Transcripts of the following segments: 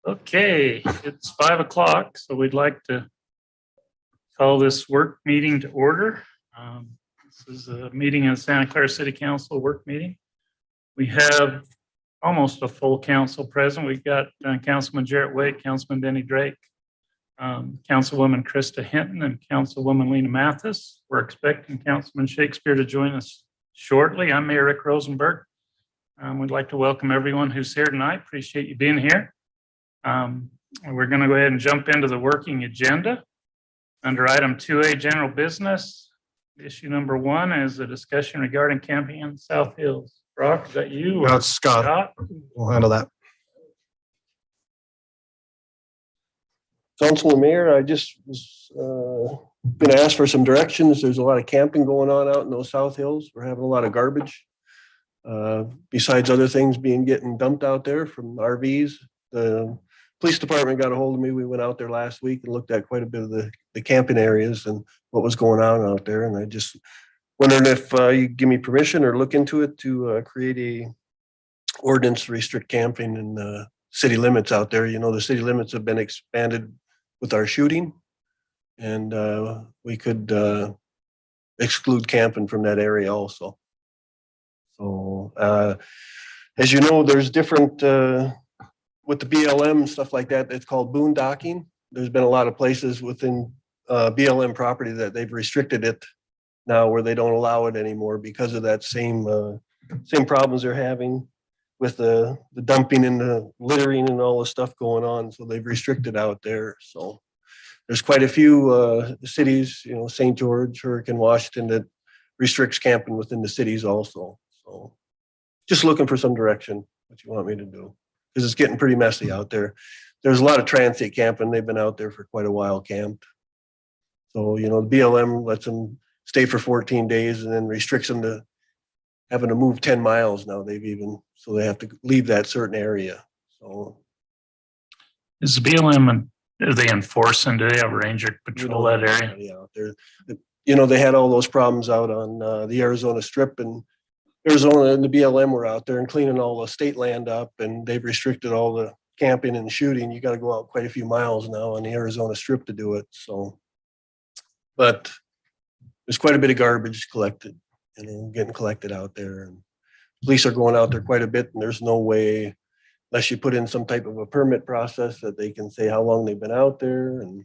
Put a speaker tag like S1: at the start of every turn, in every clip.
S1: Okay, it's 5 o'clock, so we'd like to call this work meeting to order. This is a meeting of Santa Clara City Council work meeting. We have almost a full council present. We've got Councilman Jarrett Wade, Councilman Benny Drake, Councilwoman Krista Hinton, and Councilwoman Lena Mathis. We're expecting Councilman Shakespeare to join us shortly. I'm Mayor Rick Rosenberg. We'd like to welcome everyone who's here tonight. Appreciate you being here. We're going to go ahead and jump into the working agenda. Under item 2A, general business, issue number 1 is a discussion regarding camping in South Hills. Brock, is that you?
S2: No, it's Scott. We'll handle that.
S3: Council and Mayor, I just was going to ask for some directions. There's a lot of camping going on out in those South Hills. We're having a lot of garbage. Besides other things getting dumped out there from RVs. The police department got a hold of me. We went out there last week and looked at quite a bit of the camping areas and what was going on out there. And I just wondering if you give me permission or look into it to create a ordinance to restrict camping in the city limits out there. You know, the city limits have been expanded with our shooting, and we could exclude camping from that area also. So as you know, there's different with the BLM stuff like that. It's called boondocking. There's been a lot of places within BLM property that they've restricted it now, where they don't allow it anymore because of that same problems they're having with the dumping and the littering and all the stuff going on. So they've restricted out there. So there's quite a few cities, you know, St. George, Hurricane, Washington, that restricts camping within the cities also. So just looking for some direction, what you want me to do, because it's getting pretty messy out there. There's a lot of transit camping. They've been out there for quite a while camped. So, you know, the BLM lets them stay for 14 days and then restricts them to having to move 10 miles now. So they have to leave that certain area. So
S1: Is the BLM, and are they enforcing? Do they have ranger patrol that area?
S3: Yeah, you know, they had all those problems out on the Arizona Strip, and Arizona and the BLM were out there and cleaning all the state land up, and they've restricted all the camping and shooting. You got to go out quite a few miles now on the Arizona Strip to do it. So, but there's quite a bit of garbage collected, you know, getting collected out there, and police are going out there quite a bit, and there's no way, unless you put in some type of a permit process, that they can say how long they've been out there. And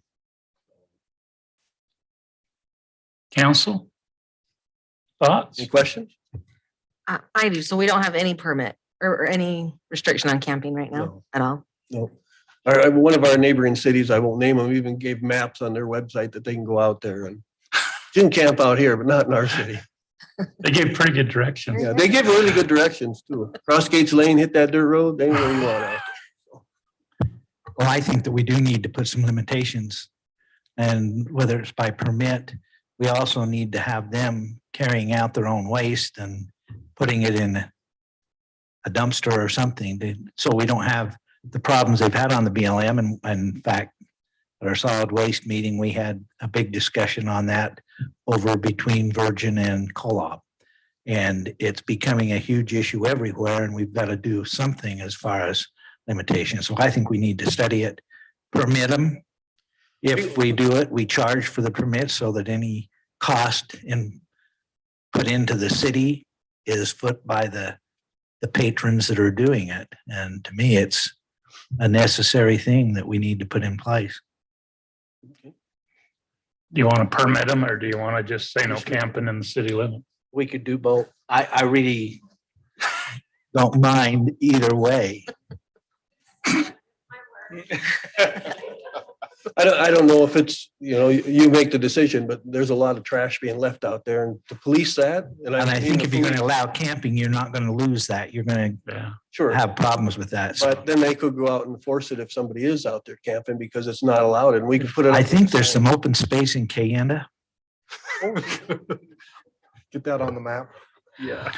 S1: Council thoughts?
S3: any questions?
S4: I do. So we don't have any permit or any restriction on camping right now at all?
S3: No. One of our neighboring cities, I won't name them, even gave maps on their website that they can go out there and you can camp out here, but not in our city.
S1: They gave pretty good directions.
S3: Yeah, they give really good directions too. Cross Gates Lane, hit that dirt road, anywhere you want out there.
S5: Well, I think that we do need to put some limitations, and whether it's by permit, we also need to have them carrying out their own waste and putting it in a dumpster or something, so we don't have the problems they've had on the BLM. And in fact, at our solid waste meeting, we had a big discussion on that over between Virgin and Co-op. And it's becoming a huge issue everywhere, and we've got to do something as far as limitations. So I think we need to study it, permit them. If we do it, we charge for the permit so that any cost put into the city is foot by the patrons that are doing it. And to me, it's a necessary thing that we need to put in place.
S1: Do you want to permit them, or do you want to just say no camping in the city limits?
S5: We could do both. I really don't mind either way.
S3: I don't know if it's, you know, you make the decision, but there's a lot of trash being left out there, and to police that.
S5: And I think if you're going to allow camping, you're not going to lose that. You're going to have problems with that. So.
S3: But then they could go out and enforce it if somebody is out there camping, because it's not allowed, and we could put it.
S5: I think there's some open space in Cayenda.
S2: Get that on the map.
S3: Yeah.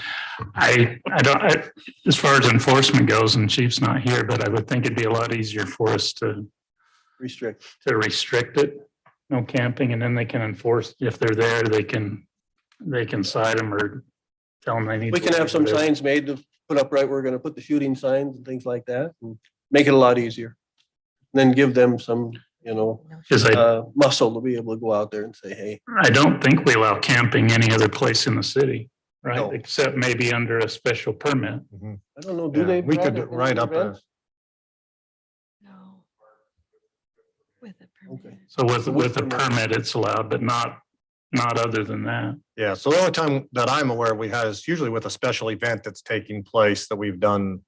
S1: I don't, as far as enforcement goes, and Chief's not here, but I would think it'd be a lot easier for us to restrict it, no camping, and then they can enforce. If they're there, they can cite them or tell them they need.
S3: We can have some signs made to put up right where we're going to put the shooting signs and things like that, and make it a lot easier. Then give them some,
S1: Because
S3: muscle to be able to go out there and say, hey,
S1: I don't think we allow camping any other place in the city, right?
S2: No.
S1: Except maybe under a special permit.
S3: I don't know, do
S2: Yeah,
S3: they?
S2: we
S3: Brad,
S2: could
S3: at any
S2: write up a-
S3: events?
S4: No. With a
S3: Okay.
S1: So with a permit, it's allowed, but not other than that.
S2: Yeah, so the only time that I'm aware we have is usually with a special event that's taking place that we've done,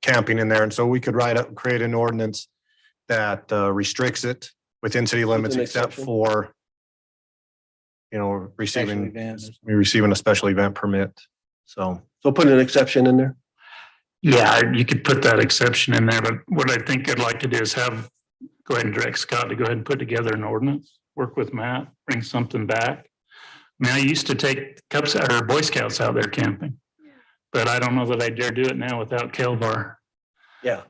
S2: camping in there. And so we could create an ordinance that restricts it within city limits
S3: an
S2: except
S3: exception?
S2: for,
S5: Special
S2: receiving
S5: events.
S2: a special event permit. So,
S3: So put an exception in there.
S1: Yeah, you could put that exception in there, but what I think I'd like to do is go ahead and direct Scott to go ahead and put together an ordinance, work with Matt, bring something back. I mean, I used to take Boy Scouts out there camping, but I don't know that I dare do it now without Kelvar.
S3: Yeah.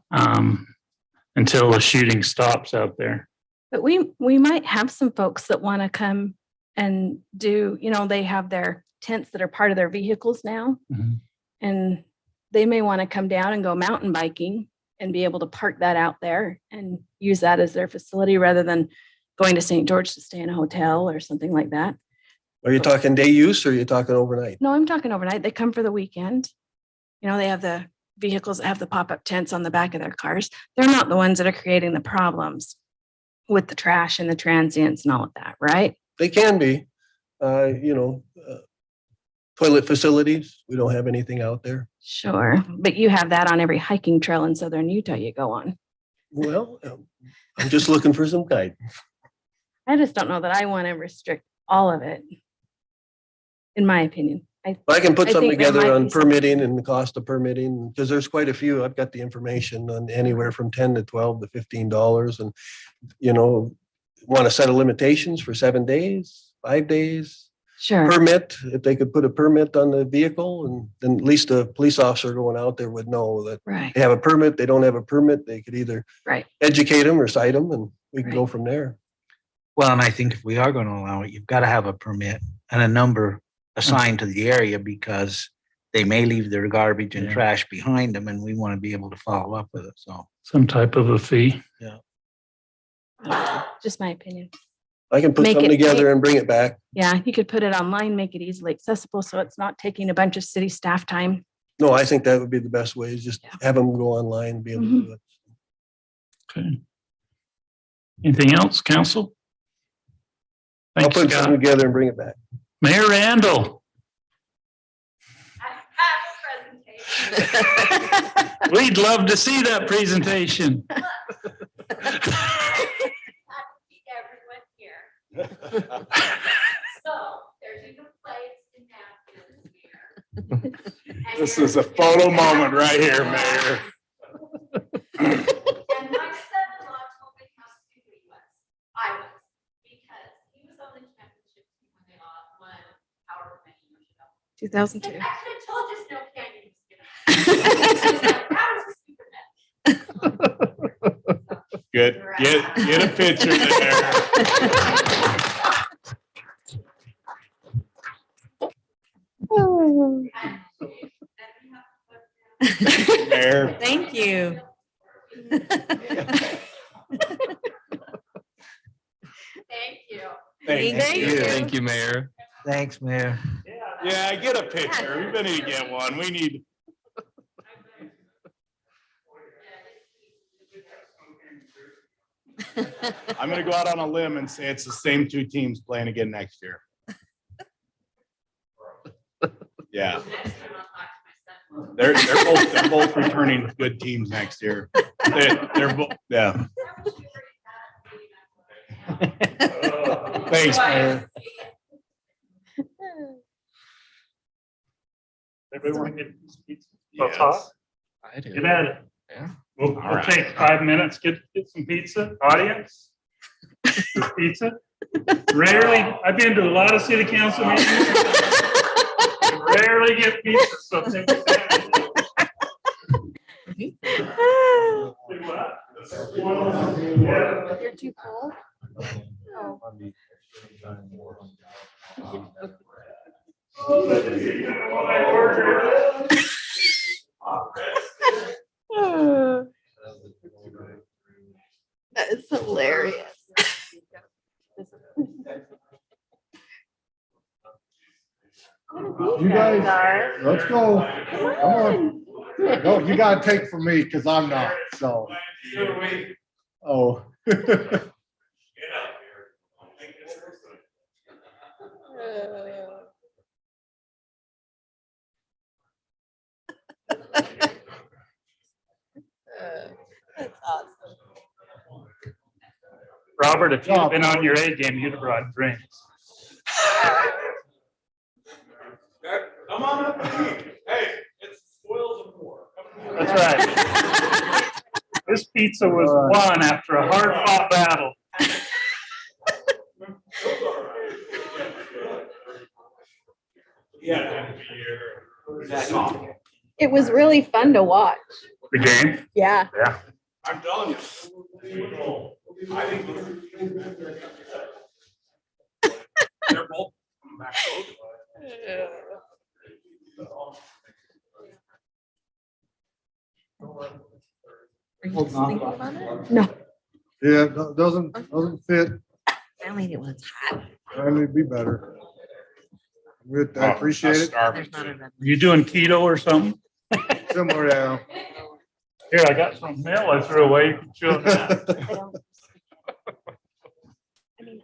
S1: Until the shooting stops out there.
S6: But we might have some folks that want to come and do, they have their tents that are part of their vehicles now.
S1: Mhm.
S6: And they may want to come down and go mountain biking and be able to park that out there and use that as their facility rather than going to St. George to stay in a hotel or something like that.
S3: Are you talking day use or are you talking overnight?
S6: No, I'm talking overnight. They come for the weekend. They have the vehicles that have the pop-up tents on the back of their cars. They're not the ones that are creating the problems with the trash and the transients and all of that, right?
S3: They can be, toilet facilities. We don't have anything out there.
S6: Sure. But you have that on every hiking trail in southern Utah you go on.
S3: Well, I'm just looking for some guidance.
S6: I just don't know that I want to restrict all of it, in my opinion.
S3: I can put
S6: I
S3: something
S6: think there
S3: together
S6: might
S3: on
S6: be some-
S3: permitting and the cost of permitting, because there's quite a few. I've got the information on anywhere from 10 to 12 to $15 and, want to set a limitations for 7 days, 5 days.
S6: Sure.
S3: Permit, if they could put a permit on the vehicle and then at least a police officer going out there would know that
S6: Right.
S3: they have a permit, they don't have a permit, they could either
S6: Right.
S3: educate them or cite them and we can go
S6: Right.
S3: from there.
S5: Well, and I think if we are going to allow it, you've got to have a permit and a number assigned to the area because they may leave their garbage and
S1: Yeah.
S5: trash behind them and we want to be able to follow up with it. So
S1: Some type of a fee.
S6: Just my opinion.
S3: I can put
S6: Make
S3: something
S6: it-
S3: together and bring it back.
S6: Yeah, you could put it online, make it easily accessible so it's not taking a bunch of city staff time.
S3: No, I think that would be the best way is just
S6: Yeah.
S3: have them go online and be able to do it.
S1: Okay. Anything else, council?
S3: I'll
S1: Thanks,
S3: put something
S1: Scott.
S3: together and bring it back.
S1: Mayor Randall, we'd love to see that presentation.
S7: Everyone here. So there's even plates and napkins here.
S2: this is a photo moment right here, Mayor.
S7: And my son-in-law told me how stupid he was. I was, because he was on the championship team when they won however many years ago.
S6: 2002.
S7: I could have told you Snow Canyon was gonna. That was stupid.
S2: Good. Get a picture there. Mayor.
S4: Thank you.
S7: Thank you.
S4: Thank you.
S8: Thank you, Mayor.
S5: thanks, Mayor.
S2: Yeah, get a picture. We better get one. We need. I'm gonna go out on a limb and say it's the same two teams playing again next year. Yeah, they're both returning good teams next year. They're both, yeah. Thanks, Mayor.
S1: Everyone get this pizza?
S2: Yes.
S8: I do.
S1: Get at it.
S8: Yeah.
S1: We'll
S2: All right.
S1: take 5 minutes, get some pizza. Audience? Some pizza? Rarely, I've been to a lot of city council meetings. Rarely get pizza, so take it.
S6: You're too cold.
S8: You guys, let's go. Come on. No, you gotta take from me because I'm not, so. Oh.
S7: That's awesome.
S1: Robert, if you'd have been on your A game, you'd have brought drinks.
S9: Come on up. Hey, it's spoils of war.
S1: That's right. This pizza was won after a hard fought battle.
S9: Yeah.
S7: It was really fun to watch.
S1: The game?
S7: Yeah.
S1: Yeah.
S9: I'm telling you. I think they're both coming back close.
S4: Are you just thinking about it?
S7: No.
S8: Yeah, doesn't fit.
S4: I made it when it's hot.
S8: I need to be better. Good, I appreciate it.
S4: There's not enough.
S1: You doing keto or something?
S8: Similar now.
S1: Here, I got some mail I threw away. You can chew that.
S7: I don't. I mean,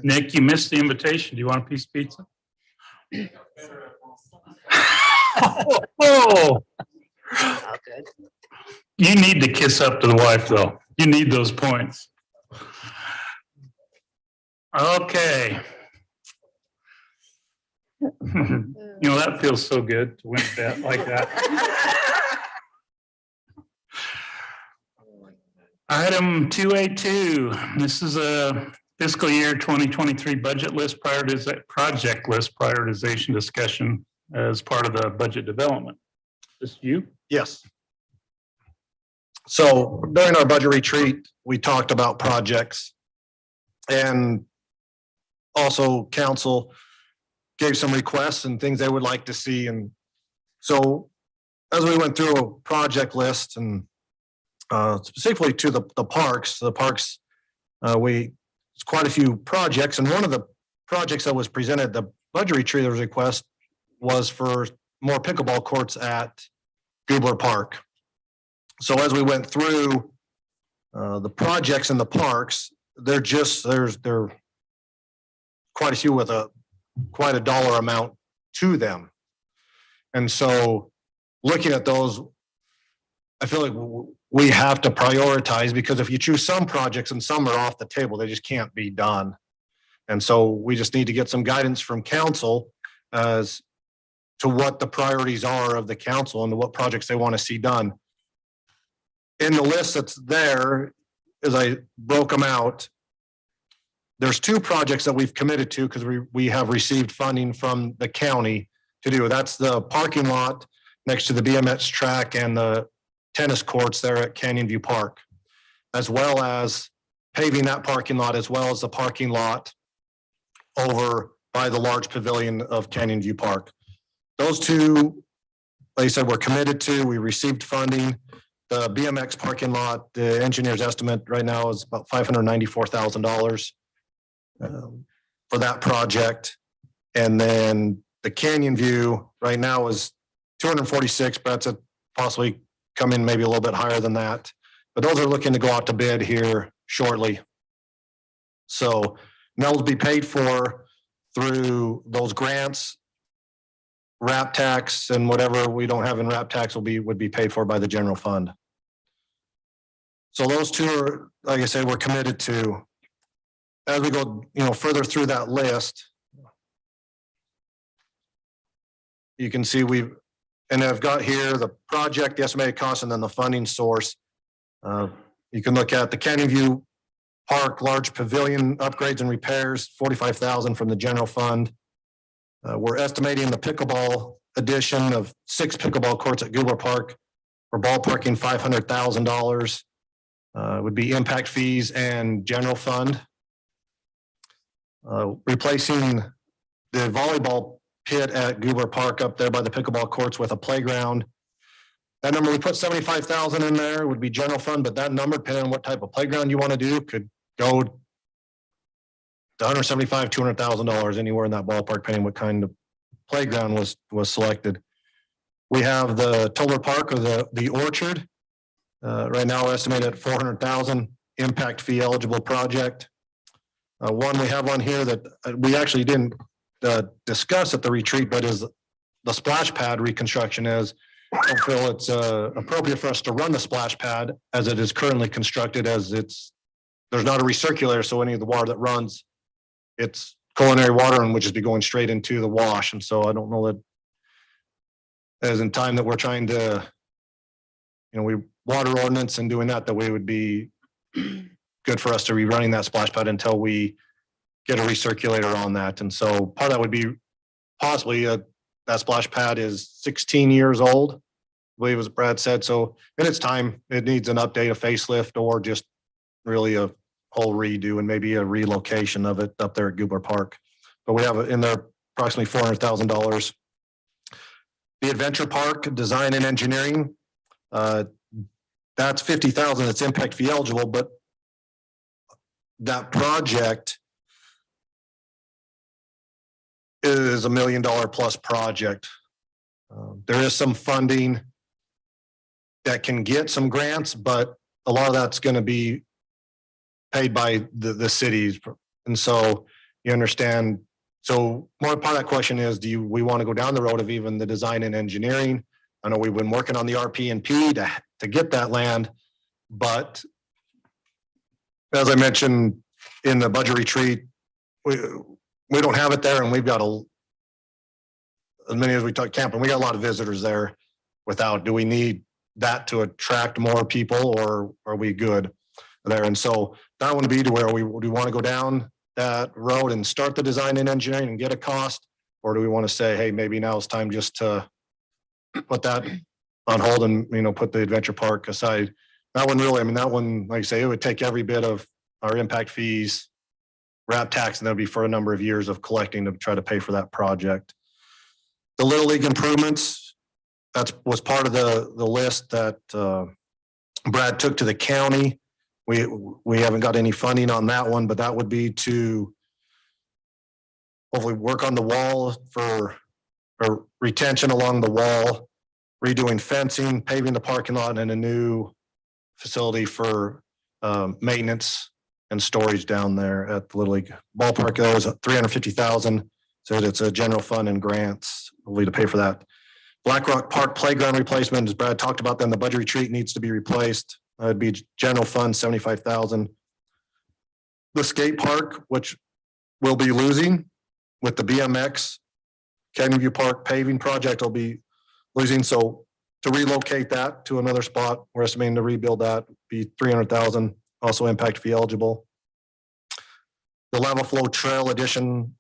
S1: Nick, you missed the invitation. Do you want a piece of pizza? Oh,
S4: It's all good.
S1: you need to kiss up to the wife, though. You need those points. Okay. You know, that feels so good to win a bet like that. Item 2A2, this is a fiscal year 2023 budget list project list prioritization discussion as part of the budget development. This you?
S2: Yes. So during our budget retreat, we talked about projects. And also council gave some requests and things they would like to see. And so as we went through a project list and specifically to the parks, it's quite a few projects. And one of the projects that was presented, the budget retreat request was for more pickleball courts at Goobler Park. So as we went through the projects in the parks, there's quite a few with quite a dollar amount to them. And so looking at those, I feel like we have to prioritize, because if you choose some projects and some are off the table, they just can't be done. And so we just need to get some guidance from council as to what the priorities are of the council and what projects they want to see done. In the list that's there, as I broke them out, there's two projects that we've committed to because we have received funding from the county to do. That's the parking lot next to the BMX track and the tennis courts there at Canyon View Park, as well as paving that parking lot, as well as the parking lot over by the large pavilion of Canyon View Park. Those two, like I said, we're committed to. We received funding. The BMX parking lot, the engineer's estimate right now is about $594,000 for that project. And then the Canyon View right now is 246, but that's possibly come in maybe a little bit higher than that. But those are looking to go out to bid here shortly. So those will be paid for through those grants, RAP tax, and whatever we don't have in RAP tax would be paid for by the general fund. So those two are, like I said, we're committed to. As we go, further through that list, you can see I've got here the project, the estimated cost, and then the funding source. You can look at the Canyon View Park large pavilion upgrades and repairs, $45,000 from the general fund. We're estimating the pickleball addition of 6 pickleball courts at Goobler Park for ball parking, $500,000. Would be impact fees and general fund. Replacing the volleyball pit at Goobler Park up there by the pickleball courts with a playground That number, we put 75,000 in there, would be general fund, but that number, depending on what type of playground you want to do, could go to 175, $200,000, anywhere in that ballpark, depending what kind of playground was selected. We have the Toller Park or the Orchard. Right now, we're estimated at 400,000 impact fee eligible project. One we have on here that we actually didn't discuss at the retreat, but is the splash pad reconstruction is. I don't feel it's appropriate for us to run the splash pad as it is currently constructed, as there's not a recirculator, so any of the water that runs, it's culinary water and would just be going straight into the wash. And so I don't know that as in time that we're trying to, we water ordinance and doing that way would be good for us to be running that splash pad until we get a recirculator on that. And so part of that would be possibly that splash pad is 16 years old, I believe, as Brad said. So in its time, it needs an update, a facelift, or just really a whole redo and maybe a relocation of it up there at Goobler Park. But we have in there approximately $400,000. The Adventure Park design and engineering, that's 50,000. It's impact fee eligible, but that project is $1 million plus project. There is some funding that can get some grants, but a lot of that's going to be paid by the cities. And so you understand. So more part of that question is, we want to go down the road of even the design and engineering? I know we've been working on the RP&P to get that land, but as I mentioned in the budget retreat, we don't have it there, and we've got as many as we talk camping, we got a lot of visitors there. Do we need that to attract more people, or are we good there? And so that would be to where we want to go down that road and start the design and engineering and get a cost, or do we want to say, hey, maybe now it's time just to put that on hold and put the adventure park aside? That one really, that one, like I say, it would take every bit of our impact fees, wrap tax, and that'll be for a number of years of collecting to try to pay for that project. The Little League improvements, was part of the list that Brad took to the county. We haven't got any funding on that one, but that would be to hopefully work on the wall for retention along the wall, redoing fencing, paving the parking lot, and a new facility for maintenance and storage down there at the Little League ballpark. That was $350,000. So it's a general fund and grants to pay for that. Blackrock Park playground replacement, as Brad talked about, then the budget retreat needs to be replaced. It'd be general fund, $75,000. The skate park, which we'll be losing with the BMX Canyon View Park paving project, will be losing. So to relocate that to another spot, we're estimating to rebuild that be $300,000, also impact fee eligible. The Lava Flow Trail addition,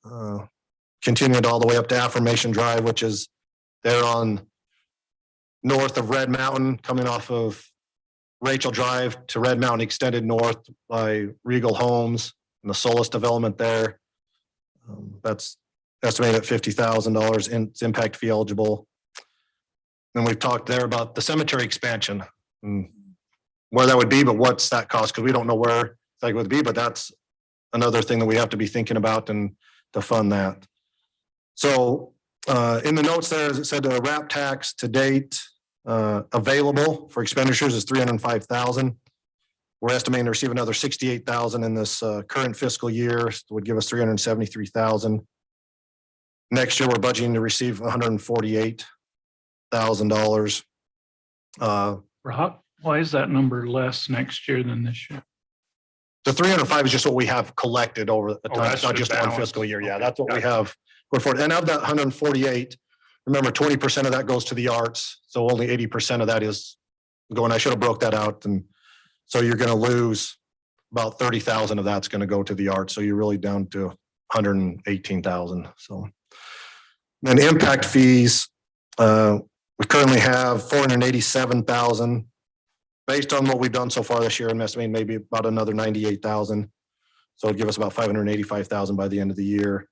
S2: continued all the way up to Affirmation Drive, which is there on north of Red Mountain, coming off of Rachel Drive to Red Mountain, extended north by Regal Homes and the Solis development there. That's estimated at $50,000 in impact fee eligible. Then we've talked there about the cemetery expansion and where that would be, but what's that cost? Because we don't know where that would be, but that's another thing that we have to be thinking about and to fund that. So in the notes there, as it said, the wrap tax to date available for expenditures is $305,000. We're estimating to receive another $68,000 in this current fiscal year, would give us $373,000. Next year, we're budgeting to receive $148,000.
S1: Rob, why is that number less next year than this year?
S2: The 305 is just what we have collected over the time.
S1: that's
S2: It's not
S1: the
S2: just one
S1: balance.
S2: fiscal year. Yeah,
S1: Okay,
S2: that's what we
S1: gotcha.
S2: have going forward. And of that 148, remember 20% of that goes to the arts. So only 80% of that is going. I should have broke that out. And so you're going to lose about 30,000 of that's going to go to the arts. So you're really down to 118,000. So then impact fees, we currently have 487,000. Based on what we've done so far this year, I'm estimating maybe about another 98,000. So it'd give us about 585,000 by the end of the year.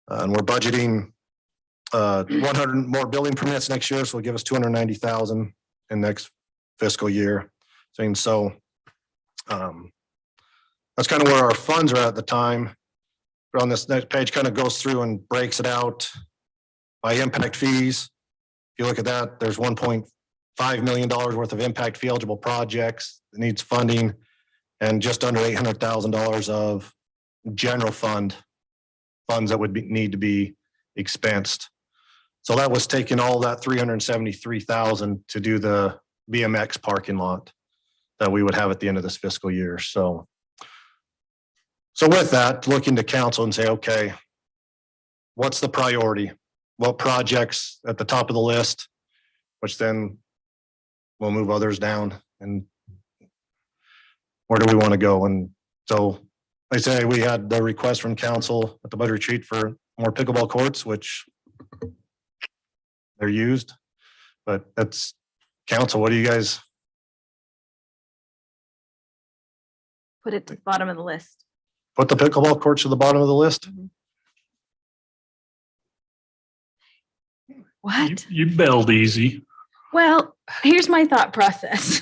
S2: And we're budgeting 100 more building permits next year, so it'll give us 290,000. in next fiscal year. Saying so, that's kind of where our funds are at the time. But on this next page, kind of goes through and breaks it out by impact fees. If you look at that, there's $1.5 million worth of impact fee eligible projects that needs funding, and just under $800,000 of general funds that would need to be expensed. So that was taking all that $373,000 to do the BMX parking lot that we would have at the end of this fiscal year. So with that, looking to council and say, okay, what's the priority? What projects at the top of the list, which then we'll move others down, and where do we want to go? And so I say we had the request from council at the budget retreat for more pickleball courts, which they're used, but that's council. What do you guys?
S6: Put it to the bottom of the list.
S2: Put the pickleball courts to the bottom of the list?
S6: What?
S1: You bailed easy.
S6: Well, here's my thought process.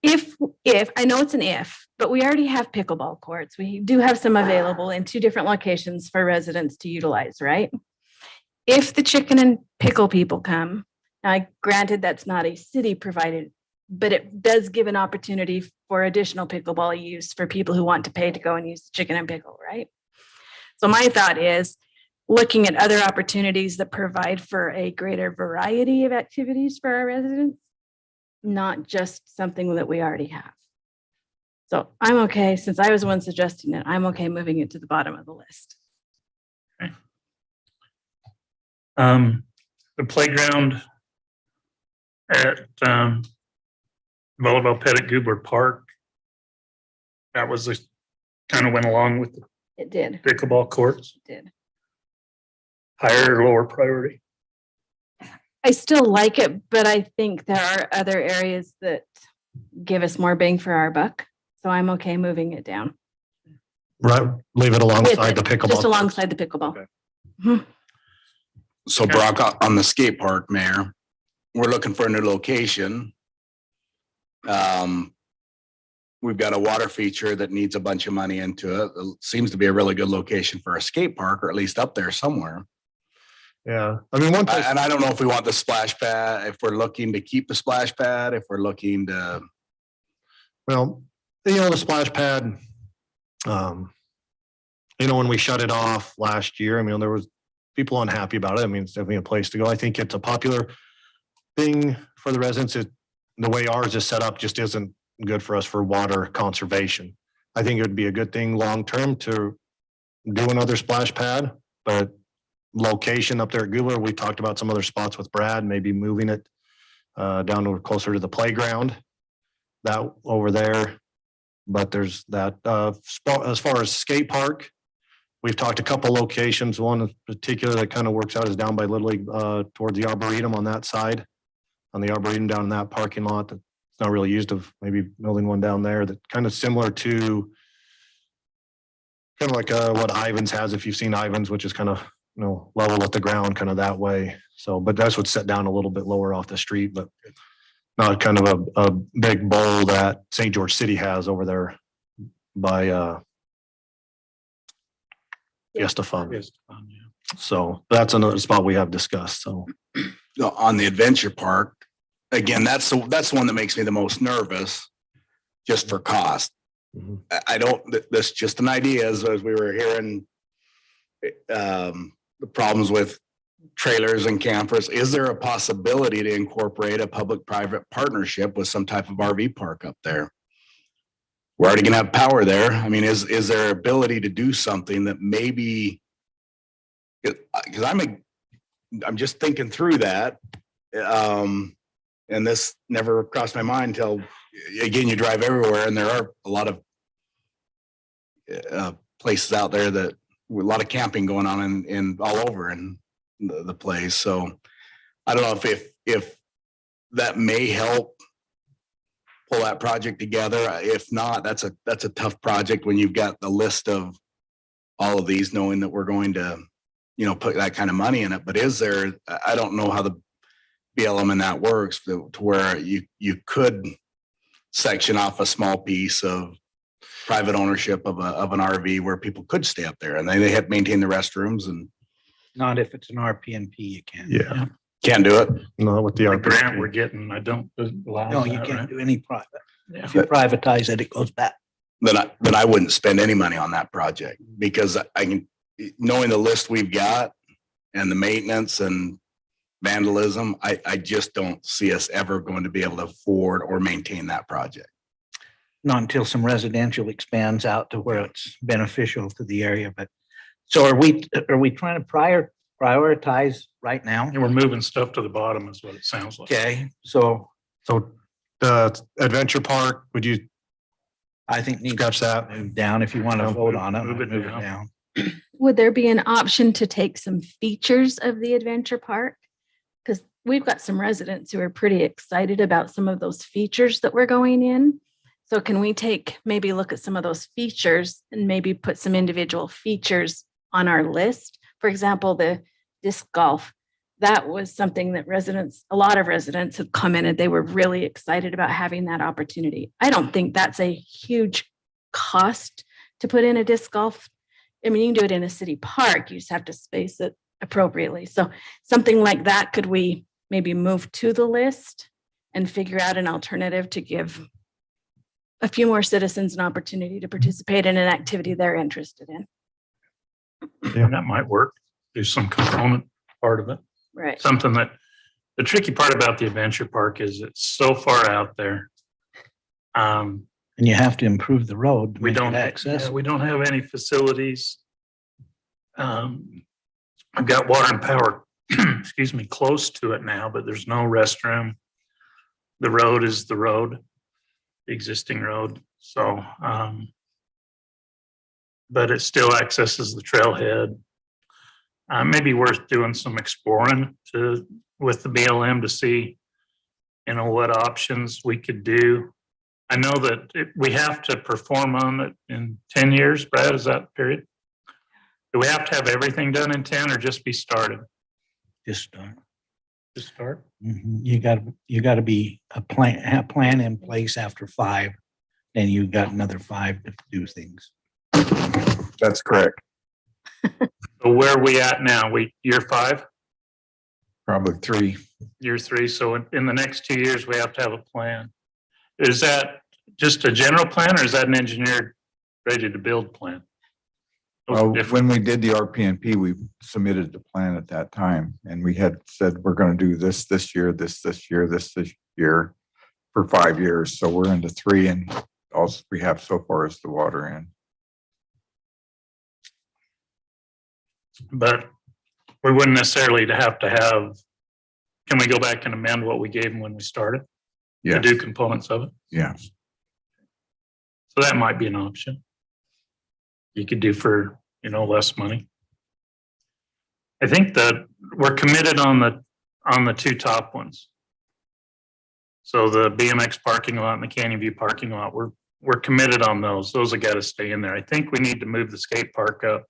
S6: If, I know it's an if, but we already have pickleball courts. We do have some available in 2 different locations for residents to utilize, right? If the chicken and pickle people come, now granted that's not a city provided, but it does give an opportunity for additional pickleball use for people who want to pay to go and use the chicken and pickle, right? So my thought is looking at other opportunities that provide for a greater variety of activities for our residents, not just something that we already have. So I'm okay, since I was the one suggesting it, I'm okay moving it to the bottom of the list.
S1: The playground at Volleyball Pet at Goobler Park, that was kind of went along with the
S6: It did,
S1: pickleball courts.
S6: it did.
S1: Higher or lower priority?
S6: I still like it, but I think there are other areas that give us more bang for our buck. So I'm okay moving it down.
S2: Right, leave it
S6: With
S2: alongside
S6: it,
S2: the pickleball.
S6: just alongside the pickleball.
S2: Okay.
S10: So Brock, on the skate park, Mayor, we're looking for a new location. We've got a water feature that needs a bunch of money into it. It seems to be a really good location for a skate park, or at least up there somewhere.
S2: Yeah, I mean, one place,
S10: And I don't know if we want the splash pad, if we're looking to keep the splash pad, if we're looking to,
S2: well, the splash pad, when we shut it off last year, I mean, there was people unhappy about it. I mean, it's definitely a place to go. I think it's a popular thing for the residents. The way ours is set up just isn't good for us for water conservation. I think it would be a good thing long-term to do another splash pad, but location up there at Goobler, we talked about some other spots with Brad, maybe moving it down to closer to the playground, that over there. But there's that spot as far as skate park. We've talked a couple locations. One in particular that kind of works out is down by Little League towards the Arboretum on that side, on the Arboretum down in that parking lot that's not really used, of maybe building one down there that kind of similar to kind of like what Ivans has, if you've seen Ivans, which is kind of level with the ground, kind of that way. So, but that's what's set down a little bit lower off the street, but not kind of a big bowl that St. George City has over there by Fiesta Fund.
S1: Yes, yeah.
S2: So that's another spot we have discussed. So
S10: on the adventure park, again, that's the one that makes me the most nervous, just for cost.
S2: Mhm.
S10: I don't, that's just an idea as we were hearing the problems with trailers and campers. Is there a possibility to incorporate a public-private partnership with some type of RV park up there? We're already gonna have power there. I mean, is there ability to do something that maybe, because I'm just thinking through that. And this never crossed my mind until, again, you drive everywhere and there are a lot of places out there that a lot of camping going on in all over in the place. So I don't know if that may help pull that project together. If not, that's a tough project when you've got the list of all of these, knowing that we're going to, put that kind of money in it. But is there, I don't know how BLM and that works to where you could section off a small piece of private ownership of an RV where people could stay up there and they have to maintain the restrooms and
S5: Not if it's an RPNP, you can.
S2: Yeah.
S10: can't do it.
S2: No, with the
S1: The grant
S2: RPP.
S1: we're getting, I don't allow
S5: No, you
S1: that,
S5: can't
S1: right?
S5: do any private.
S1: Yeah.
S5: If you privatize it, it goes back.
S10: Then I wouldn't spend any money on that project because I can, knowing the list we've got and the maintenance and vandalism, I just don't see us ever going to be able to afford or maintain that project.
S5: Not until some residential expands out to where it's beneficial to the area, but so are we trying to prioritize right now?
S1: And we're moving stuff to the bottom is what it sounds like.
S5: Okay, so
S2: So the adventure park, would you
S5: I think needs
S2: discuss that?
S5: to move down if you want to vote on it.
S1: Move it
S5: Move it
S1: down.
S5: down.
S6: Would there be an option to take some features of the adventure park? Because we've got some residents who are pretty excited about some of those features that we're going in. So can we maybe look at some of those features and maybe put some individual features on our list? For example, the disc golf. That was something that a lot of residents have commented, they were really excited about having that opportunity. I don't think that's a huge cost to put in a disc golf. I mean, you can do it in a city park, you just have to space it appropriately. So something like that, could we maybe move to the list and figure out an alternative to give a few more citizens an opportunity to participate in an activity they're interested in?
S1: Yeah, that might work. Do some component part of it.
S6: Right.
S1: Something that, the tricky part about the adventure park is it's so far out there.
S5: And you have to improve the road to
S1: We
S5: make
S1: don't
S5: it access.
S1: we don't have any facilities. I've got water and power, excuse me, close to it now, but there's no restroom. The road is the road, the existing road. So, but it still accesses the trailhead. Maybe worth doing some exploring with the BLM to see, what options we could do. I know that we have to perform on it in 10 years. Brad, is that period? Do we have to have everything done in 10 or just be started?
S5: Just start.
S1: Just start?
S5: You got to be have a plan in place after 5. Then you got another 5 to do things.
S2: That's correct.
S1: So where are we at now? Year 5?
S11: Probably 3.
S1: Year 3. So in the next 2 years, we have to have a plan. Is that just a general plan or is that an engineered, ready to build plan? Those are different.
S11: When we did the RPNP, we submitted the plan at that time and we had said, we're going to do this year, this year, this year for 5 years. So we're into 3 and all we have so far is the water in.
S1: But we wouldn't necessarily have to have, can we go back and amend what we gave them when we started? To
S11: Yes,
S1: do components of it?
S11: yes.
S1: So that might be an option. You could do for, less money. I think that we're committed on the 2 top ones. So the BMX parking lot and the Canyon View parking lot, we're committed on those. Those have got to stay in there. I think we need to move the skate park up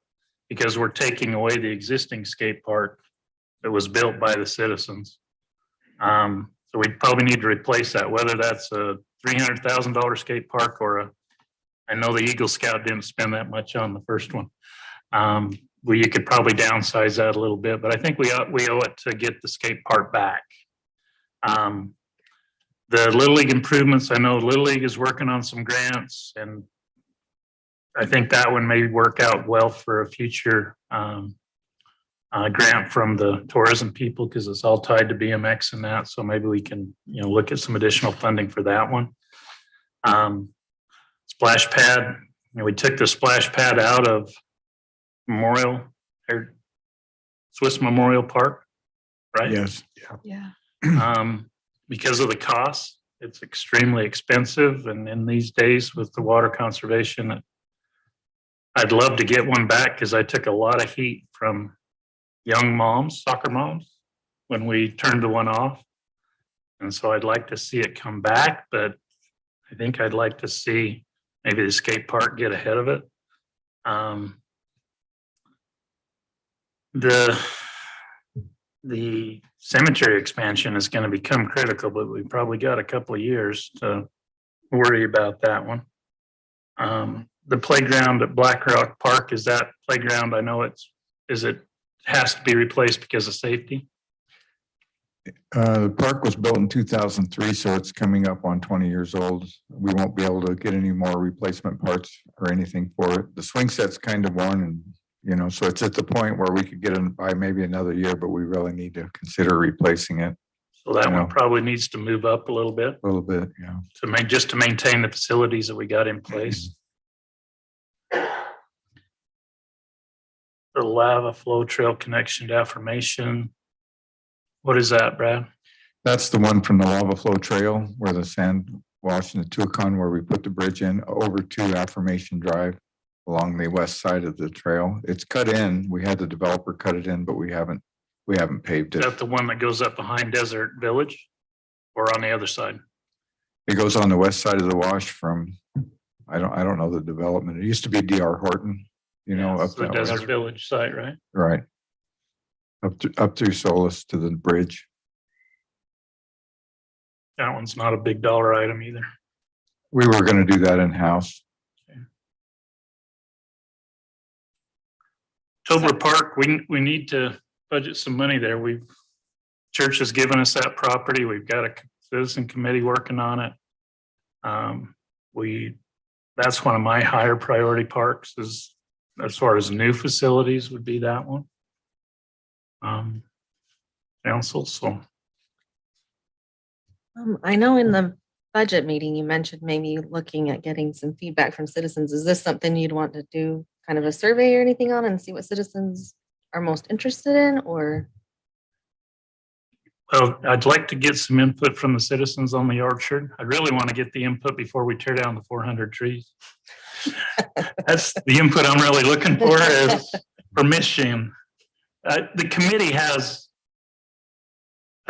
S1: because we're taking away the existing skate park that was built by the citizens. So we probably need to replace that, whether that's a $300,000 skate park or I know the Eagle Scout didn't spend that much on the first one. Well, you could probably downsize that a little bit, but I think we owe it to get the skate park back. The Little League improvements, I know Little League is working on some grants and I think that one may work out well for a future grant from the tourism people because it's all tied to BMX and that. So maybe we can, look at some additional funding for that one. Splash pad, we took the splash pad out of Swiss Memorial Park, right?
S11: Yes.
S6: Yeah.
S1: Because of the cost, it's extremely expensive. And in these days with the water conservation, I'd love to get one back because I took a lot of heat from young moms, soccer moms, when we turned the one off. And so I'd like to see it come back, but I think I'd like to see maybe the skate park get ahead of it. The the cemetery expansion is going to become critical, but we probably got a couple of years to worry about that one. The playground at Blackrock Park, is that playground? I know has to be replaced because of safety.
S11: The park was built in 2003, so it's coming up on 20 years old. We won't be able to get any more replacement parts or anything for it. The swing set's kind of worn and, you know, so it's at the point where we could get it by maybe another year, but we really need to consider replacing it
S1: So that
S11: Yeah.
S1: one probably needs to move up a little bit
S11: a little bit, yeah.
S1: just to maintain the facilities that we got in place. The lava flow trail connection to affirmation. What is that, Brad?
S11: That's the one from the lava flow trail where the sand wash and the Tucson, where we put the bridge in over to Affirmation Drive along the west side of the trail. It's cut in. We had the developer cut it in, but we haven't paved
S1: Is
S11: it.
S1: that the one that goes up behind Desert Village or on the other side?
S11: It goes on the west side of the wash from, I don't know the development. It used to be DR Horton, you know, up
S1: It's the
S11: that
S1: Desert
S11: way.
S1: Village site, right?
S11: Right. Up through Solis to the bridge.
S1: That one's not a big dollar item either.
S11: We were gonna do that in-house.
S1: Tober Park, we need to budget some money there. Church has given us that property. We've got a citizen committee working on it. That's one of my higher priority parks is as far as new facilities would be that one. Council, so
S4: I know in the budget meeting, you mentioned maybe looking at getting some feedback from citizens. Is this something you'd want to do kind of a survey or anything on and see what citizens are most interested in, or?
S1: well, I'd like to get some input from the citizens on the orchard. I really want to get the input before we tear down the 400 trees. That's the input I'm really looking for is permission. The committee I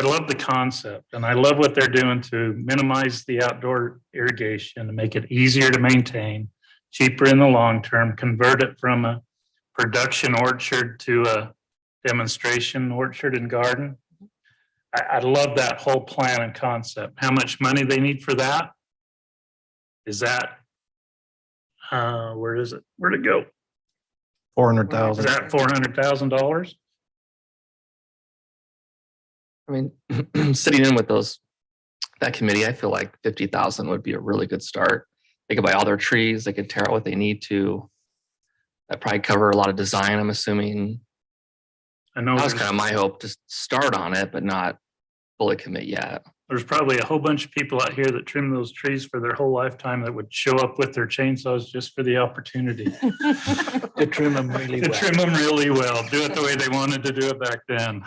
S1: love the concept and I love what they're doing to minimize the outdoor irrigation and make it easier to maintain, cheaper in the long term, convert it from a production orchard to a demonstration orchard and garden. I love that whole plan and concept. How much money they need for that? Is that, where is it? Where'd it go? Is
S2: 400,000.
S1: that $400,000?
S12: I mean, sitting in with that committee, I feel like 50,000 would be a really good start. They could buy all their trees, they could tear out what they need to. That probably cover a lot of design, I'm assuming.
S1: I know
S12: That was kind of my hope to start on it, but not fully commit yet.
S1: there's probably a whole bunch of people out here that trim those trees for their whole lifetime that would show up with their chainsaws just for the opportunity.
S5: To trim them really
S1: To
S5: well.
S1: trim them really well, do it the way they wanted to do it back then.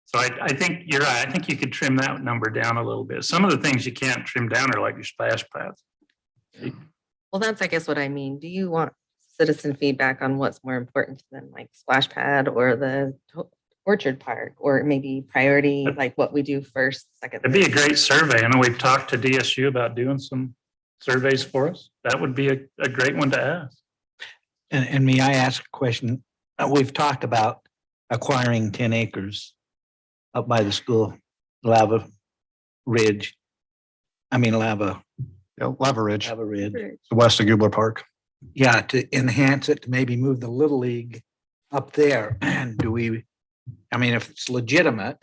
S1: So I think you're right. I think you could trim that number down a little bit. Some of the things you can't trim down are like your splash pads.
S4: Well, that's, I guess, what I mean. Do you want citizen feedback on what's more important to them, like splash pad or the orchard park, or maybe priority, like what we do first, second?
S1: It'd be a great survey. I know we've talked to DSU about doing some surveys for us. That would be a great one to ask.
S5: And may I ask a question? We've talked about acquiring 10 acres up by the school, Lava Ridge. Lava
S2: Lava Ridge,
S5: Ridge.
S2: west of Gubler Park.
S5: Yeah, to enhance it, to maybe move the Little League up there. And if it's legitimate,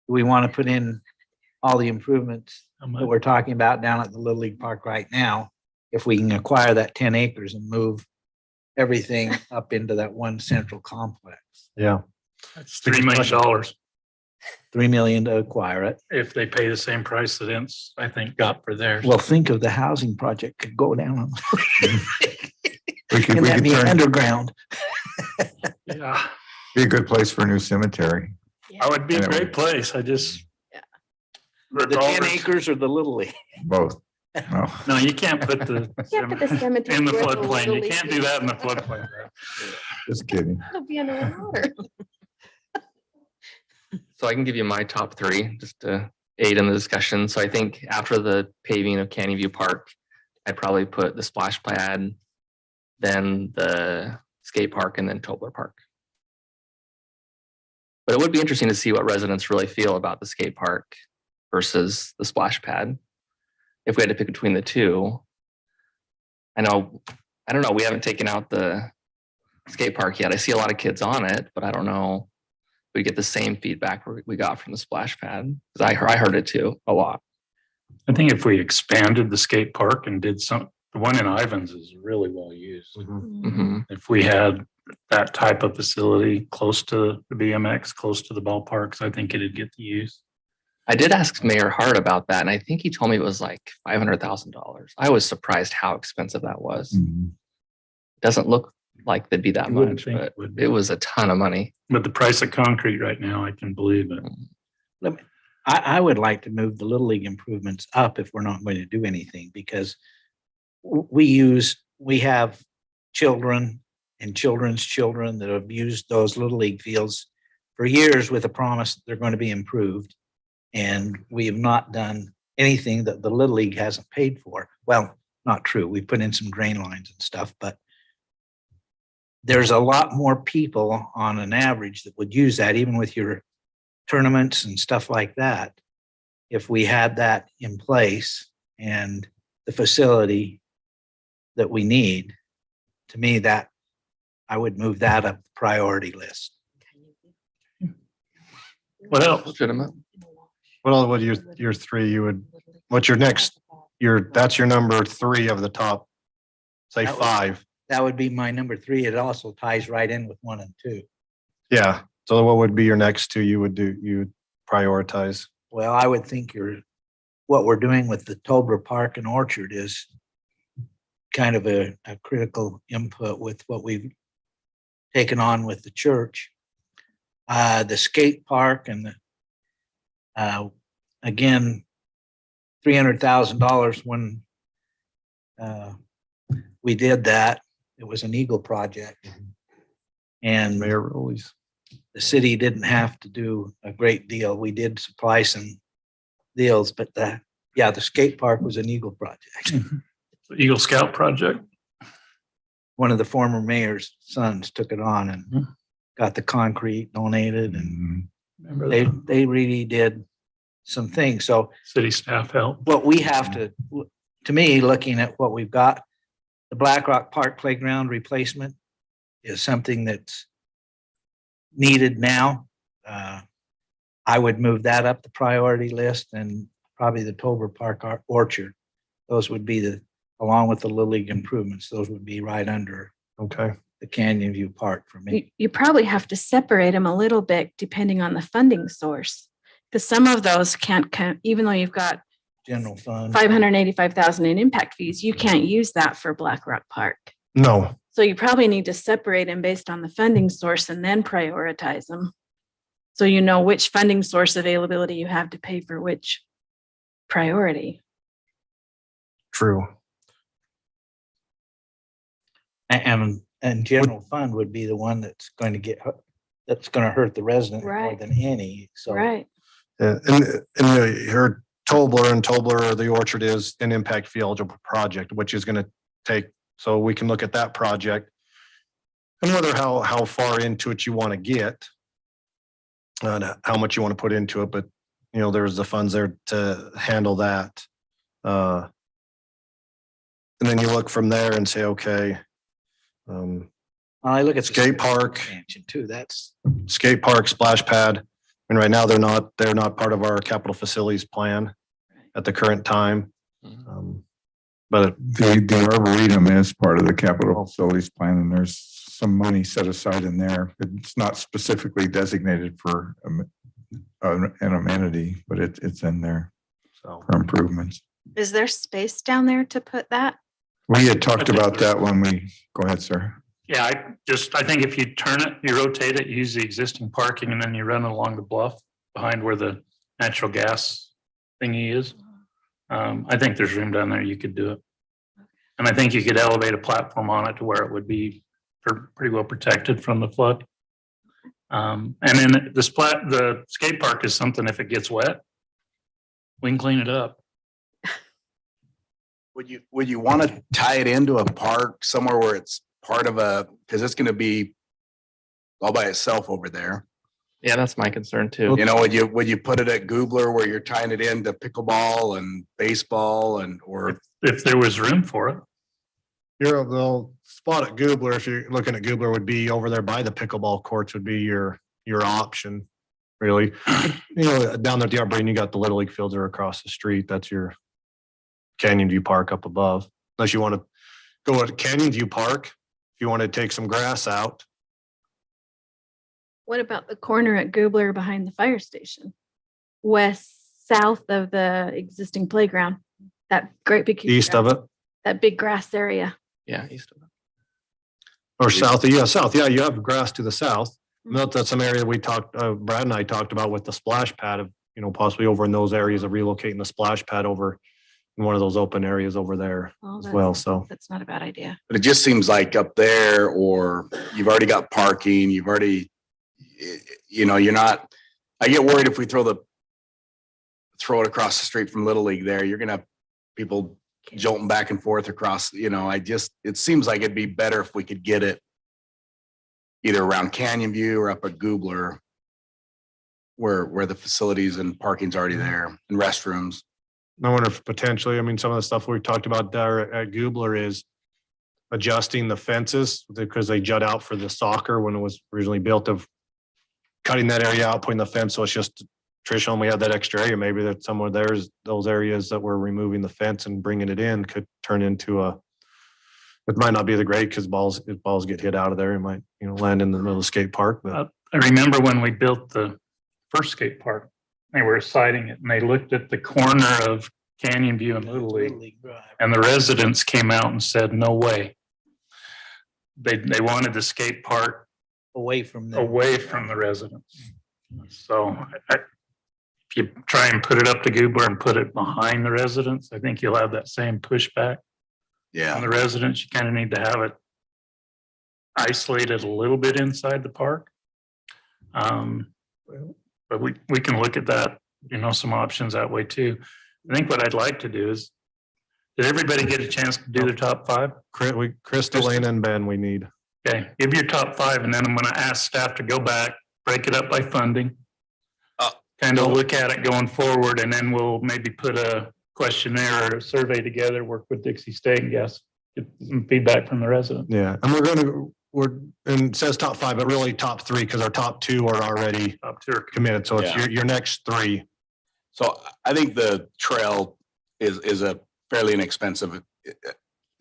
S5: do we want to put in all the improvements that we're talking about down at the Little League Park right now? If we can acquire that 10 acres and move everything up into that one central complex.
S2: Yeah.
S1: That's $3 million
S5: $3 million to acquire it.
S1: if they pay the same price that Ince, I think, got for theirs.
S5: Well, think of the housing project could go down.
S11: We
S5: Can
S11: could
S5: that be
S11: turn,
S5: underground?
S1: Yeah,
S11: be a good place for a new cemetery.
S1: that would be a great place. I just.
S5: The 10 acres or the Little League?
S11: Both. Oh.
S1: No, you can't put the
S6: Can't put the cemetery
S1: in the
S6: where the
S1: floodplain.
S6: Little
S1: You
S6: League
S1: can't do that in the floodplain.
S11: Just kidding.
S4: It'll be underwater.
S12: So I can give you my top three just to aid in the discussion. So I think after the paving of Canyon View Park, I'd probably put the splash pad, then the skate park, and then Tobler Park. But it would be interesting to see what residents really feel about the skate park versus the splash pad. If we had to pick between the two. I don't know, we haven't taken out the skate park yet. I see a lot of kids on it, but I don't know if we get the same feedback we got from the splash pad. Because I heard it too, a lot.
S1: I think if we expanded the skate park and did the one in Ivans is really well used.
S12: Mhm.
S1: If we had that type of facility close to the BMX, close to the ballparks, I think it'd get the use.
S12: I did ask Mayor Hart about that, and I think he told me it was like $500,000. I was surprised how expensive that was.
S11: Mhm.
S12: It doesn't look like they'd be that
S1: You wouldn't
S12: much,
S1: think
S12: but
S1: it would be.
S12: it was a ton of money.
S1: But the price of concrete right now, I can believe it.
S5: I would like to move the Little League improvements up if we're not going to do anything, because we have children and children's children that have used those Little League fields for years with a promise that they're going to be improved. And we have not done anything that the Little League hasn't paid for. Well, not true. We put in some drain lines and stuff, but there's a lot more people on an average that would use that, even with your tournaments and stuff like that. If we had that in place and the facility that we need, to me, that I would move that up the priority list.
S1: What else?
S12: Legitimate.
S2: Well, what your three, what's your next, that's your number three of the top, say
S5: That was-
S2: 5.
S5: That would be my number 3. It also ties right in with 1 and 2.
S2: Yeah. So what would be your next two you would prioritize?
S5: Well, I would think what we're doing with the Tobler Park and Orchard is kind of a critical input with what we've taken on with the church. The skate park and again, $300,000 when we did that. It was an Eagle project. And
S2: Mayor Rowley's.
S5: the city didn't have to do a great deal. We did supply some deals, but the skate park was an Eagle project.
S1: Eagle Scout project.
S5: One of the former mayor's sons took it on and got the concrete donated, and
S1: Remember that?
S5: they really did some things. So
S1: City staff help.
S5: what we have to me, looking at what we've got, the Blackrock Park playground replacement is something that's needed now. I would move that up the priority list, and probably the Tober Park Orchard. Those would be along with the Little League improvements, those would be right under
S2: Okay.
S5: the Canyon View Park for me.
S6: You probably have to separate them a little bit depending on the funding source. Because some of those can't, even though you've got
S5: General fund.
S6: 585,000 in impact fees, you can't use that for Blackrock Park.
S2: No.
S6: So you probably need to separate them based on the funding source and then prioritize them. So you know which funding source availability you have to pay for which priority.
S2: True.
S5: And general fund would be the one that's going to hurt the resident more
S6: Right.
S5: than any. So
S6: Right.
S2: Yeah, and your Tobler, the Orchard is an impact fee eligible project, which is going to take, so we can look at that project and whether how far into it you want to get and how much you want to put into it. But, there's the funds there to handle that. And then you look from there and say, okay,
S5: I look at the
S2: skate park,
S5: expansion too. That's
S2: skate park, splash pad. And right now they're not part of our capital facilities plan at the current time. But
S11: The Arboretum is part of the capital facilities plan, and there's some money set aside in there. It's not specifically designated for an amenity, but it's in there
S2: so,
S11: for improvements.
S6: Is there space down there to put that?
S11: We had talked about that when go ahead, sir.
S1: Yeah, I think if you turn it, you rotate it, use the existing parking, and then you run it along the bluff behind where the natural gas thingy is. I think there's room down there. You could do it. And I think you could elevate a platform on it to where it would be pretty well protected from the flood. And then the skate park is something, if it gets wet, we can clean it up.
S10: Would you want to tie it into a park somewhere where it's part of because it's going to be all by itself over there.
S12: Yeah, that's my concern too.
S10: You know, would you put it at Goobler where you're tying it into pickleball and baseball and, or,
S1: If there was room for it.
S2: The spot at Goobler, if you're looking at Goobler, would be over there by the pickleball courts would be your option, really. You know, down there at the Arboretum, you got the Little League fields are across the street. That's your Canyon View Park up above. Unless you want to go at Canyon View Park, if you want to take some grass out.
S6: What about the corner at Goobler behind the fire station? South of the existing playground, that great big.
S2: East of it
S6: That big grass area.
S12: Yeah, east of it.
S2: or south, south. Yeah, you have grass to the south. That's some area we talked, Brad and I talked about with the splash pad of, possibly over in those areas of relocating the splash pad over in one of those open areas over there as well. So
S6: That's not a bad idea.
S10: but it just seems like up there, or you've already got parking, you've already, you're not, I get worried if we throw it across the street from Little League there, you're gonna have people jolting back and forth across, it seems like it'd be better if we could get it either around Canyon View or up at Goobler where the facilities and parking's already there and restrooms.
S2: I wonder if potentially, some of the stuff we talked about there at Goobler is adjusting the fences because they jut out for the soccer when it was originally built, of cutting that area out, putting the fence. So it's just traditional. We had that extra area. Maybe that somewhere there's those areas that we're removing the fence and bringing it in could turn into it might not be the great because if balls get hit out of there, it might, land in the middle of the skate park. But
S1: I remember when we built the first skate park, they were citing it and they looked at the corner of Canyon View and Little League, and the residents came out and said, no way. They wanted the skate park
S5: Away from them.
S1: away from the residents. So if you try and put it up to Goobler and put it behind the residents, I think you'll have that same pushback on the residents. You kind of need to have it isolated a little bit inside the park. But we can look at that, some options that way too. I think what I'd like to do is, did everybody get a chance to do their top five?
S2: Krista, Lena, and Ben, we need.
S1: Okay, give your top five, and then I'm gonna ask staff to go back, break it up by funding. Kind of look at it going forward, and then we'll maybe put a questionnaire or a survey together, work with Dixie State and get some feedback from the residents.
S2: Yeah, and and it says top five, but really top three, because our top two are already committed. So it's your next three.
S10: So I think the trail is a fairly inexpensive,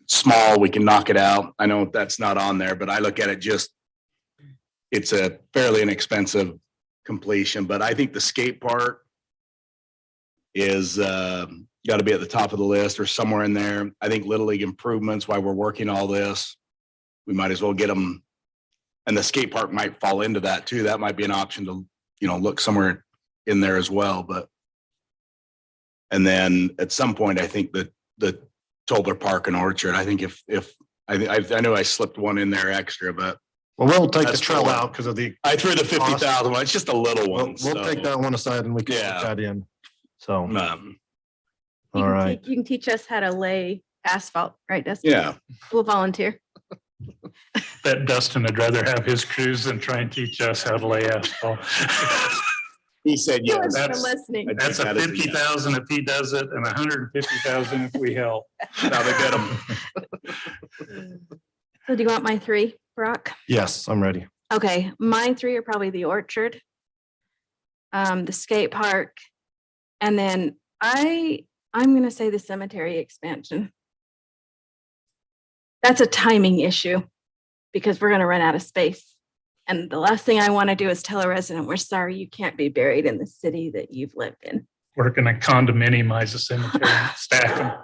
S10: small, we can knock it out. I know that's not on there, but I look at it it's a fairly inexpensive completion, but I think the skate park is got to be at the top of the list or somewhere in there. I think Little League improvements, while we're working all this, we might as well get them. And the skate park might fall into that too. That might be an option to, look somewhere in there as well. And then at some point, I think that the Tobler Park and Orchard, I think if I know I slipped one in there extra, but.
S2: Well, we'll take the trail out because of I
S10: threw the 50,000 one. It's just a little one.
S2: We'll take that one aside and we can put that in. So. All right.
S6: You can teach us how to lay asphalt, right, Dustin?
S10: Yeah.
S6: We'll volunteer.
S1: Bet Dustin would rather have his crews than try and teach us how to lay asphalt.
S10: He said yes.
S1: That's a 50,000 if he does it and 150,000 if we help.
S10: Now they get them.
S6: So do you want my three, Brock?
S2: Yes, I'm ready.
S6: Okay, my three are probably the Orchard, the skate park, and then I'm gonna say the cemetery expansion. That's a timing issue because we're gonna run out of space. And the last thing I want to do is tell a resident, we're sorry, you can't be buried in the city that you've lived in.
S1: We're gonna condominiumize the cemetery, stack them.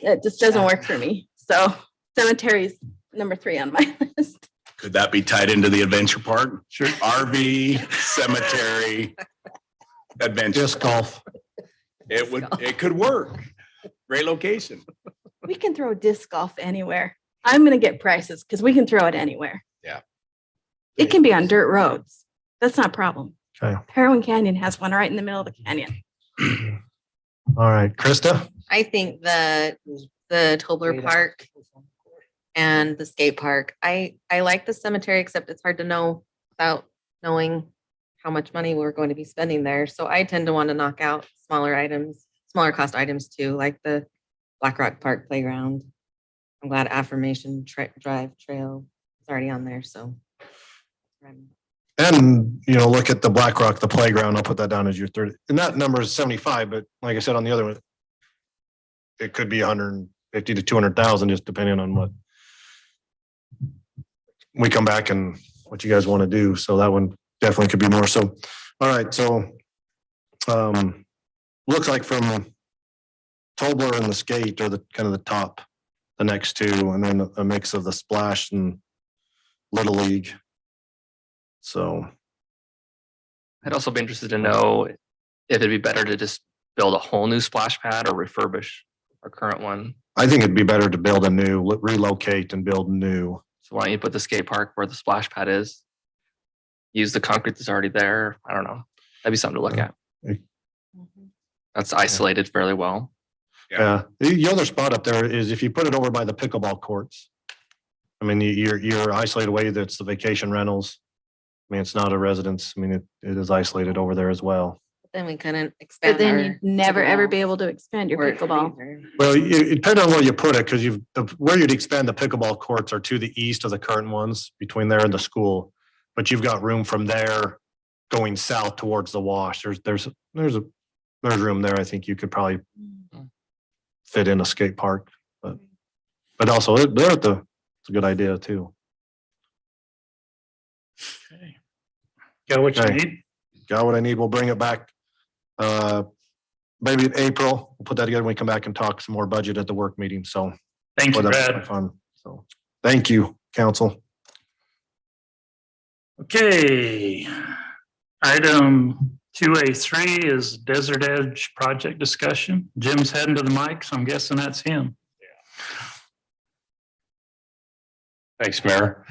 S6: It just doesn't work for me. So cemetery is number 3 on my list.
S10: Could that be tied into the adventure park?
S1: Sure.
S10: RV, cemetery, adventure.
S2: Disc golf.
S10: It could work. Great location.
S6: We can throw disc golf anywhere. I'm going to get prices because we can throw it anywhere.
S10: Yeah.
S6: It can be on dirt roads. That's not a problem.
S2: Okay.
S6: Heroin Canyon has one right in the middle of the canyon.
S2: All right, Krista.
S4: I think the Tobler Park and the skate park. I like the cemetery, except it's hard to know without knowing how much money we're going to be spending there. So I tend to want to knock out smaller items, smaller cost items too, like the Blackrock Park Playground. I'm glad Affirmation Drive Trail is already on there, so.
S2: And, you know, look at the Blackrock, the playground, I'll put that down as your 30, and that number is 75, but like I said, on the other one, it could be 150 to 200,000, just depending on what we come back and what you guys want to do. So that one definitely could be more. So, all right. So, looks like from Tobler and the skate are the kind of the top, the next two, and then a mix of the splash and Little League. So
S12: I'd also be interested to know if it'd be better to just build a whole new splash pad or refurbish our current one.
S2: I think it'd be better to build a new, relocate and build new.
S12: So why don't you put the skate park where the splash pad is? Use the concrete that's already there. I don't know. That'd be something to look at. That's isolated fairly well.
S2: Yeah. The other spot up there is if you put it over by the pickleball courts. I mean, you're isolated away. That's the vacation rentals. I mean, it's not a residence. I mean, it is isolated over there as well.
S4: Then we couldn't expand.
S6: But then
S4: our
S6: you'd never ever be
S4: pickleball
S6: able to expand your
S4: or
S6: pickleball.
S4: freezer.
S2: Well, it depends on where you put it, because where you'd expand the pickleball courts are to the east of the current ones between there and the school. But you've got room from there going south towards the wash. There's room there. I think you could probably fit in a skate park, but also it's a good idea too.
S1: Okay. Got what you
S2: Okay.
S1: need?
S2: Got what I need. We'll bring it back. Maybe in April, we'll put that together when we come back and talk some more budget at the work meeting. So
S1: Thank you,
S2: well, that's
S1: Brad.
S2: fun. So thank you, council.
S1: Okay. Item 2A3 is Desert Edge project discussion. Jim's heading to the mic, so I'm guessing that's him.
S13: Thanks, Mayor.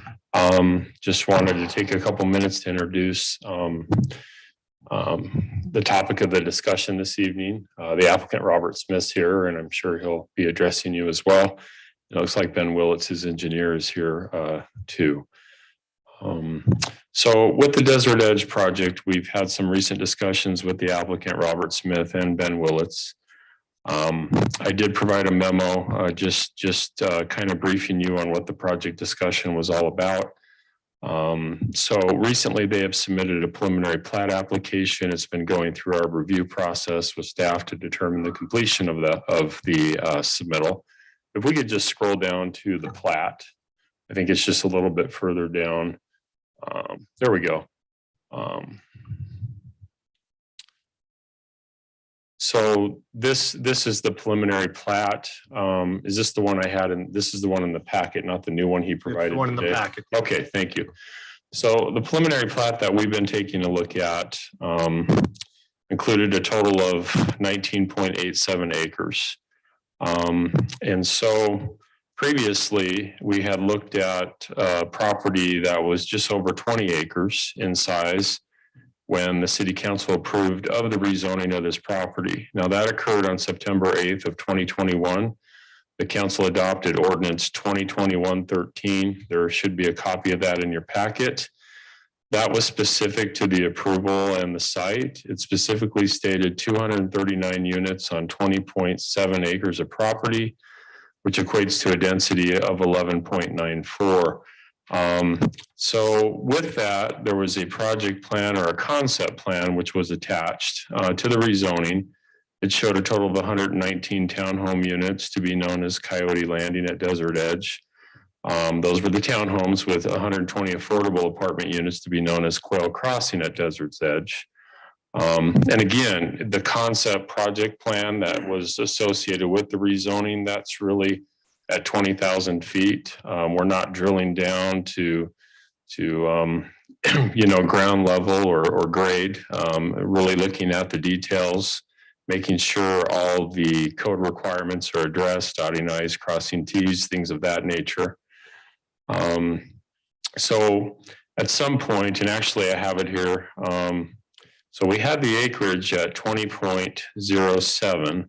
S13: Just wanted to take a couple minutes to introduce the topic of the discussion this evening. The applicant Robert Smith's here, and I'm sure he'll be addressing you as well. It looks like Ben Willits, his engineer, is here too. So with the Desert Edge project, we've had some recent discussions with the applicant Robert Smith and Ben Willits. I did provide a memo, just kind of briefing you on what the project discussion was all about. So recently they have submitted a preliminary plat application. It's been going through our review process with staff to determine the completion of the submittal. If we could just scroll down to the plat, I think it's just a little bit further down. There we go. So this is the preliminary plat. Is this the one I had? And this is the one in the packet, not the new one he provided.
S2: It's the one in the
S13: today?
S2: packet.
S13: Okay, thank you. So the preliminary plat that we've been taking a look at included a total of 19.87 acres. And so previously we had looked at a property that was just over 20 acres in size when the city council approved of the rezoning of this property. Now that occurred on September 8th of 2021. The council adopted ordinance 2021-13. There should be a copy of that in your packet. That was specific to the approval and the site. It specifically stated 239 units on 20.7 acres of property, which equates to a density of 11.94. So with that, there was a project plan or a concept plan, which was attached to the rezoning. It showed a total of 119 townhome units to be known as Coyote Landing at Desert Edge. Those were the townhomes with 120 affordable apartment units to be known as Quail Crossing at Desert's Edge. And again, the concept project plan that was associated with the rezoning, that's really at 20,000 feet. We're not drilling down to ground level or grade, really looking at the details, making sure all the code requirements are addressed, dotting I's, crossing T's, things of that nature. So at some point, and actually I have it here, so we had the acreage at 20.07.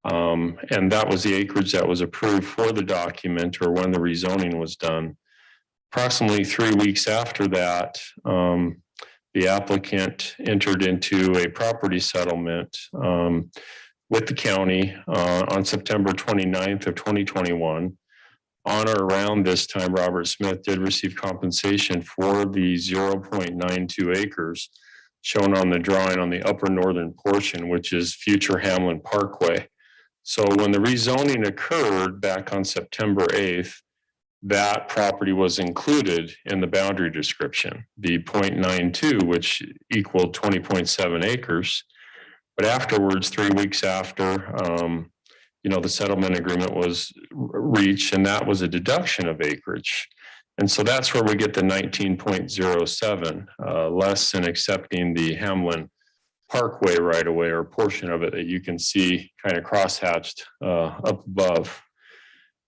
S13: And that was the acreage that was approved for the document or when the rezoning was done. Approximately 3 weeks after that, the applicant entered into a property settlement with the county on September 29th of 2021. On or around this time, Robert Smith did receive compensation for the 0.92 acres shown on the drawing on the upper northern portion, which is future Hamlin Parkway. So when the rezoning occurred back on September 8th, that property was included in the boundary description, the 0.92, which equaled 20.7 acres. But afterwards, 3 weeks after, the settlement agreement was reached, and that was a deduction of acreage. And so that's where we get the 19.07, less than accepting the Hamlin Parkway right away, or portion of it that you can see kind of crosshatched up above.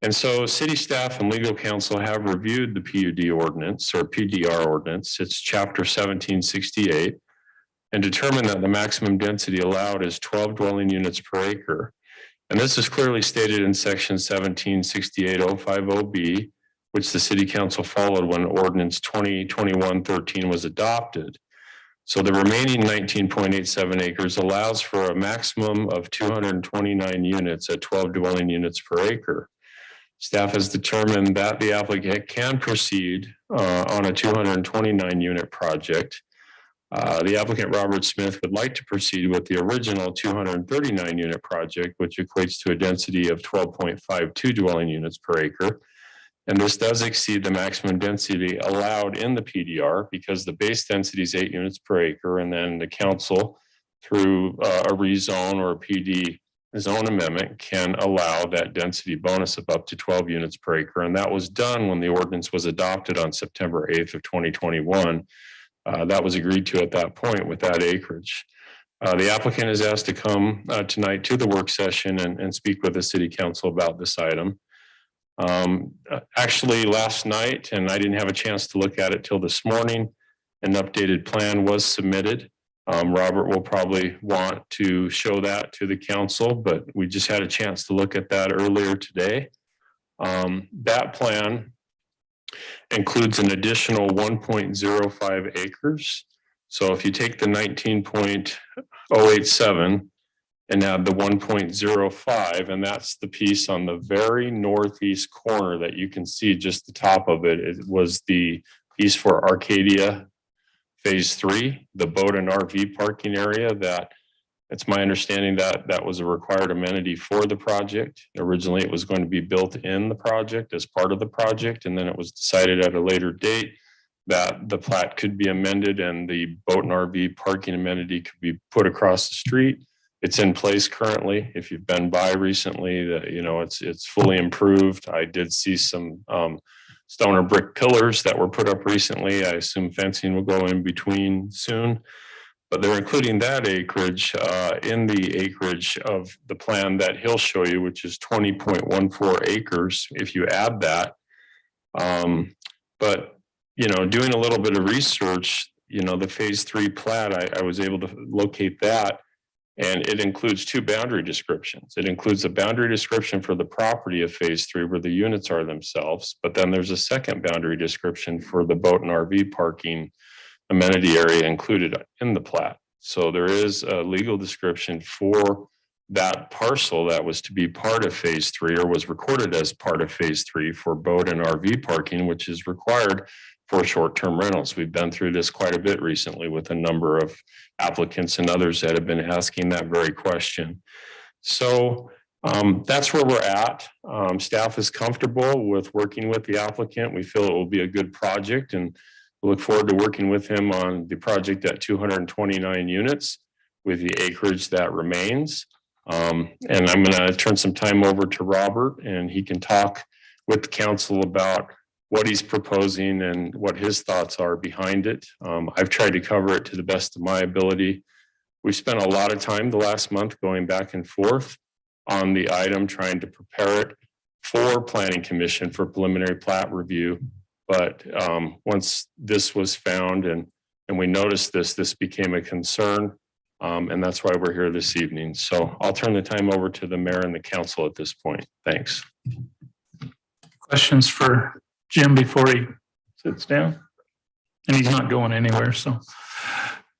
S13: And so city staff and legal counsel have reviewed the PUD ordinance, or PDR ordinance. It's chapter 1768, and determined that the maximum density allowed is 12 dwelling units per acre. And this is clearly stated in section 1768050B, which the city council followed when ordinance 2021-13 was adopted. So the remaining 19.87 acres allows for a maximum of 229 units at 12 dwelling units per acre. Staff has determined that the applicant can proceed on a 229 unit project. The applicant, Robert Smith, would like to proceed with the original 239 unit project, which equates to a density of 12.52 dwelling units per acre. And this does exceed the maximum density allowed in the PDR, because the base density is 8 units per acre, and then the council, through a rezone or a PD zone amendment, can allow that density bonus of up to 12 units per acre. And that was done when the ordinance was adopted on September 8th of 2021. That was agreed to at that point with that acreage. The applicant is asked to come tonight to the work session and speak with the city council about this item. Actually, last night, and I didn't have a chance to look at it till this morning, an updated plan was submitted. Robert will probably want to show that to the council, but we just had a chance to look at that earlier today. That plan includes an additional 1.05 acres. So if you take the 19.087 and add the 1.05, and that's the piece on the very northeast corner that you can see just the top of it. It was the piece for Arcadia Phase 3, the boat and RV parking area. That it's my understanding that that was a required amenity for the project. Originally, it was going to be built in the project as part of the project, and then it was decided at a later date that the plat could be amended and the boat and RV parking amenity could be put across the street. It's in place currently. If you've been by recently, it's fully improved. I did see some stone or brick pillars that were put up recently. I assume fencing will go in between soon, but they're including that acreage in the acreage of the plan that he'll show you, which is 20.14 acres if you add that. But doing a little bit of research, the Phase 3 plat, I was able to locate that. And it includes 2 boundary descriptions. It includes a boundary description for the property of Phase 3 where the units are themselves, but then there's a second boundary description for the boat and RV parking amenity area included in the plat. So there is a legal description for that parcel that was to be part of Phase 3, or was recorded as part of Phase 3 for boat and RV parking, which is required for short-term rentals. We've been through this quite a bit recently with a number of applicants and others that have been asking that very question. So that's where we're at. Staff is comfortable with working with the applicant. We feel it will be a good project, and we look forward to working with him on the project at 229 units with the acreage that remains. And I'm going to turn some time over to Robert, and he can talk with the council about what he's proposing and what his thoughts are behind it. I've tried to cover it to the best of my ability. We spent a lot of time the last month going back and forth on the item, trying to prepare it for Planning Commission for preliminary plat review. But once this was found and we noticed this became a concern. And that's why we're here this evening. So I'll turn the time over to the mayor and the council at this point. Thanks.
S1: Questions for Jim before he sits down? And he's not going anywhere, so.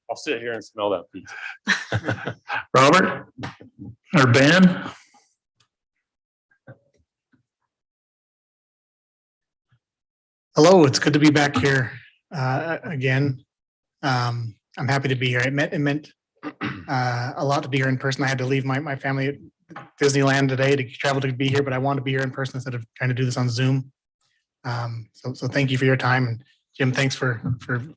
S13: I'll sit here and smell that pizza.
S1: Robert or Ben?
S14: Hello, it's good to be back here again. I'm happy to be here. It meant a lot to be here in person. I had to leave my family at Disneyland today to travel to be here, but I want to be here in person instead of trying to do this on Zoom. So thank you for your time. And Jim, thanks for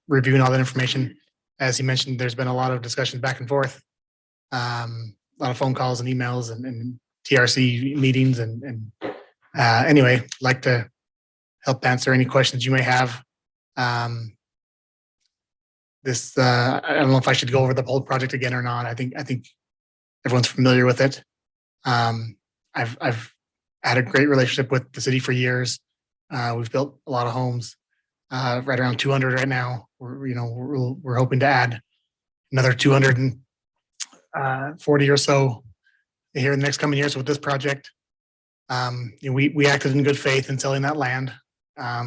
S14: reviewing all that information. As you mentioned, there's been a lot of discussions back and forth, a lot of phone calls and emails and TRC meetings. And anyway, I'd like to help answer any questions you may have. I don't know if I should go over the whole project again or not. I think everyone's familiar with it. I've had a great relationship with the city for years. We've built a lot of homes, right around 200 right now. We're hoping to add another 240 or so here in the next coming years with this project. We acted in good faith in selling that land. I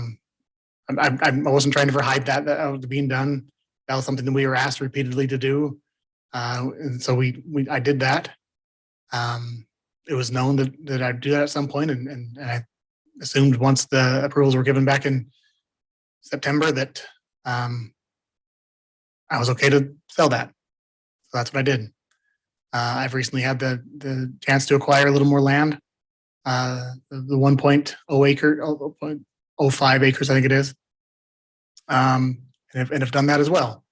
S14: wasn't trying to overhype that was being done. That was something that we were asked repeatedly to do. And so I did that. It was known that I'd do that at some point, and I assumed once the approvals were given back in September that I was okay to sell that. So that's what I did. I've recently had the chance to acquire a little more land. The 1.05 acres, I think it is. And have done that as well,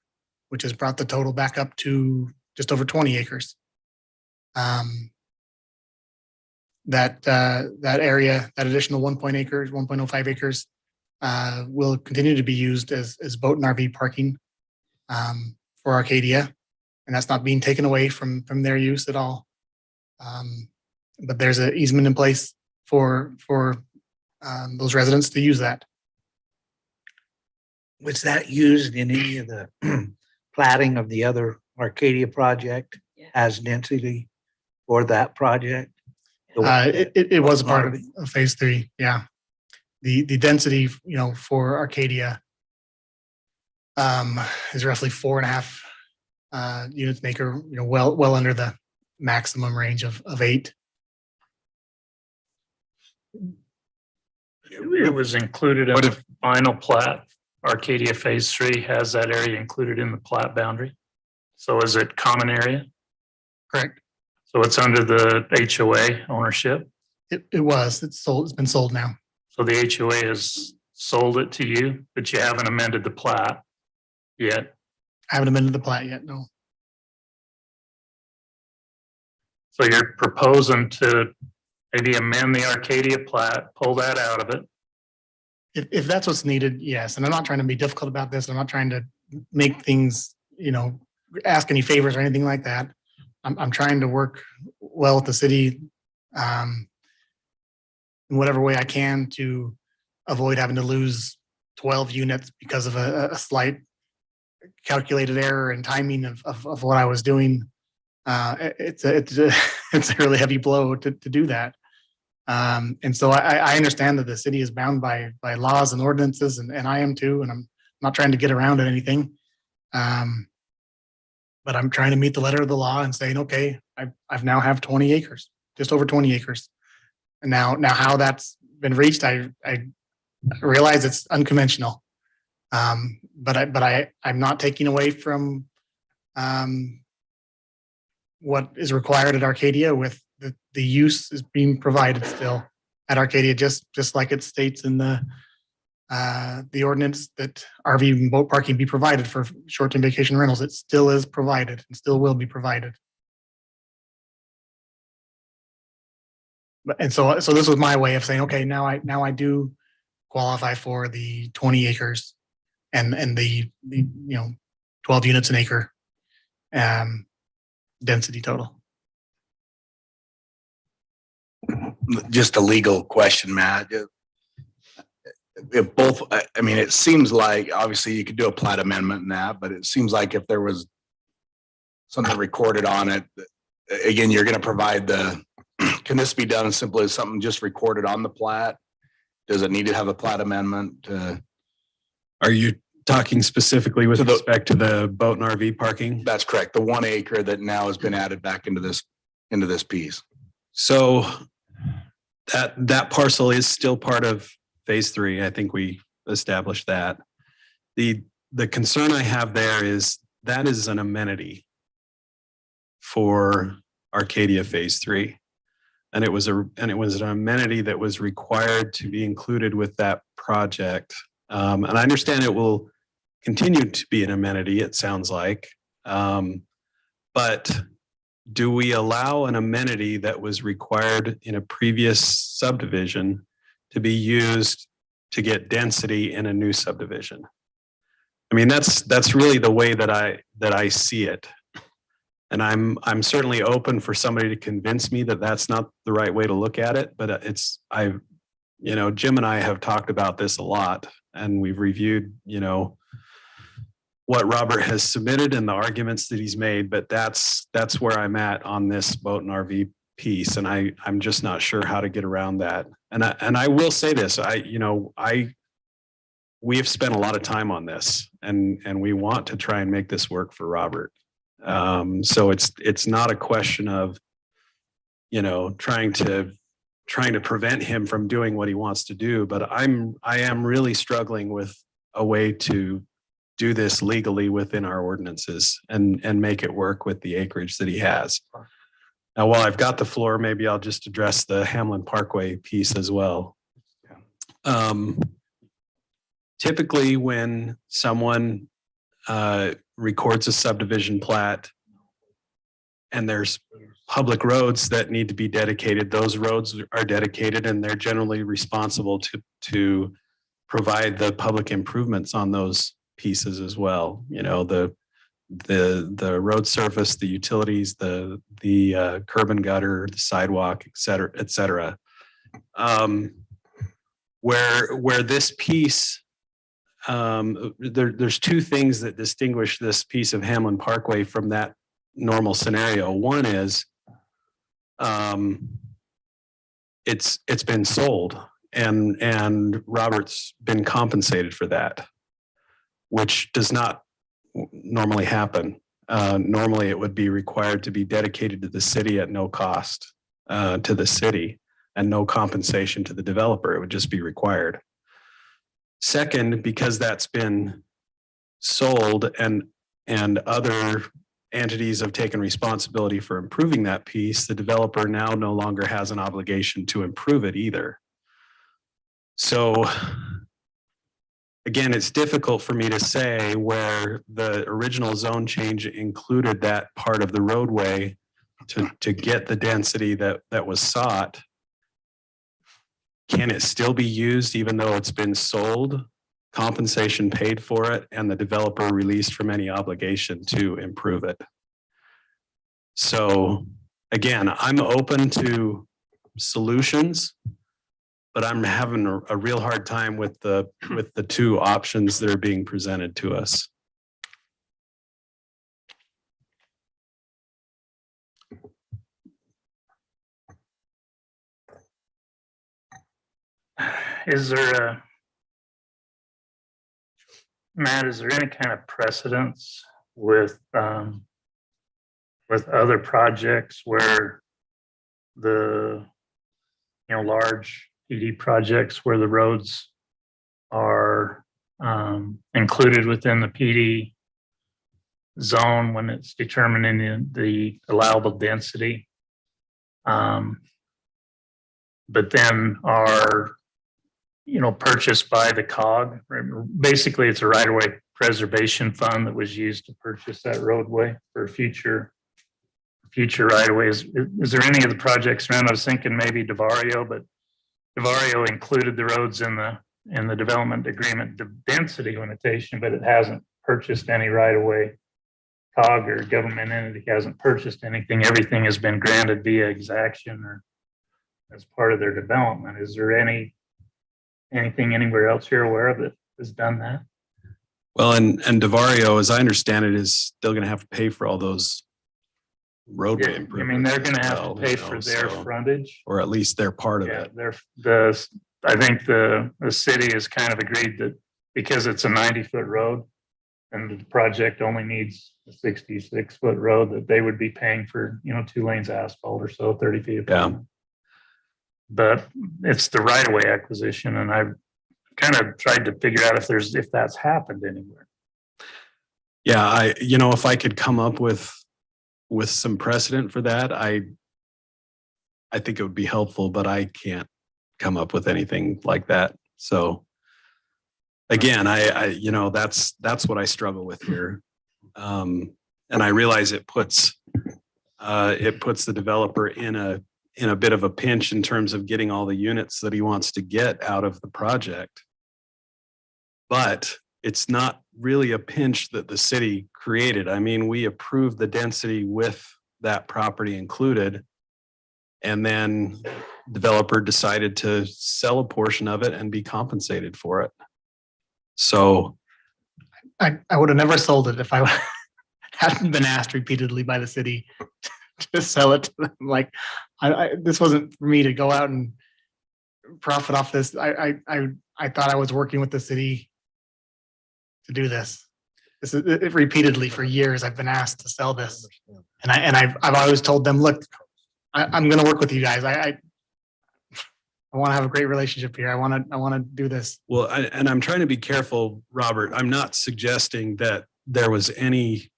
S14: which has brought the total back up to just over 20 acres. That area, that additional 1.05 acres, will continue to be used as boat and RV parking for Arcadia, and that's not being taken away from their use at all. But there's an easement in place for those residents to use that.
S5: Was that used in any of the platting of the other Arcadia project as density for that project?
S14: It was a part of phase 3. Yeah. The density, for Arcadia is roughly 4.5 units an acre, well under the maximum range of 8.
S1: It was included in the final plat. Arcadia Phase 3 has that area included in the plat boundary. So is it common area?
S14: Correct.
S1: So it's under the HOA ownership?
S14: It was. It's sold. It's been sold now.
S1: So the HOA has sold it to you, but you haven't amended the plat yet?
S14: I haven't amended the plat yet, no.
S1: So you're proposing to maybe amend the Arcadia plat, pull that out of it?
S14: If that's what's needed, yes. And I'm not trying to be difficult about this. I'm not trying to make things, ask any favors or anything like that. I'm trying to work well with the city in whatever way I can to avoid having to lose 12 units because of a slight calculated error in timing of what I was doing. It's a really heavy blow to do that. And so I understand that the city is bound by laws and ordinances, and I am too, and I'm not trying to get around anything. But I'm trying to meet the letter of the law and saying, okay, I've now have 20 acres, just over 20 acres. And now how that's been reached, I realize it's unconventional. But I'm not taking away from what is required at Arcadia with the use is being provided still at Arcadia, just like it states in the ordinance that RV and boat parking be provided for short-term vacation rentals. It still is provided and still will be provided. And so this was my way of saying, okay, now I do qualify for the 20 acres and the 12 units an acre density total.
S10: Just a legal question, Matt. If both, it seems like obviously you could do a plat amendment in that, but it seems like if there was something recorded on it, again, you're going to provide can this be done as simply as something just recorded on the plat? Does it need to have a plat amendment? Are you
S15: talking specifically with
S10: To the-
S15: respect to the boat and RV parking.
S10: That's correct. The 1 acre that now has been added back into this piece.
S15: So that parcel is still part of phase 3. I think we established that. The concern I have there is that is an amenity for Arcadia phase 3. And it was an amenity that was required to be included with that project. And I understand it will continue to be an amenity, it sounds like. But do we allow an amenity that was required in a previous subdivision to be used to get density in a new subdivision? I mean, that's really the way that I see it. And I'm certainly open for somebody to convince me that that's not the right way to look at it. But Jim and I have talked about this a lot, and we've reviewed, what Robert has submitted and the arguments that he's made. But that's where I'm at on this boat and RV piece, and I'm just not sure how to get around that. And I will say this, we have spent a lot of time on this, and we want to try and make this work for Robert. So it's not a question of, trying to prevent him from doing what he wants to do, but I am really struggling with a way to do this legally within our ordinances and make it work with the acreage that he has. Now, while I've got the floor, maybe I'll just address the Hamlin Parkway piece as well. Typically, when someone records a subdivision plat and there's public roads that need to be dedicated, those roads are dedicated, and they're generally responsible to provide the public improvements on those pieces as well. The road surface, the utilities, the curb and gutter, the sidewalk, et cetera. Where this piece, there's two things that distinguish this piece of Hamlin Parkway from that normal scenario. One is it's been sold, and Robert's been compensated for that, which does not normally happen. Normally, it would be required to be dedicated to the city at no cost to the city and no compensation to the developer. It would just be required. Second, because that's been sold and other entities have taken responsibility for improving that piece, the developer now no longer has an obligation to improve it either. So again, it's difficult for me to say where the original zone change included that part of the roadway to get the density that was sought. Can it still be used even though it's been sold, compensation paid for it, and the developer released from any obligation to improve it? So again, I'm open to solutions, but I'm having a real hard time with the two options that are being presented to us.
S1: Matt, is there any kind of precedence with other projects where the large PD projects where the roads are included within the PD zone when it's determining the allowable density, but then are purchased by the COG? Basically, it's a right-of-way preservation fund that was used to purchase that roadway for future right-of-ways. Is there any of the projects around? I was thinking maybe DeVario, but DeVario included the roads in the development agreement, the density limitation, but it hasn't purchased any right-of-way. COG or government entity hasn't purchased anything. Everything has been granted via exaction or as part of their development. Is there anything anywhere else you're aware of that has done that?
S15: Well, and DeVario, as I understand it, is still going to have to pay for all those roadway improvements.
S1: I mean, they're going to have to pay for their frontage,
S15: or at least they're part of it.
S1: I think the city has kind of agreed that because it's a 90-foot road and the project only needs a 66-foot road, that they would be paying for, 2 lanes of asphalt or so, 30 feet.
S15: Yeah.
S1: But it's the right of way acquisition, and I've kind of tried to figure out if that's happened anywhere.
S15: Yeah, if I could come up with some precedent for that, I think it would be helpful, but I can't come up with anything like that. So again, that's what I struggle with here. And I realize it puts the developer in a bit of a pinch in terms of getting all the units that he wants to get out of the project. But it's not really a pinch that the city created. I mean, we approved the density with that property included. And then developer decided to sell a portion of it and be compensated for it. So
S14: I would have never sold it if I hadn't been asked repeatedly by the city to sell it to them. Like, this wasn't for me to go out and profit off this. I thought I was working with the city to do this. This is it repeatedly for years. I've been asked to sell this, and I've always told them, look, I'm going to work with you guys. I want to have a great relationship here. I want to do this.
S15: well, and I'm trying to be careful, Robert. I'm not suggesting that there was any,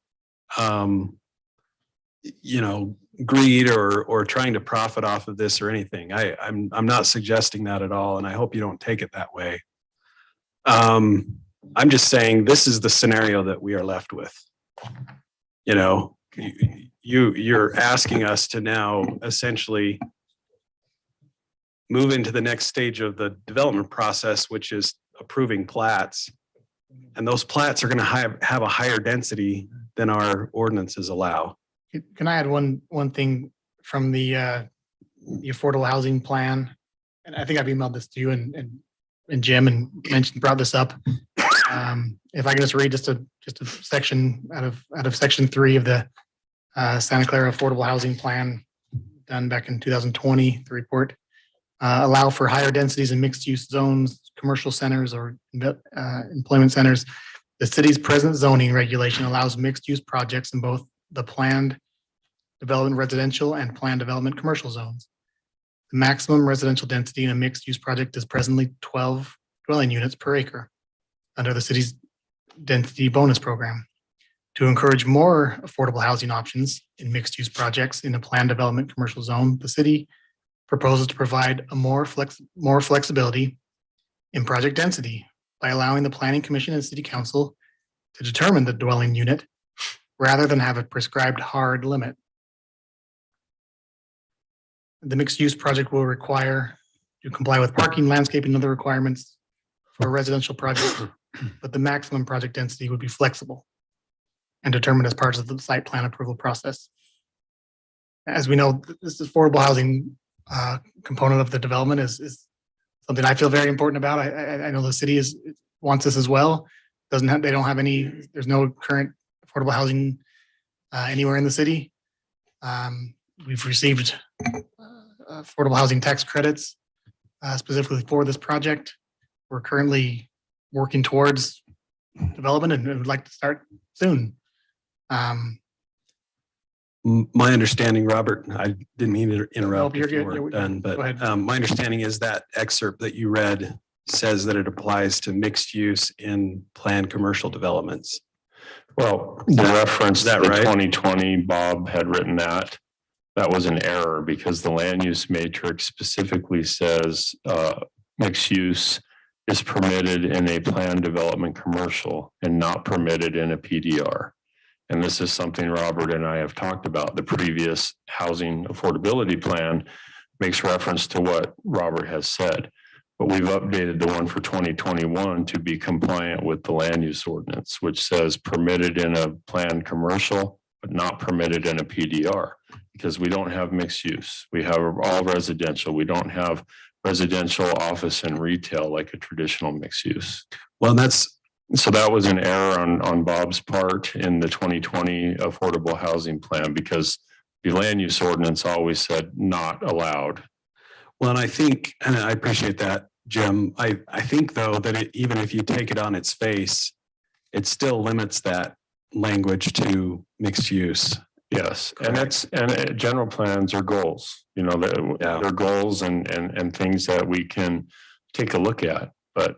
S15: greed or trying to profit off of this or anything. I'm not suggesting that at all, and I hope you don't take it that way. I'm just saying this is the scenario that we are left with. You're asking us to now essentially move into the next stage of the development process, which is approving plats. And those plats are going to have a higher density than our ordinances allow.
S14: Can I add one thing from the affordable housing plan? And I think I've emailed this to you and Jim and brought this up. If I can just read just a section out of section 3 of the Santa Clara Affordable Housing Plan done back in 2020, the report. Allow for higher densities in mixed use zones, commercial centers, or employment centers. The city's present zoning regulation allows mixed use projects in both the planned development residential and planned development commercial zones. The maximum residential density in a mixed use project is presently 12 dwelling units per acre under the city's density bonus program. To encourage more affordable housing options in mixed use projects in a planned development commercial zone, the city proposes to provide a more flexibility in project density by allowing the Planning Commission and City Council to determine the dwelling unit rather than have a prescribed hard limit. The mixed-use project will require to comply with parking, landscaping, and other requirements for a residential project, but the maximum project density would be flexible and determined as part of the site plan approval process. As we know, this affordable housing component of the development is something I feel very important about. I know the city wants this as well. There's no current affordable housing anywhere in the city. We've received affordable housing tax credits specifically for this project. We're currently working towards development and would like to start soon.
S15: My understanding, Robert, I didn't mean to interrupt
S14: No,
S15: if you weren't done, but my understanding is that excerpt that you read says that it applies to mixed use in planned commercial developments.
S13: Well, the reference
S15: Is that
S13: to the
S15: right?
S13: 2020, Bob had written that was an error because the land use matrix specifically says mixed use is permitted in a planned development commercial and not permitted in a PDR. And this is something Robert and I have talked about. The previous housing affordability plan makes reference to what Robert has said, but we've updated the one for 2021 to be compliant with the land use ordinance, which says permitted in a planned commercial, but not permitted in a PDR, because we don't have mixed use. We have all residential. We don't have residential, office, and retail like a traditional mixed use.
S15: Well,
S13: so that was an error on Bob's part in the 2020 affordable housing plan because the land use ordinance always said not allowed.
S15: Well, and I think, and I appreciate that. Jim. I think though that even if you take it on its face, it still limits that language to mixed use.
S13: Yes, and general plans are goals, you know, they're goals and things that we can take a look at, but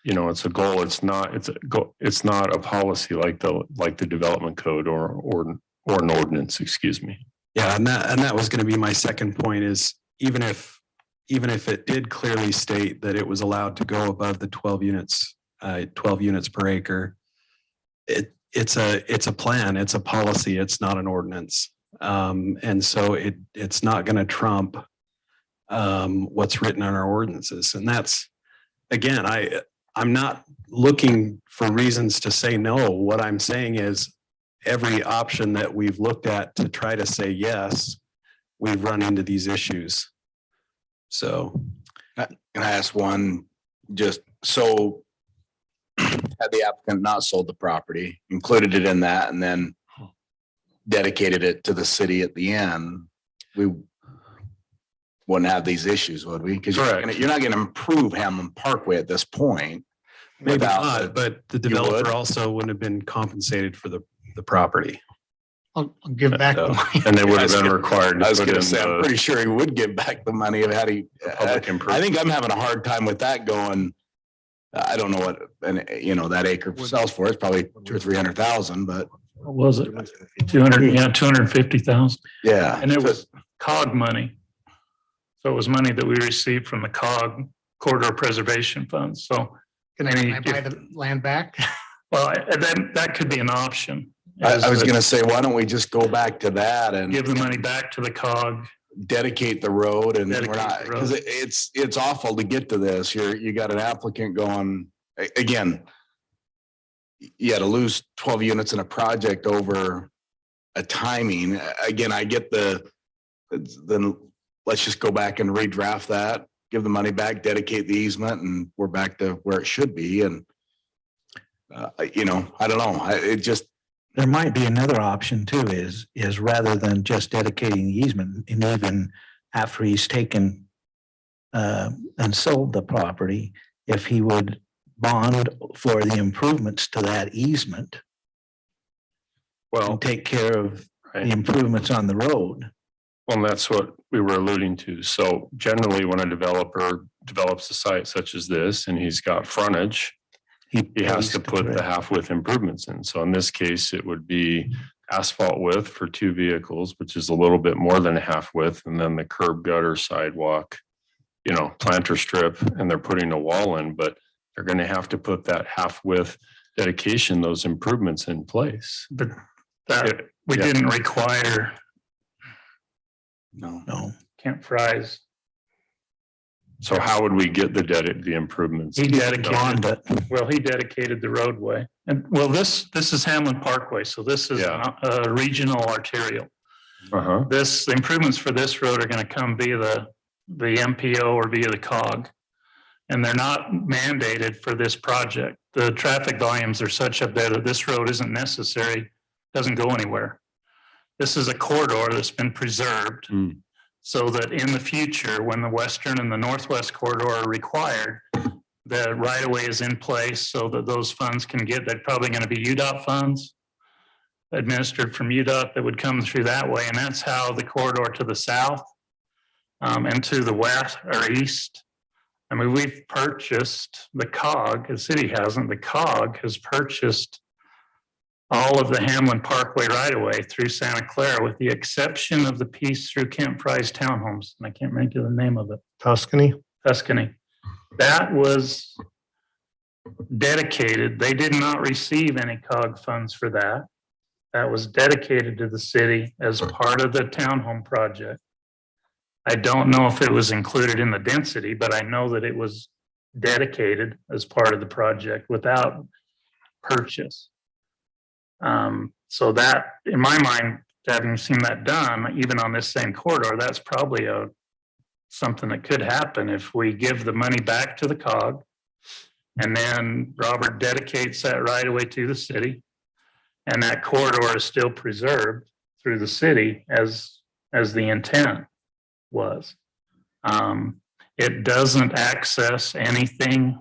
S13: you know, it's a goal. It's not a policy like the development code or an ordinance, excuse me.
S15: Yeah, and that was going to be my second point is even if it did clearly state that it was allowed to go above the 12 units per acre, it's a plan, it's a policy, it's not an ordinance. And so it's not going to trump what's written in our ordinances. And that's, again, I'm not looking for reasons to say no. What I'm saying is every option that we've looked at to try to say yes, we've run into these issues. So
S10: Can I ask one, just so had the applicant not sold the property, included it in that, and then dedicated it to the city at the end, we wouldn't have these issues, would we? Because you're not going to improve Hamlin Parkway at this point.
S15: maybe not, but the developer also wouldn't have been compensated for the property.
S14: I'll give back the money.
S13: And they would have been required
S10: I was
S13: to put
S10: going
S13: in
S10: to say, I'm pretty sure he would give back the money of had he.
S13: public improvement.
S10: I think I'm having a hard time with that going. I don't know what, and you know, that acre sells for. It's probably 200,000 or 300,000, but
S1: What was it? 200, yeah, 250,000.
S10: yeah.
S1: And it was COG money. So it was money that we received from the COG Corridor Preservation Fund. So,
S14: Can I buy the land back?
S1: well, that could be an option.
S10: I was going to say, why don't we just go back to that and
S1: give the money back to the COG,
S10: dedicate the road, and
S1: Dedicate
S10: we're not,
S1: the road.
S10: because it's awful to get to this. You got an applicant going again. You had to lose 12 units in a project over a timing. Again, I get then let's just go back and redraft that, give the money back, dedicate the easement, and we're back to where it should be. And you know, I don't know.
S5: There might be another option too, is rather than just dedicating the easement, and even after he's taken and sold the property, if he would bond for the improvements to that easement and take care of the improvements on the road.
S13: Well, that's what we were alluding to. So generally, when a developer develops a site such as this and he's got frontage, he has to put the half width improvements in. So in this case, it would be asphalt width for 2 vehicles, which is a little bit more than a half width, and then the curb gutter sidewalk, you know, planter strip, and they're putting a wall in, but they're going to have to put that half width dedication, those improvements in place.
S1: but that we didn't require
S10: No.
S1: Kent Fry's.
S13: So how would we get the improvements?
S1: He dedicated, well, he dedicated the roadway. And well, this is Hamlin Parkway. So this is a regional arterial. The improvements for this road are going to come via the MPO or via the COG. And they're not mandated for this project. The traffic volumes are such up there that this road isn't necessary, doesn't go anywhere. This is a corridor that's been preserved so that in the future, when the western and the northwest corridor are required, the right of way is in place so that those funds can they're probably going to be UDOT funds administered from UDOT that would come through that way. And that's how the corridor to the south and to the west or east. I mean, we've purchased the COG, the city hasn't, the COG has purchased all of the Hamlin Parkway right-of-way through Santa Clara, with the exception of the piece through Kent Fry's townhomes. And I can't remember the name of it.
S3: Tuscany.
S1: That was dedicated. They did not receive any COG funds for that. That was dedicated to the city as part of the townhome project. I don't know if it was included in the density, but I know that it was dedicated as part of the project without purchase. So that, in my mind, having seen that done, even on this same corridor, that's probably something that could happen if we give the money back to the COG, and then Robert dedicates that right away to the city, and that corridor is still preserved through the city as the intent was. It doesn't access anything.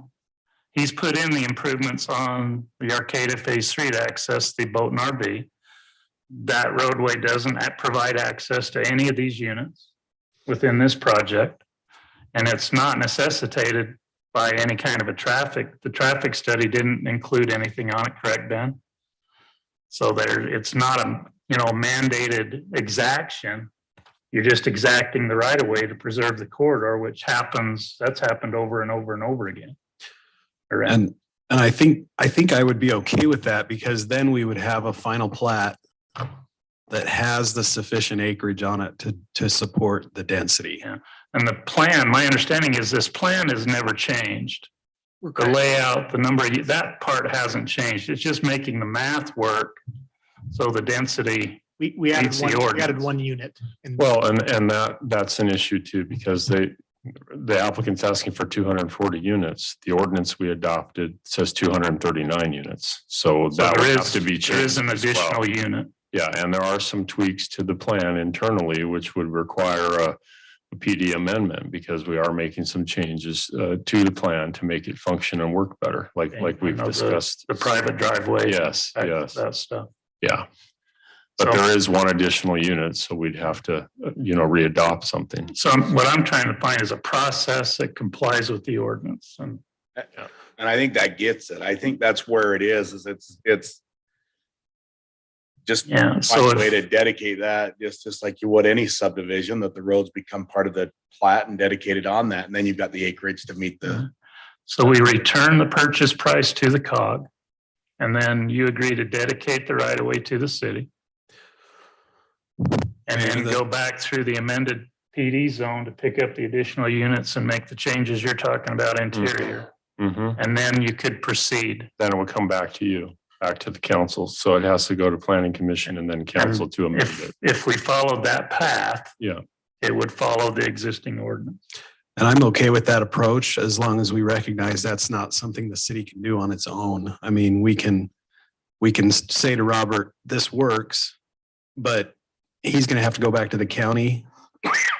S1: He's put in the improvements on the Arcata Phase 3 to access the boat and RV. That roadway doesn't provide access to any of these units within this project. And it's not necessitated by any kind of the traffic study didn't include anything on it, correct, Ben? So it's not a, mandated exaction. You're just exacting the right of way to preserve the corridor, which that's happened over and over and over again. Correct.
S15: And I think I would be okay with that, because then we would have a final plat that has the sufficient acreage on it to support the density.
S1: Yeah. And the plan, my understanding is this plan has never changed. The layout, the number, that part hasn't changed. It's just making the math work. So the density.
S14: We added one unit.
S13: Well, and that's an issue too, because the applicant's asking for 240 units. The ordinance we adopted says 239 units. So that would have to be changed.
S1: There is an additional unit.
S13: Yeah, and there are some tweaks to the plan internally, which would require a PD amendment, because we are making some changes to the plan to make it function and work better, like we've discussed.
S1: The private driveway.
S13: Yes, yes.
S1: That stuff.
S13: Yeah. But there is one additional unit, so we'd have to, readopt something.
S1: So what I'm trying to find is a process that complies with the ordinance. And
S10: I think that gets it. I think that's where it is it's just
S1: so
S10: a way to dedicate that, just like you would any subdivision, that the roads become part of the plat and dedicated on that. And then you've got the acreage to meet the.
S1: So we return the purchase price to the COG, and then you agree to dedicate the right of way to the city. And then go back through the amended PD zone to pick up the additional units and make the changes you're talking about interior.
S13: Mm-hmm.
S1: And then you could proceed.
S13: Then it will come back to you, back to the council. So it has to go to planning commission and then council to amend it.
S1: If we followed that path,
S13: yeah,
S1: it would follow the existing ordinance.
S15: And I'm okay with that approach, as long as we recognize that's not something the city can do on its own. I mean, we can say to Robert, this works, but he's going to have to go back to the county.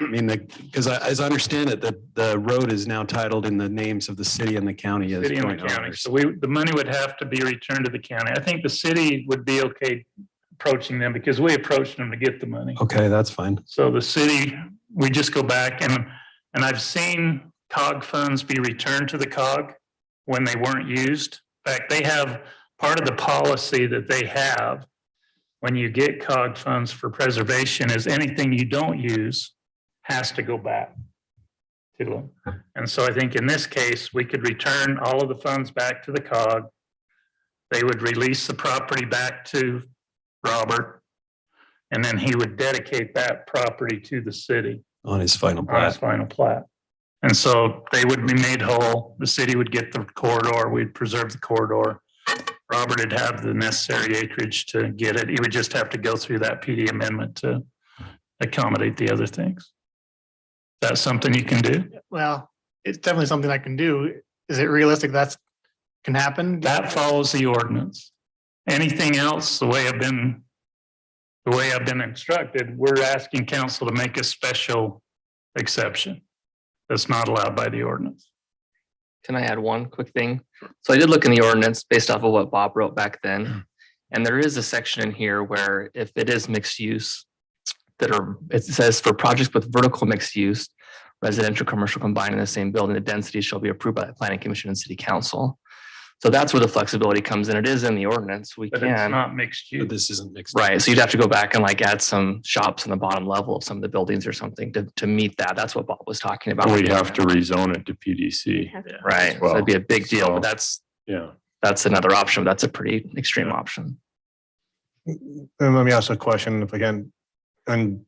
S15: I mean, because as I understand it, the road is now titled in the names of the city and the county as
S1: City and
S15: joint
S1: the county.
S15: owners.
S1: So the money would have to be returned to the county. I think the city would be okay approaching them, because we approached them to get the money.
S15: Okay, that's fine.
S1: So the city, we just go back and I've seen COG funds be returned to the COG when they weren't used. In fact, they have part of the policy that they have when you get COG funds for preservation is anything you don't use has to go back to them. And so I think in this case, we could return all of the funds back to the COG. They would release the property back to Robert, and then he would dedicate that property to the city
S15: On his final
S1: on his
S15: plat.
S1: final plat. And so they would be made whole. The city would get the corridor. We'd preserve the corridor. Robert would have the necessary acreage to get it. He would just have to go through that PD amendment to accommodate the other things. Is that something you can do?
S14: Well, it's definitely something I can do. Is it realistic that can happen?
S1: That follows the ordinance. Anything else, the way I've been instructed, we're asking council to make a special exception that's not allowed by the ordinance.
S12: Can I add one quick thing? So I did look in the ordinance based off of what Bob wrote back then. And there is a section in here where if it is mixed use, it says for projects with vertical mixed use, residential, commercial combined in the same building, the density shall be approved by the planning commission and city council. So that's where the flexibility comes in. It is in the ordinance.
S1: But it's not mixed use.
S15: But this isn't mixed.
S12: Right. So you'd have to go back and add some shops on the bottom level of some of the buildings or something to meet that. That's what Bob was talking about.
S13: We'd have to rezone it to PDC.
S12: Right. So it'd be a big deal, but that's another option. That's a pretty extreme option.
S2: And let me ask a question if again, and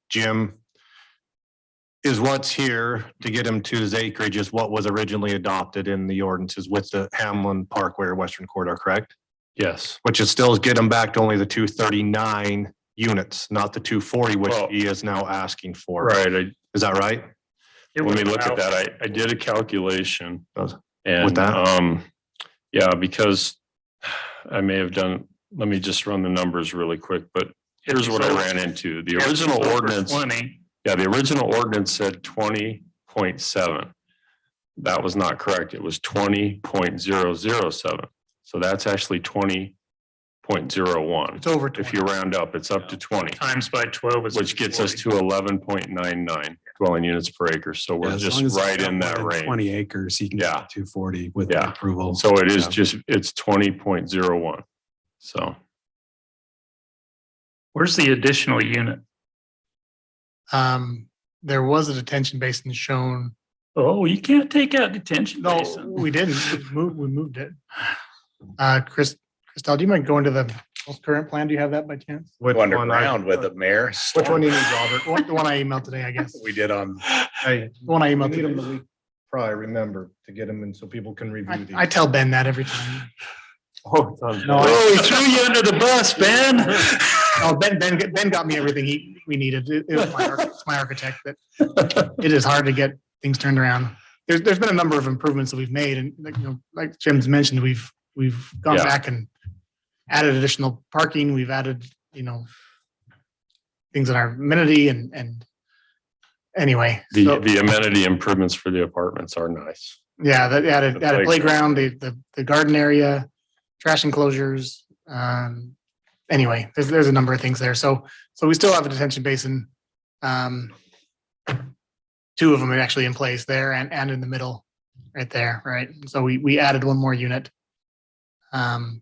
S2: Jim, is what's here to get him to his acreage is what was originally adopted in the ordinances with the Hamlin Parkway or Western Corridor, correct?
S13: Yes.
S2: Which is still get him back to only the 239 units, not the 240, which he is now asking for.
S13: Right.
S2: Is that right?
S13: When we look at that, I did a calculation and
S2: with that?
S13: Because I may have done, let me just run the numbers really quick, but here's what I ran into. The original ordinance. The original ordinance said 20 20.7. That was not correct. It was 20.007. So that's actually 20.01.
S14: It's over
S13: If you round up, it's up to 20,
S1: Times by 12 is.
S13: which gets us to 11.99 dwelling units per acre. So
S15: Yeah,
S13: we're
S15: as long
S13: just
S15: as it's
S13: right
S15: got
S13: in
S15: more
S13: that
S15: than
S13: range.
S15: 20 acres, he can
S13: Yeah.
S15: get 240 with the
S13: Yeah.
S15: approval.
S13: So it is
S15: Yeah.
S13: just, it's 20.01. So
S1: Where's the additional unit?
S14: There was a detention basin shown.
S1: Oh, you can't take out detention
S14: No,
S1: basin.
S14: we didn't. We moved it. Christel, do you mind going to the most current plan? Do you have that by chance?
S2: Which
S10: Go
S2: one
S10: underground with it, Mayor.
S2: Which one do you need, Robert?
S14: The one I emailed today, I guess.
S10: We did on.
S2: Hey,
S14: The one I
S2: we
S14: emailed
S2: need them the
S14: today.
S2: week prior, remember, to get them in so people can review these.
S14: I tell Ben that every time.
S2: Oh, it's on.
S14: No,
S1: Oh, he threw you under the bus, Ben.
S14: No, Ben got me everything we needed. It was it's my architect that it is hard to get things turned around. There's been a number of improvements that we've made, and like Jim's mentioned, we've gone
S13: Yeah.
S14: back and added additional parking. We've added things in our amenity and anyway.
S13: the amenity improvements for the apartments are nice.
S14: Yeah, that added
S13: The
S14: playground, the garden area, trash enclosures. Anyway, there's a number of things there. So we still have a detention basin. 2 of them are actually in place there and in the middle, right there, right? So we added one more unit.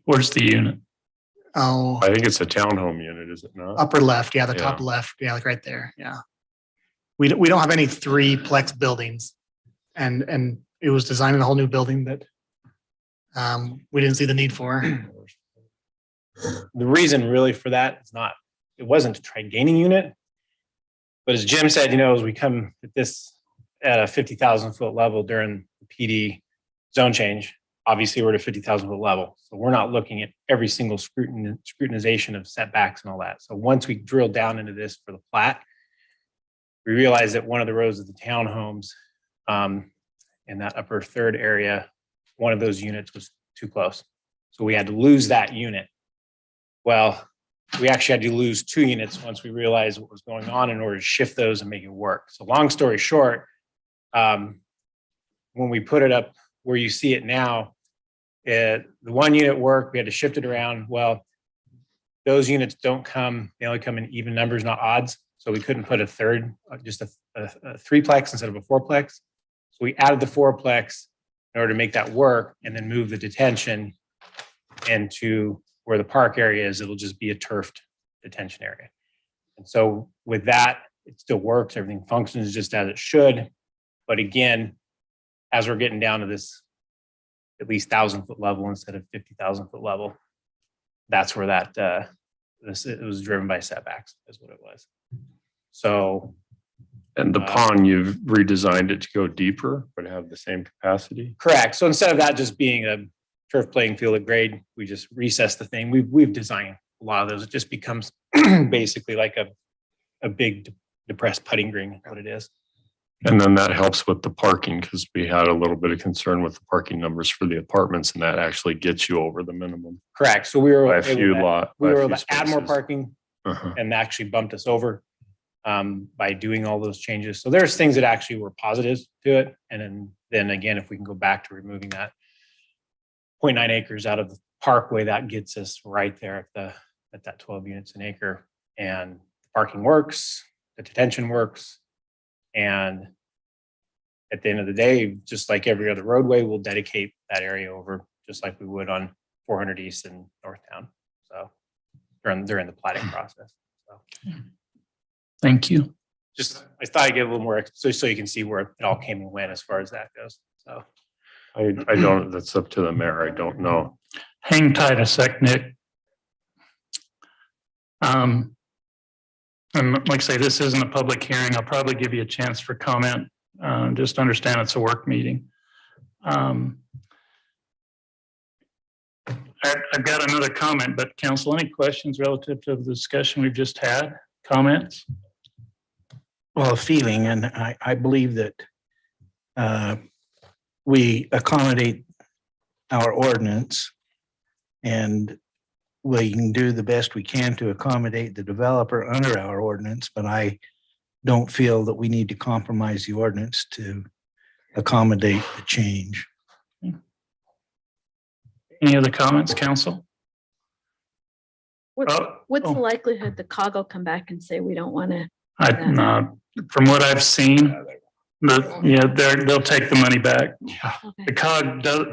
S1: Where's the unit?
S14: Oh,
S13: I think it's a townhome unit, is it not?
S14: upper left, yeah, the
S13: Yeah.
S14: top left, yeah, like right there, yeah. We don't have any 3-plex buildings, and it was designing a whole new building that we didn't see the need for.
S16: The reason really for that is it wasn't to try gaining unit. But as Jim said, as we come at this at a 50,000 foot level during the PD zone change, obviously we're at a 50,000 foot level. So we're not looking at every single scrutinization of setbacks and all that. So once we drilled down into this for the plat, we realized that one of the rows of the townhomes in that upper third area, one of those units was too close. So we had to lose that unit. Well, we actually had to lose 2 units once we realized what was going on in order to shift those and make it work. So long story short, when we put it up where you see it now, the 1 unit worked, we had to shift it around. Well, those units they only come in even numbers, not odds. So we couldn't put a third, just a 3-plex instead of a 4-plex. So we added the 4-plex in order to make that work and then move the detention into where the park area is. It'll just be a turfed detention area. And so with that, it still works. Everything functions just as it should. But again, as we're getting down to this at least 1,000 foot level instead of 50,000 foot level, that's where that it was driven by setbacks is what it was. So,
S13: And the pond, you've redesigned it to go deeper, but have the same capacity?
S16: correct. So instead of that just being a turf playing field at grade, we just recessed the thing. We've designed a lot of those. It just becomes basically like a big depressed putting green, what it is.
S13: And then that helps with the parking, because we had a little bit of concern with the parking numbers for the apartments, and that actually gets you over the minimum.
S16: Correct. So we were
S13: By a
S16: able
S13: few
S16: to-
S13: lot.
S16: we
S13: by a
S16: were
S13: few
S16: able to add more
S13: spaces.
S16: parking
S13: Uh-huh.
S16: and actually bumped us over by doing all those changes. So there's things that actually were positives to it. And then again, if we can go back to removing that 0.9 acres out of the parkway, that gets us right there at that 12 units an acre. And the parking works, the detention works. And at the end of the day, just like every other roadway, we'll dedicate that area over just like we would on 400 East and Northtown. So during the platting process. So
S1: Thank you.
S16: just, I thought I'd get a little more, so you can see where it all came and went as far as that goes. So.
S13: I don't, that's up to the mayor. I don't know.
S1: Hang tight a sec, Nick. And like I say, this isn't a public hearing. I'll probably give you a chance for comment. Just understand it's a work meeting. I've got another comment, but council, any questions relative to the discussion we've just had? Comments?
S5: Well, a feeling, and I believe that we accommodate our ordinance and we can do the best we can to accommodate the developer under our ordinance, but I don't feel that we need to compromise the ordinance to accommodate the change.
S1: Any other comments, council?
S6: What's the
S1: Oh.
S6: likelihood the COG will come back and say, we don't want to?
S1: No, from what I've seen, they'll take the money back. The COG does,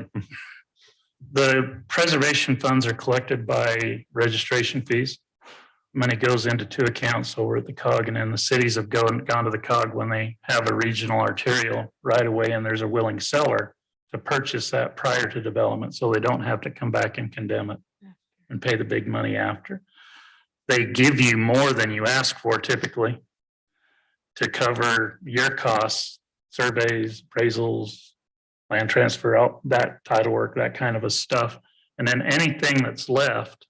S1: the preservation funds are collected by registration fees. Money goes into two accounts over at the COG, and then the cities have gone to the COG when they have a regional arterial right away, and there's a willing seller to purchase that prior to development, so they don't have to come back and condemn it and pay the big money after. They give you more than you ask for typically to cover your costs, surveys, appraisals, land transfer, out that title work, that kind of a stuff. And then anything that's left,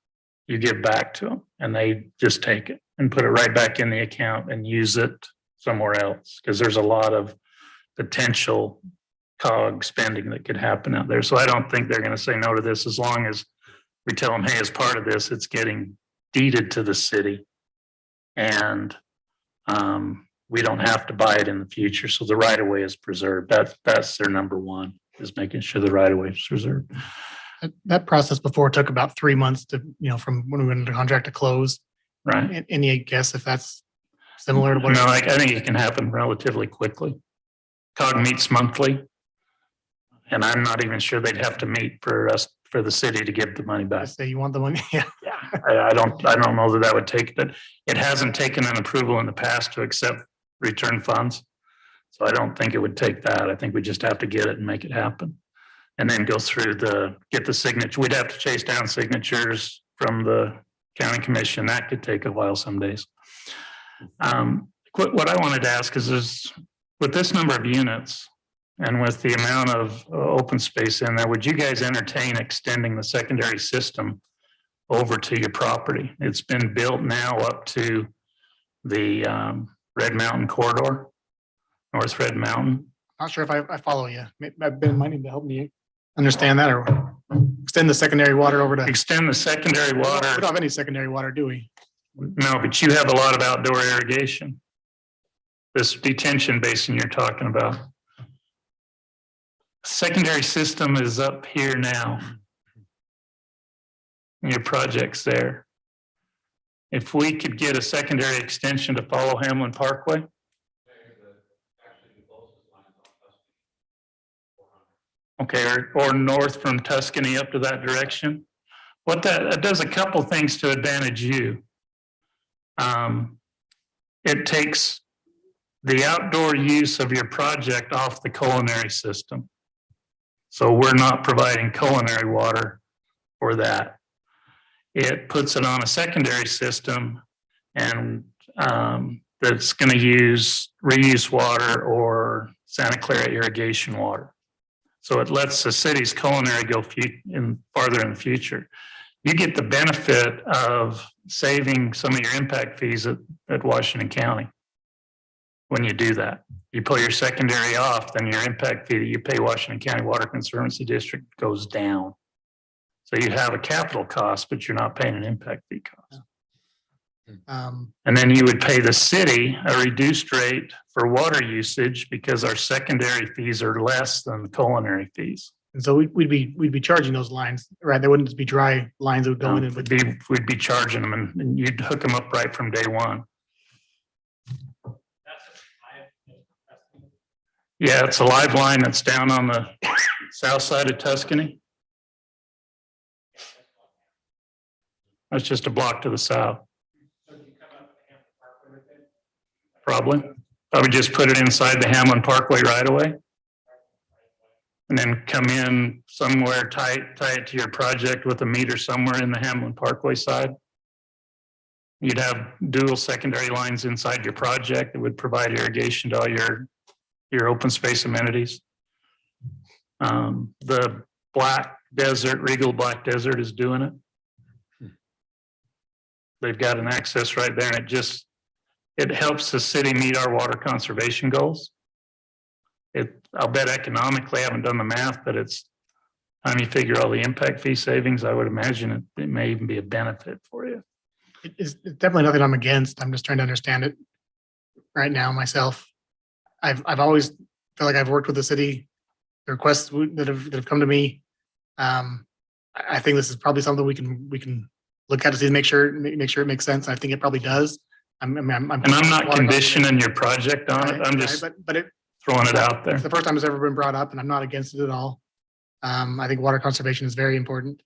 S1: you give back to them, and they just take it and put it right back in the account and use it somewhere else. Because there's a lot of potential COG spending that could happen out there. So I don't think they're going to say no to this, as long as we tell them, hey, as part of this, it's getting deeded to the city, and we don't have to buy it in the future. So the right of way is preserved. That's their number one, is making sure the right of way is preserved.
S14: That process before took about 3 months to, from when we went into contract to close.
S1: Right.
S14: Any guess if that's similar to what?
S1: No, I think it can happen relatively quickly. COG meets monthly, and I'm not even sure they'd have to meet for the city to give the money back.
S14: Say you want the money? Yeah.
S1: I don't know that would take that. It hasn't taken an approval in the past to accept return funds. So I don't think it would take that. I think we just have to get it and make it happen. And then go through get the signature. We'd have to chase down signatures from the county commission. That could take a while some days. What I wanted to ask is with this number of units and with the amount of open space in there, would you guys entertain extending the secondary system over to your property? It's been built now up to the Red Mountain corridor, North Red Mountain.
S14: Not sure if I follow you. Ben might need to help me understand that, or extend the secondary water over to.
S1: Extend the secondary water.
S14: We don't have any secondary water, do we?
S1: No, but you have a lot of outdoor irrigation. This detention basin you're talking about. Secondary system is up here now. Your project's there. If we could get a secondary extension to follow Hamlin Parkway. Okay, or north from Tuscany up to that direction. What that does a couple things to advantage you. It takes the outdoor use of your project off the culinary system. So we're not providing culinary water for that. It puts it on a secondary system, and that's going to use reuse water or Santa Clara irrigation water. So it lets the city's culinary go farther in the future. You get the benefit of saving some of your impact fees at Washington County. When you do that, you pull your secondary off, then your impact fee that you pay Washington County Water Conservancy District goes down. So you have a capital cost, but you're not paying an impact fee cost. And then you would pay the city a reduced rate for water usage because our secondary fees are less than the culinary fees.
S14: And so we'd be charging those lines, right? They wouldn't just be dry lines that would go in. And
S1: we'd be charging them, and you'd hook them up right from day one. Yeah, it's a live line that's down on the south side of Tuscany. That's just a block to the south. Probably. I would just put it inside the Hamlin Parkway right away. And then come in somewhere, tie it to your project with a meter somewhere in the Hamlin Parkway side. You'd have dual secondary lines inside your project that would provide irrigation to all your open space amenities. The Black Desert, Regal Black Desert is doing it. They've got an access right there, and it helps the city meet our water conservation goals. I'll bet economically, I haven't done the math, but it's time you figure all the impact fee savings, I would imagine it may even be a benefit for you.
S14: It's definitely nothing I'm against. I'm just trying to understand it. right now myself. I've always felt like I've worked with the city, the requests that have come to me. I think this is probably something we can look at to see, make sure it makes sense. I think it probably does.
S1: And I'm not conditioning your project on it. I'm just throwing it out there.
S14: It's the first time it's ever been brought up, and I'm not against it at all. I think water conservation is very important.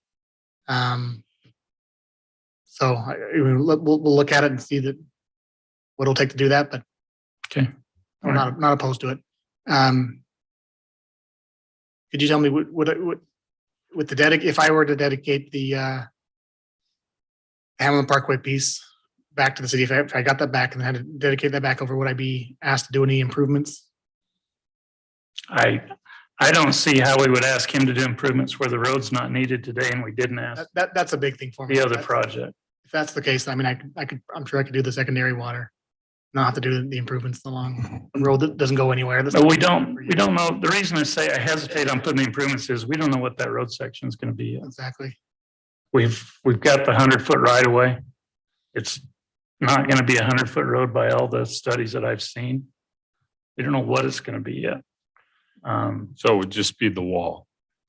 S14: So we'll look at it and see what it'll take to do that, but
S1: okay,
S14: I'm not opposed to it. Could you tell me what with the if I were to dedicate the Hamlin Parkway piece back to the city, if I got that back and had to dedicate that back over, would I be asked to do any improvements?
S1: I don't see how we would ask him to do improvements where the road's not needed today, and we didn't ask
S14: That's a big thing for me.
S1: the other project.
S14: If that's the case, I mean, I'm sure I could do the secondary water, not have to do the improvements along the road that doesn't go anywhere.
S1: But we don't know. The reason I say I hesitate on putting the improvements is we don't know what that road section is going to be yet.
S14: Exactly.
S1: We've got the 100-foot right of way. It's not going to be a 100-foot road by all the studies that I've seen. We don't know what it's going to be yet.
S13: So it would just be the wall.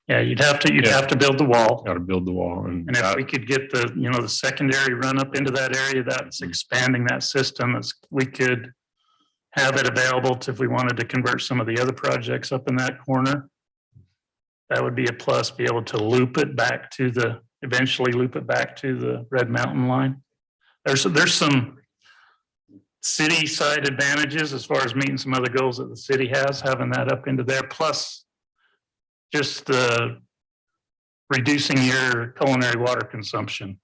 S1: Yeah, you'd have to build the wall.
S13: Got to build the wall. And
S1: if we could get the secondary run up into that area, that's expanding that system. We could have it available if we wanted to convert some of the other projects up in that corner. That would be a plus, be able to eventually loop it back to the Red Mountain line. There's some city side advantages as far as meeting some other goals that the city has, having that up into there, plus just reducing your culinary water consumption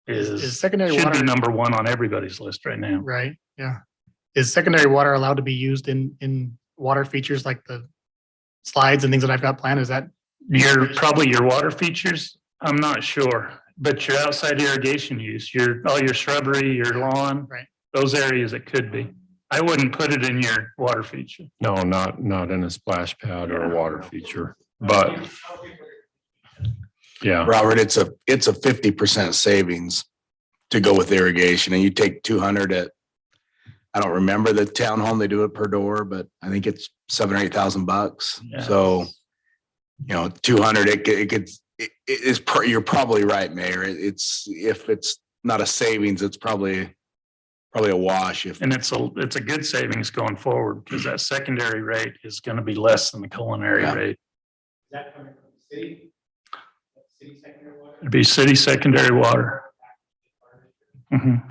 S14: is secondary
S1: should
S14: water
S1: be number one on everybody's list right now.
S14: Right. Yeah. Is secondary water allowed to be used in water features like the slides and things that I've got planned? Is that
S1: probably your water features? I'm not sure, but your outside irrigation use, all your shrubbery, your lawn,
S14: right?
S1: Those areas it could be. I wouldn't put it in your water feature.
S13: No, not in a splash pad or a water feature, but yeah.
S10: Robert, it's a 50% savings to go with irrigation, and you take 200 at, I don't remember the townhome, they do it per door, but I think it's $7,000 or $8,000.
S1: Yeah.
S10: So, 200, you're probably right, Mayor. If it's not a savings, it's probably a wash.
S1: And it's a good savings going forward because that secondary rate is going to be less than the culinary rate.
S16: Is that coming from the city? City secondary water?
S1: It'd be city secondary water.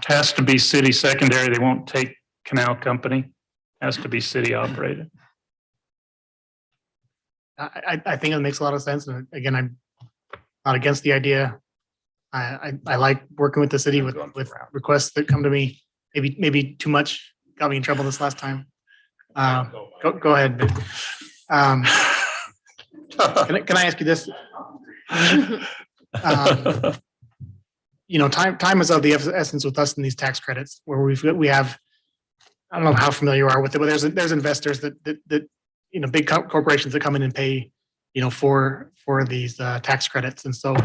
S1: Has to be city secondary. They won't take canal company. Has to be city operated.
S14: I think it makes a lot of sense. And again, I'm not against the idea. I like working with the city with requests that come to me. Maybe too much. Got me in trouble this last time. Go ahead. Can I ask you this? Time is of the essence with us in these tax credits, where we have. I don't know how familiar you are with it, but there's investors that big corporations that come in and pay, for these tax credits, and so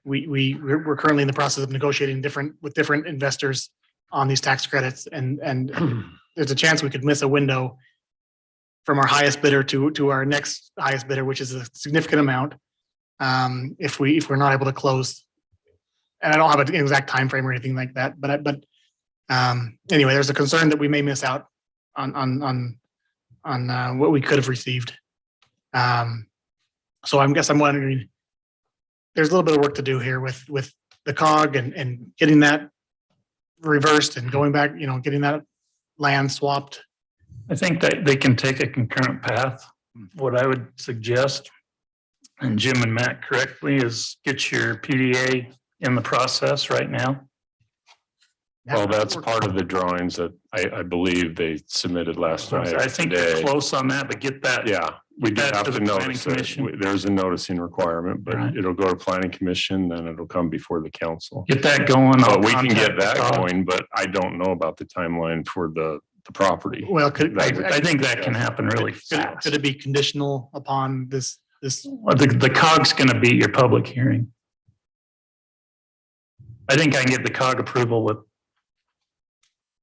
S14: we're currently in the process of negotiating with different investors on these tax credits, and there's a chance we could miss a window from our highest bidder to our next highest bidder, which is a significant amount, if we're not able to close. And I don't have an exact time frame or anything like that, but anyway, there's a concern that we may miss out on what we could have received. So I'm wondering, there's a little bit of work to do here with the COG and getting that reversed and going back, getting that land swapped.
S1: I think that they can take a concurrent path. What I would suggest, and Jim and Matt correctly, is get your PDA in the process right now.
S13: Well, that's part of the drawings that I believe they submitted last night.
S1: I think they're close on that, but get that.
S13: Yeah, we do have to notice
S1: commission.
S13: it. There's a noticing requirement, but it'll go to planning commission, then it'll come before the council.
S1: Get that going.
S13: But we can get that going, but I don't know about the timeline for the property.
S14: Well,
S1: I think that can happen really fast.
S14: Could it be conditional upon this?
S1: Well, the COG's going to be your public hearing. I think I can get the COG approval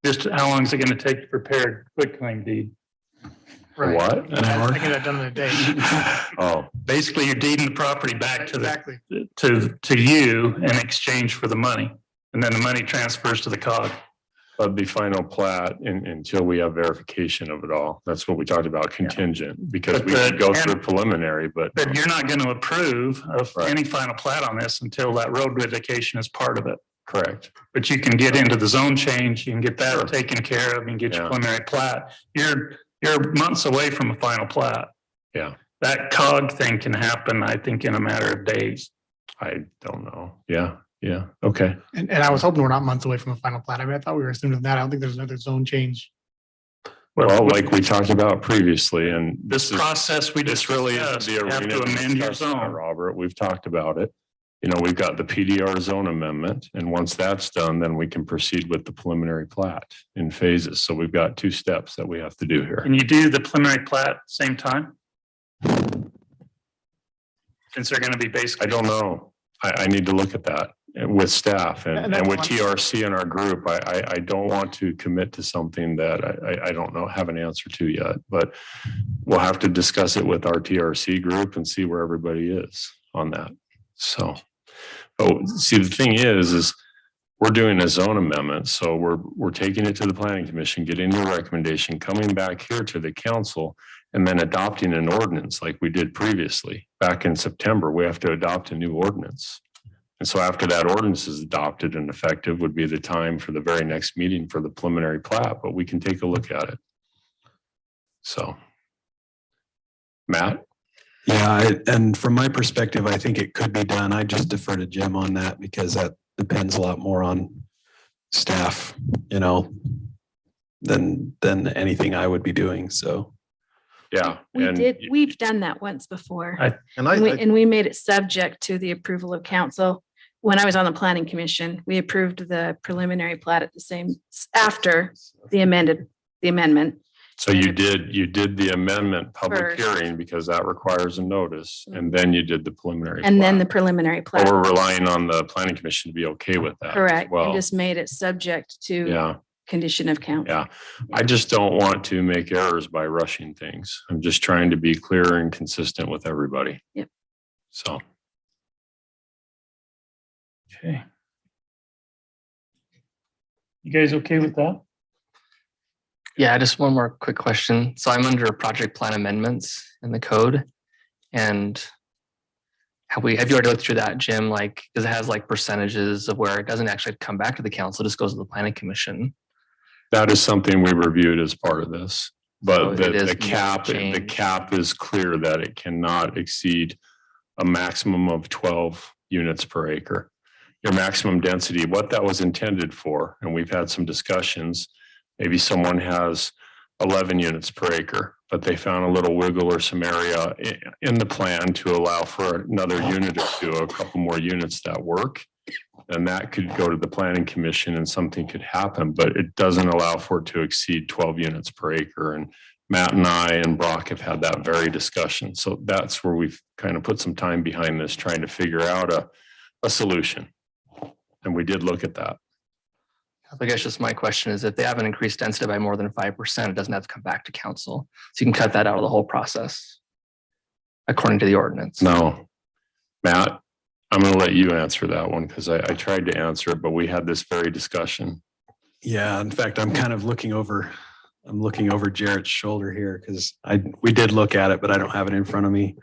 S1: Just how long is it going to take to prepare a quitclaim deed?
S14: Right.
S13: What?
S14: I get that done in a day.
S13: Oh,
S1: Basically, you're deeding the property back to
S14: Exactly.
S1: to you in exchange for the money. And then the money transfers to the COG.
S13: but the final plat until we have verification of it all. That's what we talked about contingent, because we could go through preliminary, but.
S1: But you're not going to approve of
S13: Right.
S1: any final plat on this until that road dedication is part of it.
S13: Correct.
S1: But you can get into the zone change, you can get that
S13: Sure.
S1: taken care of, you can get your
S13: Yeah.
S1: preliminary plat. You're months away from a final plat.
S13: Yeah.
S1: That COG thing can happen, I think, in a matter of days.
S13: I don't know. Yeah. Yeah. Okay.
S14: And I was hoping we're not months away from a final plat. I mean, I thought we were assuming that. I don't think there's another zone change.
S13: Well, like we talked about previously, and
S1: This process we just
S13: this really isn't
S1: discussed,
S13: the
S1: you have
S13: arena
S1: to
S13: to
S1: amend your
S13: discuss that,
S1: zone.
S13: Robert. We've talked about it. You know, we've got the PDR zone amendment, and once that's done, then we can proceed with the preliminary plat in phases. So we've got 2 steps that we have to do here.
S1: Can you do the preliminary plat at the same time? Since they're going to be basically.
S13: I don't know. I need to look at that with staff and
S14: that's
S13: with
S14: one-
S13: TRC in our group. I don't want to commit to something that I don't know, have an answer to yet, but we'll have to discuss it with our TRC group and see where everybody is on that. So, see, the thing is we're doing a zone amendment. So we're taking it to the planning commission, getting their recommendation, coming back here to the council, and then adopting an ordinance like we did previously. Back in September, we have to adopt a new ordinance. And so after that ordinance is adopted and effective would be the time for the very next meeting for the preliminary plat, but we can take a look at it. So, Matt?
S15: Yeah, and from my perspective, I think it could be done. I just defer to Jim on that because that depends a lot more on staff, you know, than anything I would be doing. So.
S13: Yeah.
S6: We've done that once before.
S2: And
S6: And we made it subject to the approval of council. When I was on the planning commission, we approved the preliminary plat at the same, after the amendment.
S13: So you did the amendment public
S6: First.
S13: hearing because that requires a notice, and then you did the preliminary.
S6: And then the
S13: plat.
S6: preliminary
S13: But
S6: plat,
S13: we're relying on the planning commission to be okay with that. as
S6: correct,
S13: Well,
S6: and just made it subject to
S13: yeah,
S6: condition of council.
S13: yeah. I just don't want to make errors by rushing things. I'm just trying to be clear and consistent with everybody.
S6: Yep.
S13: So.
S1: Okay. You guys okay with that?
S12: Yeah, just one more quick question. So I'm under project plan amendments in the code. And have you already looked through that, Jim? Like, because it has like percentages of where it doesn't actually come back to the council, it just goes to the planning commission.
S13: That is something we reviewed as part of this,
S12: So
S13: but
S12: it is
S13: the cap
S12: changed.
S13: is clear that it cannot exceed a maximum of 12 units per acre. Your maximum density, what that was intended for, and we've had some discussions, maybe someone has 11 units per acre, but they found a little wiggle or some area in the plan to allow for another unit or two, a couple more units that work. And that could go to the planning commission and something could happen, but it doesn't allow for it to exceed 12 units per acre. And Matt and I and Brock have had that very discussion. So that's where we've kind of put some time behind this, trying to figure out a solution. And we did look at that.
S12: I guess just my question is if they have an increased density by more than 5%, it doesn't have to come back to council. So you can cut that out of the whole process according to the ordinance.
S13: No, Matt, I'm going to let you answer that one because I tried to answer it, but we had this very discussion.
S15: Yeah, in fact, I'm kind of looking over Jarrett's shoulder here because we did look at it, but I don't have it in front of me.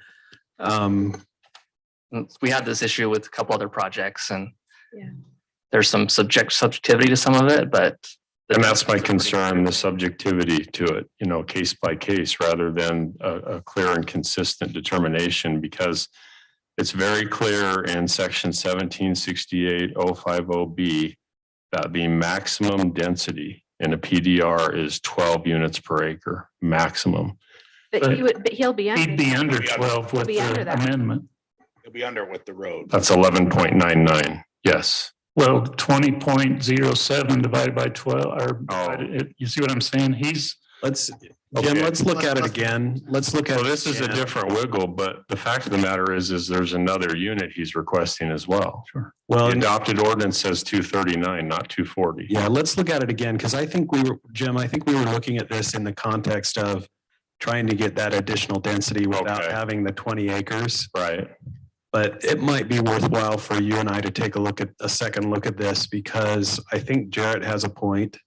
S12: We had this issue with a couple other projects and
S6: Yeah.
S12: there's some subjectivity to some of it, but.
S13: And that's my concern, the subjectivity to it, you know, case by case, rather than a clear and consistent determination, because it's very clear in section 1768-050B that the maximum density in a PDR is 12 units per acre, maximum.
S6: But he'll be under.
S1: He'd be under 12 with
S6: He'll be under
S1: the
S6: that.
S1: amendment.
S10: It'll be under with the road.
S13: That's 11.99. Yes.
S1: Well, 20.07 divided by 12, or
S13: Oh.
S1: you see what I'm saying?
S15: Jim,
S13: Okay.
S15: let's look at it again. Let's look at.
S13: Well,
S15: it
S13: this is a
S15: again.
S13: different wiggle, but the fact of the matter is there's another unit he's requesting as well.
S1: Sure.
S15: Well,
S13: The adopted ordinance says 239, not 240.
S15: yeah, let's look at it again, because I think Jim, I think we were looking at this in the context of trying to get that additional density without
S13: Okay.
S15: having the 20 acres.
S13: Right.
S15: But it might be worthwhile for you and I to take a second look at this, because I think Jarrett has a point.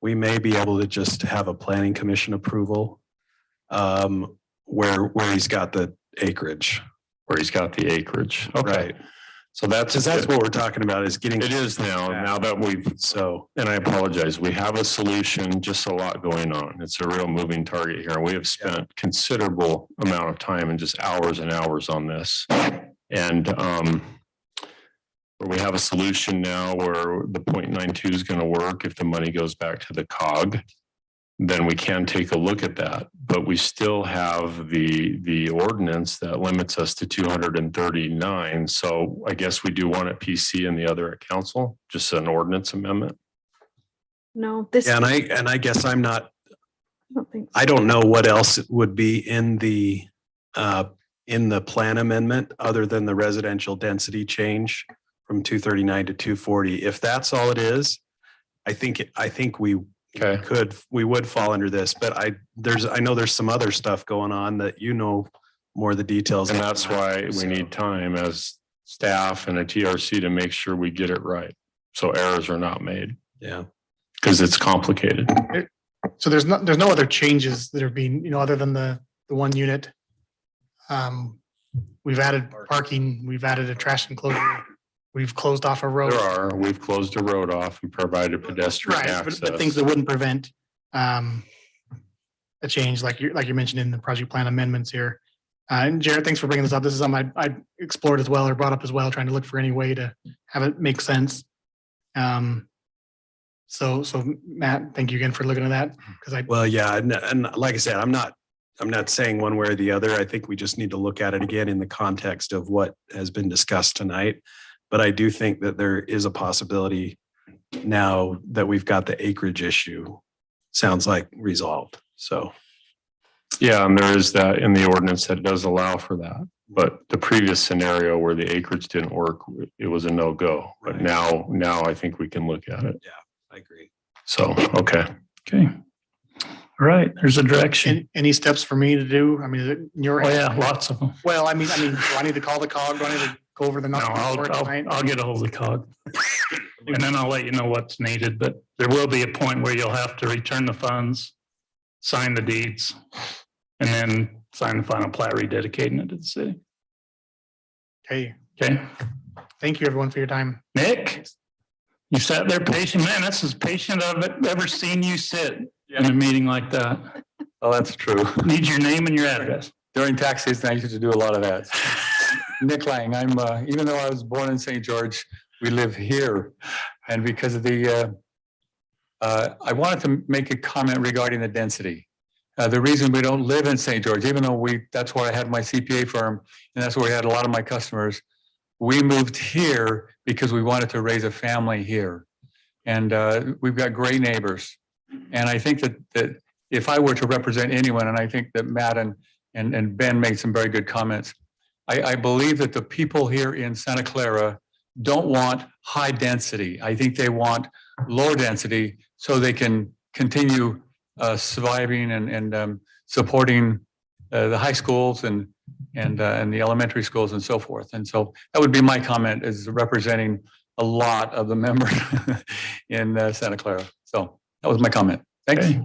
S15: We may be able to just have a planning commission approval where he's got the acreage.
S13: Where he's got the acreage. Okay.
S15: Right.
S13: So that's
S15: what we're talking about, is getting.
S13: It is now that we've, and I apologize, we have a solution, just a lot going on. It's a real moving target here. We have spent considerable amount of time and just hours and hours on this. And we have a solution now where the 0.92 is going to work. If the money goes back to the COG, then we can take a look at that. But we still have the ordinance that limits us to 239. So I guess we do one at PC and the other at council, just an ordinance amendment.
S6: No, this.
S15: Yeah, and I guess I'm not,
S6: I don't think.
S15: I don't know what else would be in the plan amendment other than the residential density change from 239 to 240. If that's all it is, I think we would fall under this, but I know there's some other stuff going on that more of the details.
S13: And that's why we need time as staff and a TRC to make sure we get it right. So errors are not made.
S15: Yeah.
S13: Because it's complicated.
S14: So there's no other changes that are being, other than the one unit. We've added parking, we've added a trash enclosure, we've closed off a road.
S13: We've closed a road off and provided pedestrian
S14: Right,
S13: access.
S14: but things that wouldn't prevent a change, like you mentioned in the project plan amendments here. And Jared, thanks for bringing this up. This is something I explored as well, or brought up as well, trying to look for any way to have it make sense. So Matt, thank you again for looking at that.
S15: Well, yeah, and like I said, I'm not saying one way or the other. I think we just need to look at it again in the context of what has been discussed tonight. But I do think that there is a possibility now that we've got the acreage issue, sounds like resolved. So.
S13: Yeah, and there is that in the ordinance that does allow for that. But the previous scenario where the acreage didn't work, it was a no-go. But now I think we can look at it.
S15: Yeah, I agree.
S13: So, okay.
S1: Okay. All right, there's a direction.
S14: Any steps for me to do? I mean, is it in your
S1: Oh,
S14: hands?
S1: yeah, lots of them.
S14: Well, I mean, do I need to call the COG? Do I need to go over the
S1: No,
S14: numbers?
S1: I'll get a hold of the COG. And then I'll let you know what's needed, but there will be a point where you'll have to return the funds, sign the deeds, and then sign the final plat rededicating it to the city.
S14: Okay.
S1: Okay.
S14: Thank you, everyone, for your time.
S1: Nick, you sat there patient. Man, that's as patient I've ever seen you sit in a meeting like that.
S17: Oh, that's true.
S1: Need your name and your address.
S17: During tax season, I used to do a lot of that. Nick Lang, I'm, even though I was born in St. George, we live here. And because of the, I wanted to make a comment regarding the density. The reason we don't live in St. George, even though that's where I had my CPA firm, and that's where we had a lot of my customers. We moved here because we wanted to raise a family here. And we've got great neighbors. And I think that if I were to represent anyone, and I think that Matt and Ben made some very good comments, I believe that the people here in Santa Clara don't want high density. I think they want lower density so they can continue surviving and supporting the high schools and the elementary schools and so forth. And so that would be my comment, is representing a lot of the members in Santa Clara. So that was my comment. Thanks.
S1: Okay.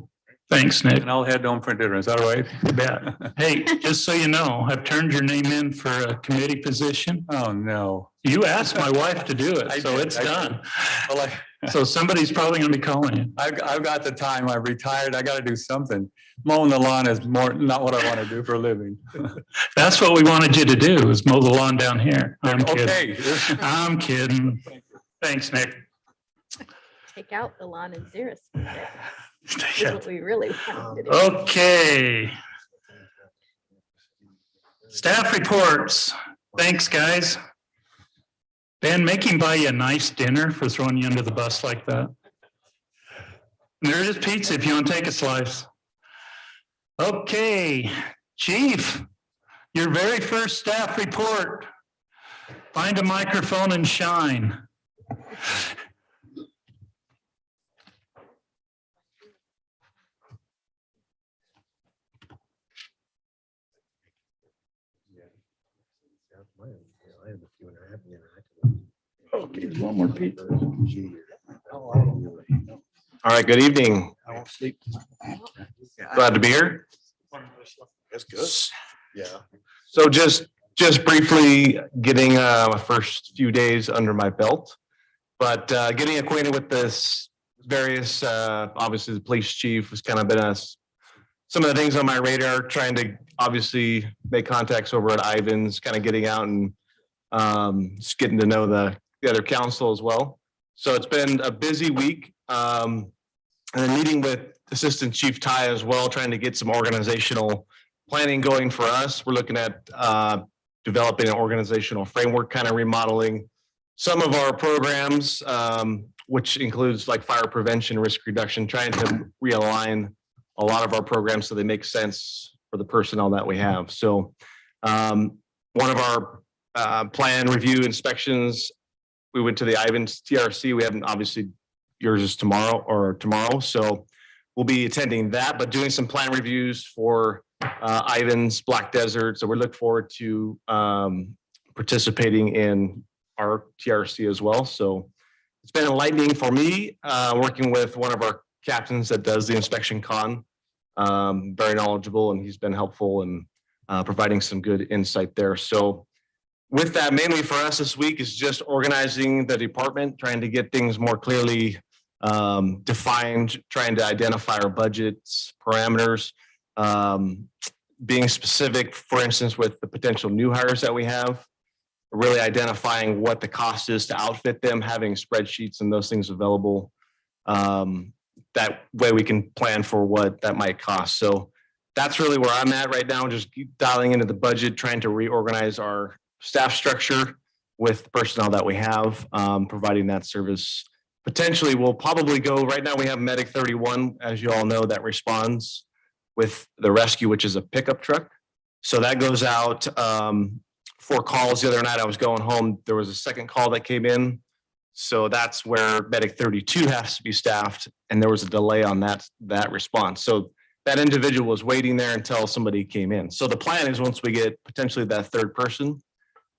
S1: Thanks, Nick.
S17: And I'll head home for dinner. Is that all right?
S1: You bet. Hey, just so you know, I've turned your name in for a committee position.
S17: Oh, no.
S1: You asked my wife to do it, so it's done. So somebody's probably going to be calling you.
S17: I've got the time. I retired. I got to do something. Mowing the lawn is not what I want to do for a living.
S1: That's what we wanted you to do, is mow the lawn down here. I'm kidding.
S17: Okay.
S1: I'm kidding. Thanks, Nick.
S7: Take out the lawn and Xeris. That's what we really wanted to do.
S1: Okay. Staff reports. Thanks, guys. Ben, make him buy you a nice dinner for throwing you under the bus like that. And there is pizza if you want to take a slice. Okay, Chief, your very first staff report. Find a microphone and shine.
S2: Okay, one more piece. All right, good evening.
S3: I won't sleep.
S2: Glad to be here. That's good. Yeah. So just briefly getting my first few days under my belt, but getting acquainted with this various, obviously the police chief has kind of been some of the things on my radar, trying to obviously make contacts over at Ivan's, kind of getting out and just getting to know the other council as well. So it's been a busy week. And then meeting with Assistant Chief Ty as well, trying to get some organizational planning going for us. We're looking at developing an organizational framework, kind of remodeling some of our programs, which includes like fire prevention, risk reduction, trying to realign a lot of our programs so they make sense for the personnel that we have. So one of our plan review inspections, we went to the Ivan's TRC. We haven't, obviously yours is tomorrow. So we'll be attending that, but doing some plan reviews for Ivan's, Black Desert. So we look forward to participating in our TRC as well. So it's been enlightening for me, working with one of our captains that does the inspection con, very knowledgeable, and he's been helpful in providing some good insight there. So with that, mainly for us this week is just organizing the department, trying to get things more clearly defined, trying to identify our budgets, parameters, being specific, for instance, with the potential new hires that we have, really identifying what the cost is to outfit them, having spreadsheets and those things available. That way we can plan for what that might cost. So that's really where I'm at right now, just keep dialing into the budget, trying to reorganize our staff structure with the personnel that we have, providing that service. Potentially, we'll probably go, right now we have Medic 31, as you all know, that responds with the rescue, which is a pickup truck. So that goes out 4 calls. The other night I was going home, there was a second call that came in. So that's where Medic 32 has to be staffed, and there was a delay on that response. So that individual was waiting there until somebody came in. So the plan is once we get potentially that third person,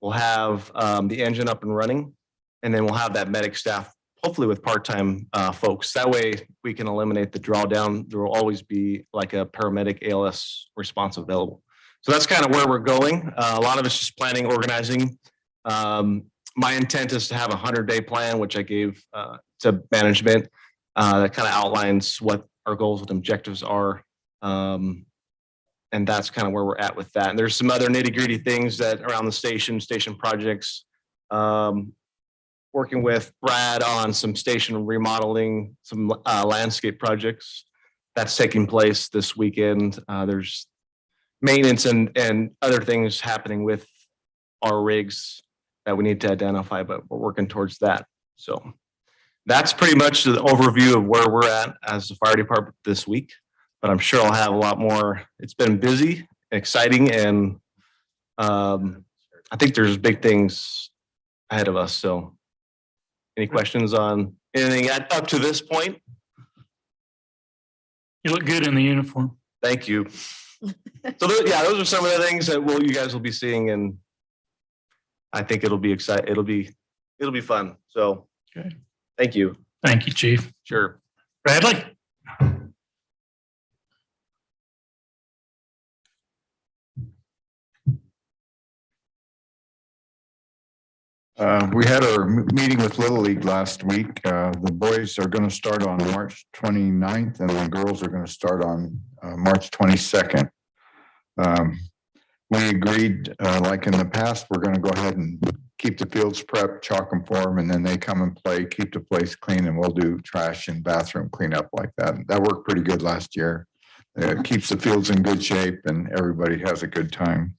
S2: we'll have the engine up and running, and then we'll have that medic staff, hopefully with part-time folks. That way we can eliminate the drawdown. There will always be like a paramedic ALS response available. So that's kind of where we're going. A lot of it's just planning, organizing. My intent is to have a 100-day plan, which I gave to management that kind of outlines what our goals and objectives are. And that's kind of where we're at with that. And there's some other nitty-gritty things that around the station projects, working with Brad on some station remodeling, some landscape projects that's taking place this weekend. There's maintenance and other things happening with our rigs that we need to identify, but we're working towards that. So that's pretty much the overview of where we're at as the fire department this week, but I'm sure I'll have a lot more. It's been busy, exciting, and I think there's big things ahead of us. So any questions on anything up to this point?
S1: You look good in the uniform.
S2: Thank you. So those are some of the things that you guys will be seeing, and I think it'll be exciting. It'll be fun. So
S1: okay.
S2: Thank you.
S1: Thank you, Chief.
S2: Sure.
S1: Bradley?
S11: We had our meeting with Little League last week. The boys are going to start on March 29th and the girls are going to start on March 22nd. We agreed, like in the past, we're going to go ahead and keep the fields prepped, chalk them for them, and then they come and play, keep the place clean, and we'll do trash and bathroom cleanup like that. That worked pretty good last year. It keeps the fields in good shape and everybody has a good time.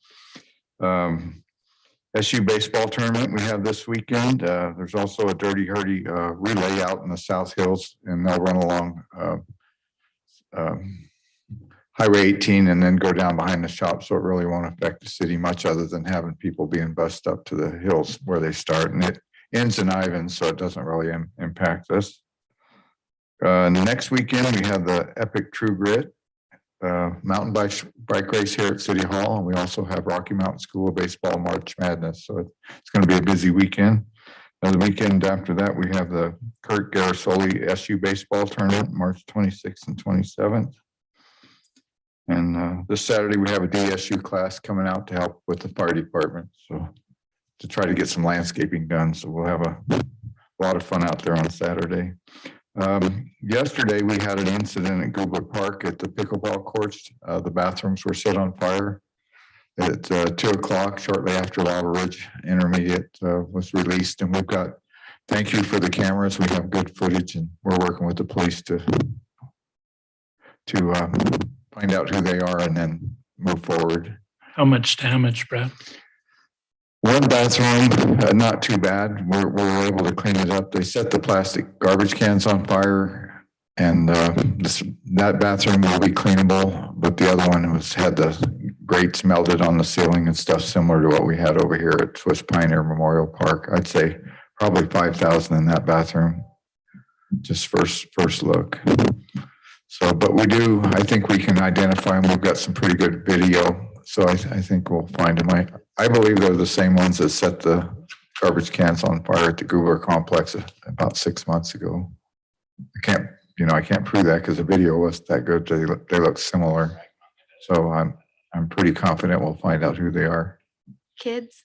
S11: SU baseball tournament we have this weekend. There's also a Dirty Hurdy relay out in the South Hills, and they'll run along Highway 18 and then go down behind the shop. So it really won't affect the city much other than having people being bussed up to the hills where they start, and it ends in Ivans, so it doesn't really impact us. Next weekend, we have the Epic True Grit mountain bike race here at City Hall. And we also have Rocky Mountain School of Baseball March Madness. So it's going to be a busy weekend. And the weekend after that, we have the Kurt Garrisoli SU baseball tournament, March 26th and 27th. And this Saturday, we have a DSU class coming out to help with the fire department. So to try to get some landscaping done. So we'll have a lot of fun out there on Saturday. Yesterday, we had an incident at Goobler Park at the pickleball courts. The bathrooms were set on fire at 2 o'clock, shortly after Lava Ridge Intermediate was released. And we've got, thank you for the cameras. We have good footage, and we're working with the police to find out who they are and then move forward.
S1: How much damage, Brad?
S11: One bathroom, not too bad. We're able to clean it up. They set the plastic garbage cans on fire, and that bathroom will be cleanable, but the other one had the grates melted on the ceiling and stuff similar to what we had over here at Swiss Pioneer Memorial Park. I'd say probably 5,000 in that bathroom, just first look. So, but I think we can identify them. We've got some pretty good video. So I think we'll find them. I believe they're the same ones that set the garbage cans on fire at the Googler complex about 6 months ago. I can't prove that because the video wasn't that good. They look similar. So I'm pretty confident we'll find out who they are.
S6: Kids?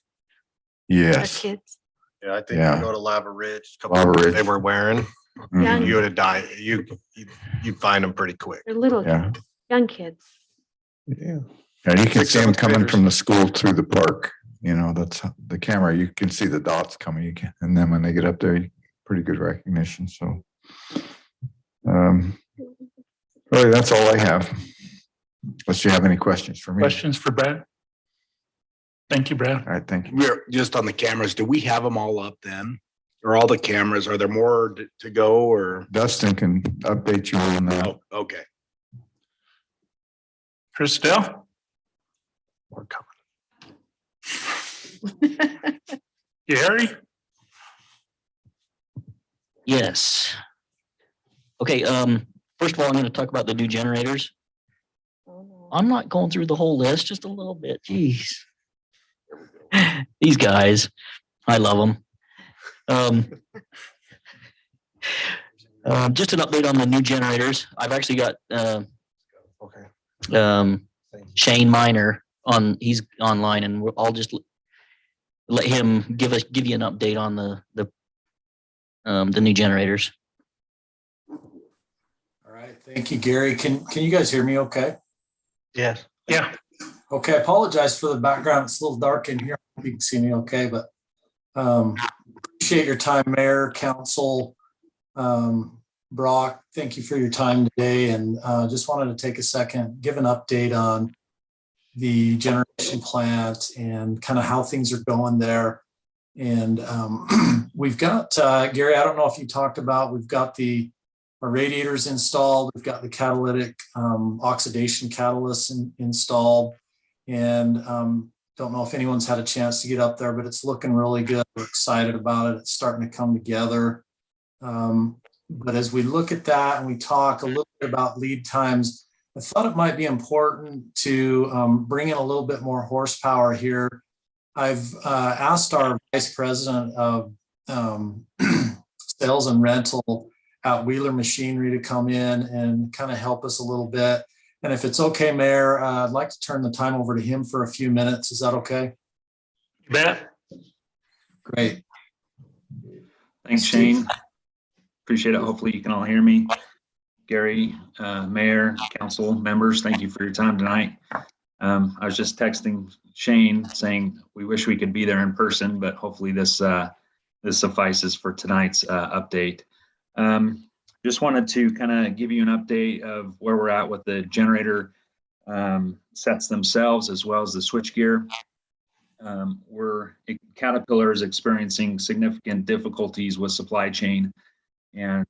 S11: Yes.
S6: Kids?
S2: Yeah, I think
S11: Yeah.
S2: you go to Lava Ridge,
S11: Lava Ridge.
S2: they were wearing,
S6: Young.
S2: you would have died. You'd find them pretty quick.
S6: They're little,
S11: Yeah.
S6: young kids.
S11: Yeah. You can see them coming from the school through the park. That's the camera. You can see the dots coming. And then when they get up there, pretty good recognition. So, really, that's all I have. Unless you have any questions for me.
S1: Questions for Brad? Thank you, Brad.
S11: All right, thank you.
S10: We're just on the cameras. Do we have them all up then? Or all the cameras? Are there more to go or?
S11: Dustin can update you on that.
S10: Oh, okay.
S1: Christelle?
S15: More coming.
S1: Gary?
S18: Yes. Okay, first of all, I'm going to talk about the new generators. I'm not going through the whole list, just a little bit. Jeez. These guys, I love them. Just an update on the new generators. I've actually got Shane Miner he's online, and I'll just let him give you an update on the new generators.
S19: All right, thank you, Gary. Can you guys hear me okay?
S5: Yes.
S1: Yeah.
S19: Okay, I apologize for the background. It's a little dark in here. I hope you can see me okay, but appreciate your time, Mayor, Council, Brock. Thank you for your time today, and just wanted to take a second, give an update on the generation plant and kind of how things are going there. And we've got, Gary, I don't know if you talked about, we've got our radiators installed. We've got the catalytic oxidation catalysts installed. And don't know if anyone's had a chance to get up there, but it's looking really good. We're excited about it. It's starting to come together. But as we look at that and we talk a little bit about lead times, I thought it might be important to bring in a little bit more horsepower here. I've asked our Vice President of Sales and Rental at Wheeler Machinery to come in and kind of help us a little bit. And if it's okay, Mayor, I'd like to turn the time over to him for a few minutes. Is that okay?
S1: You bet.
S19: Great.
S20: Thanks, Shane. Appreciate it. Hopefully you can all hear me. Gary, Mayor, Council members, thank you for your time tonight. I was just texting Shane saying we wish we could be there in person, but hopefully this suffices for tonight's update. Just wanted to kind of give you an update of where we're at with the generator sets themselves, as well as the switchgear. Caterpillar is experiencing significant difficulties with supply chain, and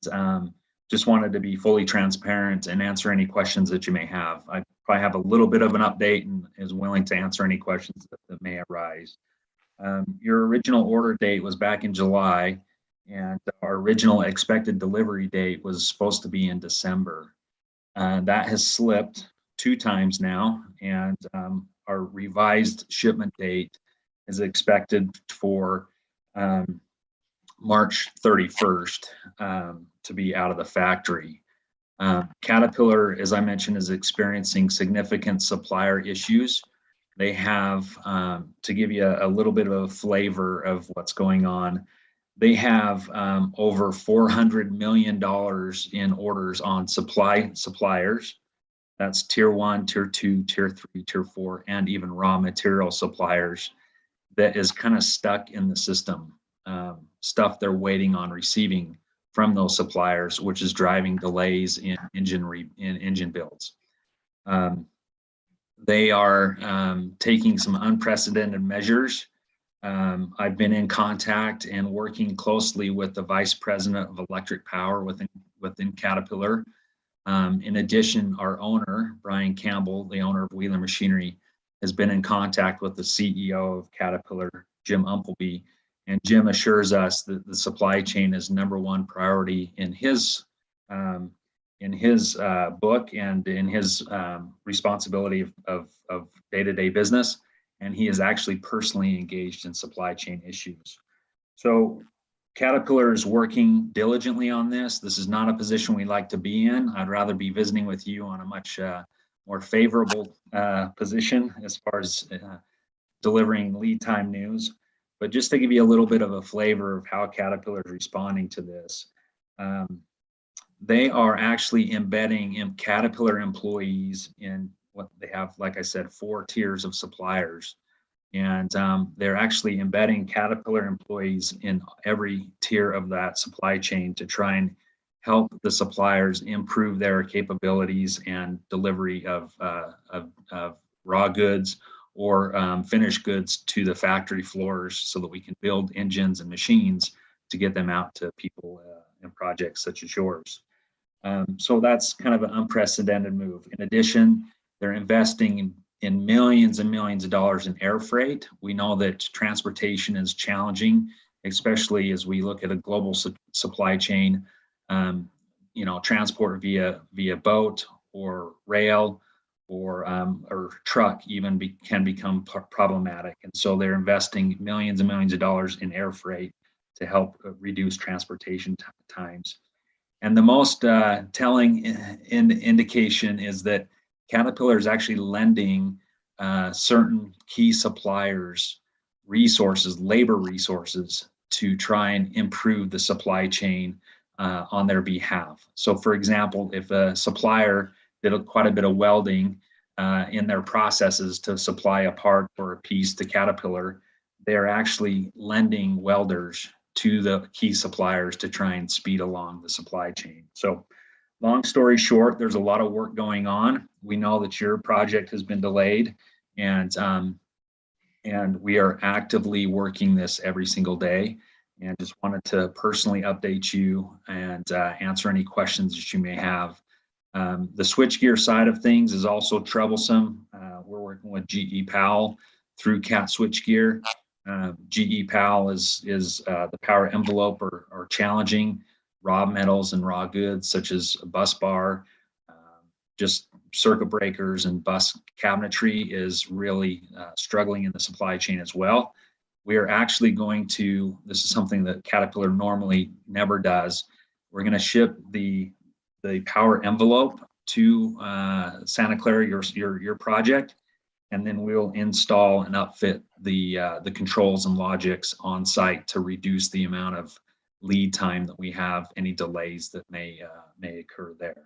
S20: just wanted to be fully transparent and answer any questions that you may have. I probably have a little bit of an update and is willing to answer any questions that may arise. Your original order date was back in July, and our original expected delivery date was supposed to be in December. That has slipped 2 times now, and our revised shipment date is expected for March 31st to be out of the factory. Caterpillar, as I mentioned, is experiencing significant supplier issues. They have, to give you a little bit of a flavor of what's going on, they have over $400 million in orders on suppliers. That's tier 1, tier 2, tier 3, tier 4, and even raw material suppliers that is kind of stuck in the system. Stuff they're waiting on receiving from those suppliers, which is driving delays in engine builds. They are taking some unprecedented measures. I've been in contact and working closely with the Vice President of Electric Power within Caterpillar. In addition, our owner, Brian Campbell, the owner of Wheeler Machinery, has been in contact with the CEO of Caterpillar, Jim Umpleby, and Jim assures us that the supply chain is #1 priority in his book and in his responsibility of day-to-day business. And he is actually personally engaged in supply chain issues. So Caterpillar is working diligently on this. This is not a position we like to be in. I'd rather be visiting with you on a much more favorable position as far as delivering lead time news. But just to give you a little bit of a flavor of how Caterpillar is responding to this, they are actually embedding Caterpillar employees in what they have, like I said, 4 tiers of suppliers. And they're actually embedding Caterpillar employees in every tier of that supply chain to try and help the suppliers improve their capabilities and delivery of raw goods or finished goods to the factory floors so that we can build engines and machines to get them out to people in projects such as yours. So that's kind of an unprecedented move. In addition, they're investing in millions and millions of dollars in air freight. We know that transportation is challenging, especially as we look at a global supply chain. Transport via boat or rail or truck even can become problematic. And so they're investing millions and millions of dollars in air freight to help reduce transportation times. And the most telling indication is that Caterpillar is actually lending certain key suppliers resources, labor resources, to try and improve the supply chain on their behalf. So for example, if a supplier did quite a bit of welding in their processes to supply a part or a piece to Caterpillar, they're actually lending welders to the key suppliers to try and speed along the supply chain. So long story short, there's a lot of work going on. We know that your project has been delayed, and we are actively working this every single day. And just wanted to personally update you and answer any questions that you may have. The switchgear side of things is also troublesome. We're working with GE Powell through CAT Switchgear. GE Powell is the power envelope are challenging. Raw metals and raw goods such as bus bar, just circuit breakers and bus cabinetry is really struggling in the supply chain as well. We are actually going to, this is something that Caterpillar normally never does. We're going to ship the power envelope to Santa Clara, your project, and then we'll install and upfit the controls and logics on site to reduce the amount of lead time that we have, any delays that may occur there.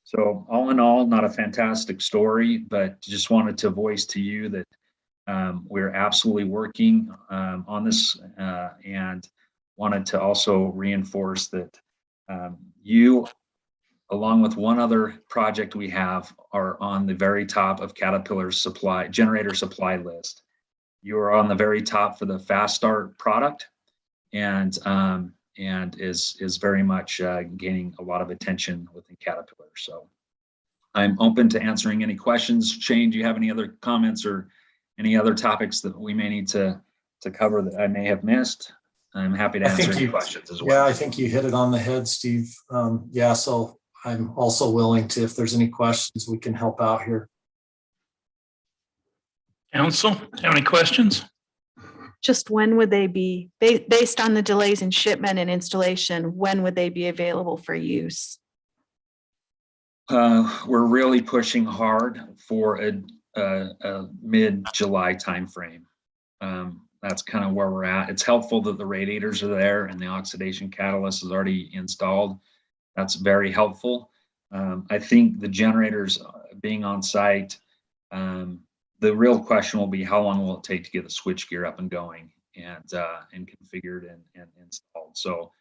S20: So all in all, not a fantastic story, but just wanted to voice to you that we're absolutely working on this and wanted to also reinforce that you, along with one other project we have, are on the very top of Caterpillar's generator supply list. You are on the very top for the Fast Start product, and is very much gaining a lot of attention within Caterpillar. So I'm open to answering any questions. Shane, do you have any other comments or any other topics that we may need to cover that I may have missed? I'm happy to
S19: I think
S20: answer any
S19: you-
S20: questions as
S19: Yeah,
S20: well.
S19: I think you hit it on the head, Steve. Yeah, so I'm also willing to, if there's any questions, we can help out here.
S1: Council, have any questions?
S6: Just when would they be, based on the delays in shipment and installation, when would they be available for use?
S20: We're really pushing hard for a mid-July timeframe. That's kind of where we're at. It's helpful that the radiators are there and the oxidation catalyst is already installed. That's very helpful. I think the generators being on site, the real question will be how long will it take to get the switch gear up and going and configured and installed. So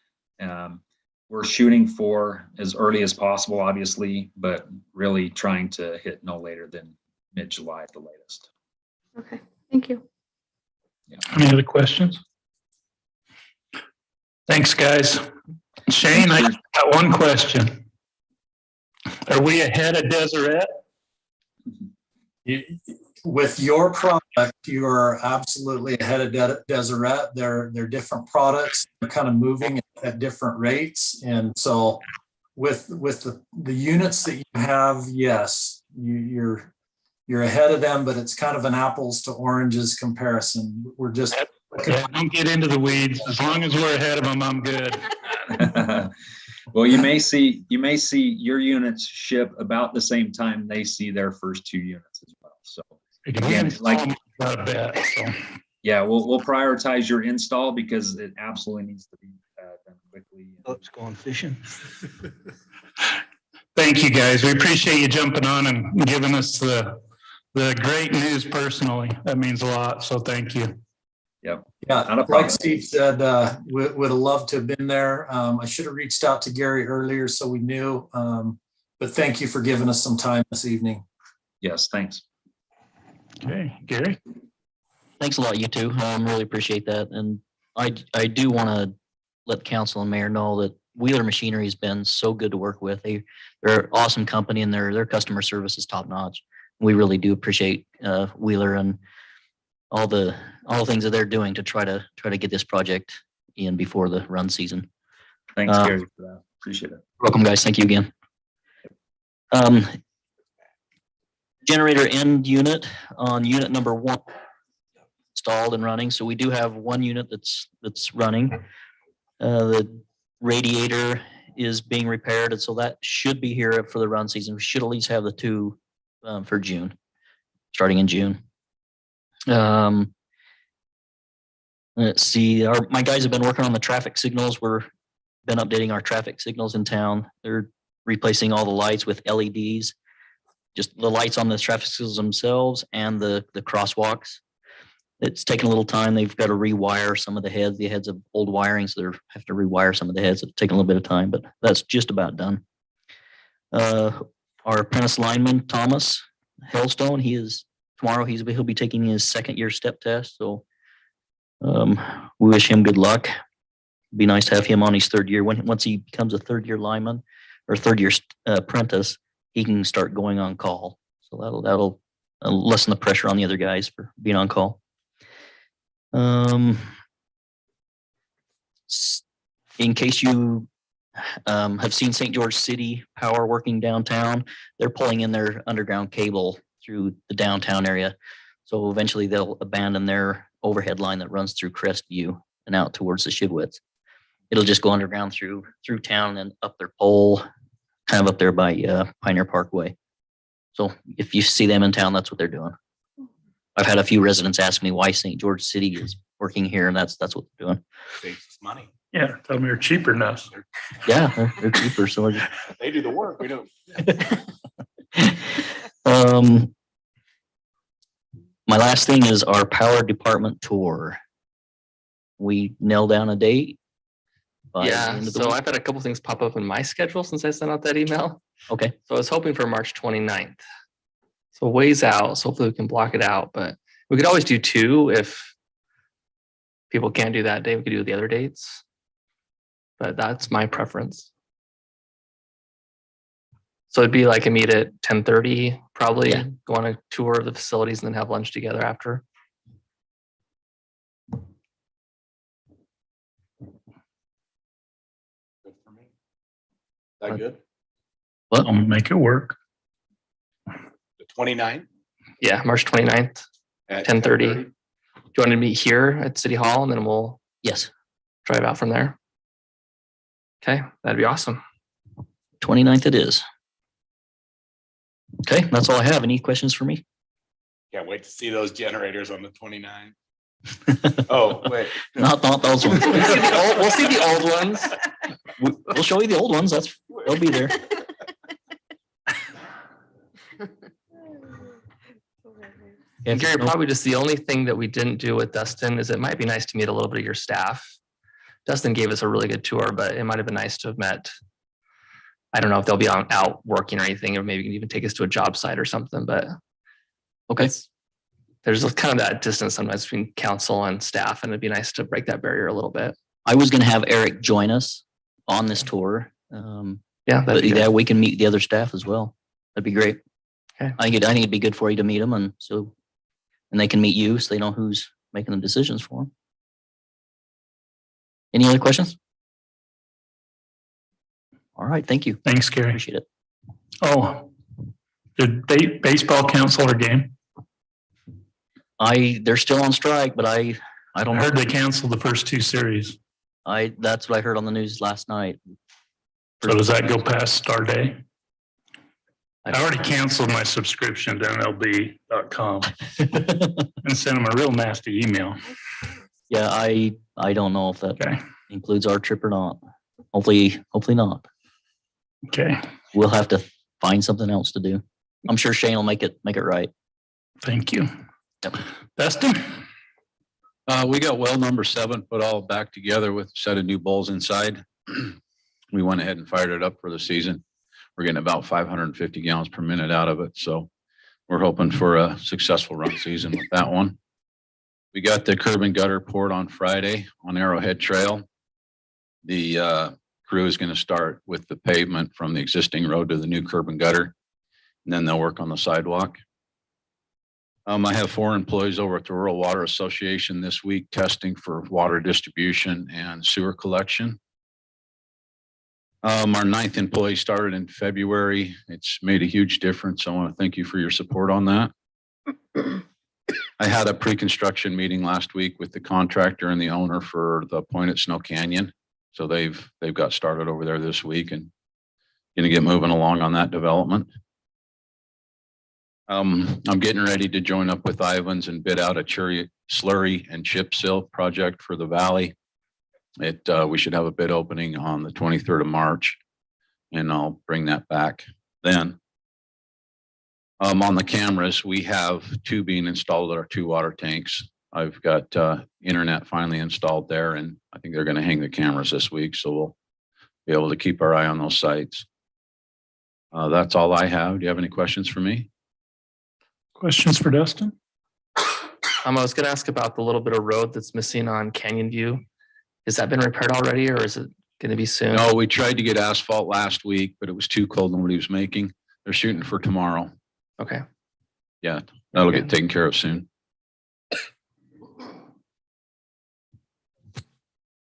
S20: we're shooting for as early as possible, obviously, but really trying to hit no later than mid-July at the latest.
S6: Okay, thank you.
S1: Any other questions? Thanks, guys. Shane, I got one question. Are we ahead of Deseret?
S19: With your product, you are absolutely ahead of Deseret. They're different products. They're kind of moving at different rates. And so with the units that you have, yes, you're ahead of them, but it's kind of an apples to oranges comparison. We're just
S1: Don't get into the weeds. As long as we're ahead of them, I'm good.
S20: Well, you may see your units ship about the same time they see their first 2 units as well. So again, yeah, we'll prioritize your install because it absolutely needs to be done quickly.
S5: Oops, going fishing.
S1: Thank you, guys. We appreciate you jumping on and giving us the great news personally. That means a lot. So thank you.
S20: Yep.
S19: Yeah, like Steve said, would have loved to have been there. I should have reached out to Gary earlier so we knew. But thank you for giving us some time this evening.
S20: Yes, thanks.
S1: Okay, Gary.
S18: Thanks a lot, you two. Really appreciate that. And I do want to let council and mayor know that Wheeler Machinery has been so good to work with. They're an awesome company and their customer service is top notch. We really do appreciate Wheeler and all the things that they're doing to try to get this project in before the run season.
S20: Thanks, Gary, for that. Appreciate it.
S18: Welcome, guys. Thank you again. Generator end unit on unit number 1 installed and running. So we do have 1 unit that's running. The radiator is being repaired, and so that should be here for the run season. We should at least have the 2 for June, starting in June. Let's see. My guys have been working on the traffic signals. We're been updating our traffic signals in town. They're replacing all the lights with LEDs, just the lights on the traffic signals themselves and the crosswalks. It's taken a little time. They've got to rewire some of the heads of old wiring, so they have to rewire some of the heads. It's taken a little bit of time, but that's just about done. Our apprentice lineman, Thomas Hellstone, tomorrow he'll be taking his 2nd year step test. So we wish him good luck. It'd be nice to have him on his 3rd year. Once he becomes a 3rd year lineman or 3rd year apprentice, he can start going on call. So that'll lessen the pressure on the other guys for being on call. In case you have seen St. George City Power working downtown, they're pulling in their underground cable through the downtown area. So eventually they'll abandon their overhead line that runs through Crestview and out towards the Shivwits. It'll just go underground through town and up their pole, kind of up there by Pioneer Parkway. So if you see them in town, that's what they're doing. I've had a few residents ask me why St. George City is working here, and that's what they're doing.
S15: Saves us money.
S1: Yeah, tell them you're cheaper than us.
S18: Yeah, they're cheaper. So
S15: They do the work. We don't.
S18: My last thing is our power department tour. We nailed down a date.
S12: Yeah, so I've had a couple things pop up in my schedule since I sent out that email.
S18: Okay.
S12: So I was hoping for March 29th. So ways out, so hopefully we can block it out, but we could always do 2 if people can't do that day. We could do the other dates, but that's my preference. So it'd be like a meet at 10:30, probably
S18: Yeah.
S12: go on a tour of the facilities and then have lunch together after.
S10: That good?
S1: I'll make it work.
S10: The 29th?
S12: Yeah, March 29th,
S10: At
S12: 10:30.
S10: 10:30?
S12: Do you want to meet here at City Hall and then we'll
S18: Yes,
S12: drive out from there? Okay, that'd be awesome.
S18: 29th it is. Okay, that's all I have. Any questions for me?
S10: Can't wait to see those generators on the 29th. Oh, wait.
S18: Not those ones.
S12: We'll see the old ones.
S18: We'll show you the old ones. They'll be there.
S12: And Gary, probably just the only thing that we didn't do with Dustin is it might be nice to meet a little bit of your staff. Dustin gave us a really good tour, but it might have been nice to have met. I don't know if they'll be out working or anything, or maybe you can even take us to a job site or something, but
S18: Okay.
S12: there's kind of that distance sometimes between council and staff, and it'd be nice to break that barrier a little bit.
S18: I was gonna have Eric join us on this tour.
S12: Yeah, that'd
S18: But
S12: be good.
S18: yeah, we can meet the other staff as well. That'd be great.
S12: Okay.
S18: I think it'd be good for you to meet them and they can meet you so they know who's making the decisions for them. Any other questions? All right, thank you.
S1: Thanks, Gary.
S18: Appreciate it.
S1: Oh, did baseball cancel our game?
S18: They're still on strike, but I don't
S1: I
S18: know.
S1: heard they canceled the first two series.
S18: That's what I heard on the news last night.
S1: So does that go past Star Day? I already canceled my subscription to MLB.com and sent them a real nasty email.
S18: Yeah, I don't know if that
S1: Okay.
S18: includes our trip or not. Hopefully not.
S1: Okay.
S18: We'll have to find something else to do. I'm sure Shane will make it right.
S1: Thank you.
S18: Yep.
S1: Dustin?
S21: We got well number 7 put all back together with a set of new bowls inside. We went ahead and fired it up for the season. We're getting about 550 gallons per minute out of it. So we're hoping for a successful run season with that one. We got the curb and gutter poured on Friday on Arrowhead Trail. The crew is going to start with the pavement from the existing road to the new curb and gutter, and then they'll work on the sidewalk. I have 4 employees over at the Rural Water Association this week testing for water distribution and sewer collection. Our 9th employee started in February. It's made a huge difference. I want to thank you for your support on that. I had a pre-construction meeting last week with the contractor and the owner for the point at Snow Canyon. So they've got started over there this week and going to get moving along on that development. I'm getting ready to join up with Ivans and bid out a slurry and chip seal project for the valley. We should have a bid opening on the 23rd of March, and I'll bring that back then. On the cameras, we have 2 being installed at our 2 water tanks. I've got internet finally installed there, and I think they're going to hang the cameras this week, so we'll be able to keep our eye on those sites. That's all I have. Do you have any questions for me?
S1: Questions for Dustin?
S12: I was going to ask about the little bit of road that's missing on Canyon View. Has that been repaired already, or is it going to be soon?
S21: No, we tried to get asphalt last week, but it was too cold. Nobody was making. They're shooting for tomorrow.
S12: Okay.
S21: Yeah, that'll get taken care of soon.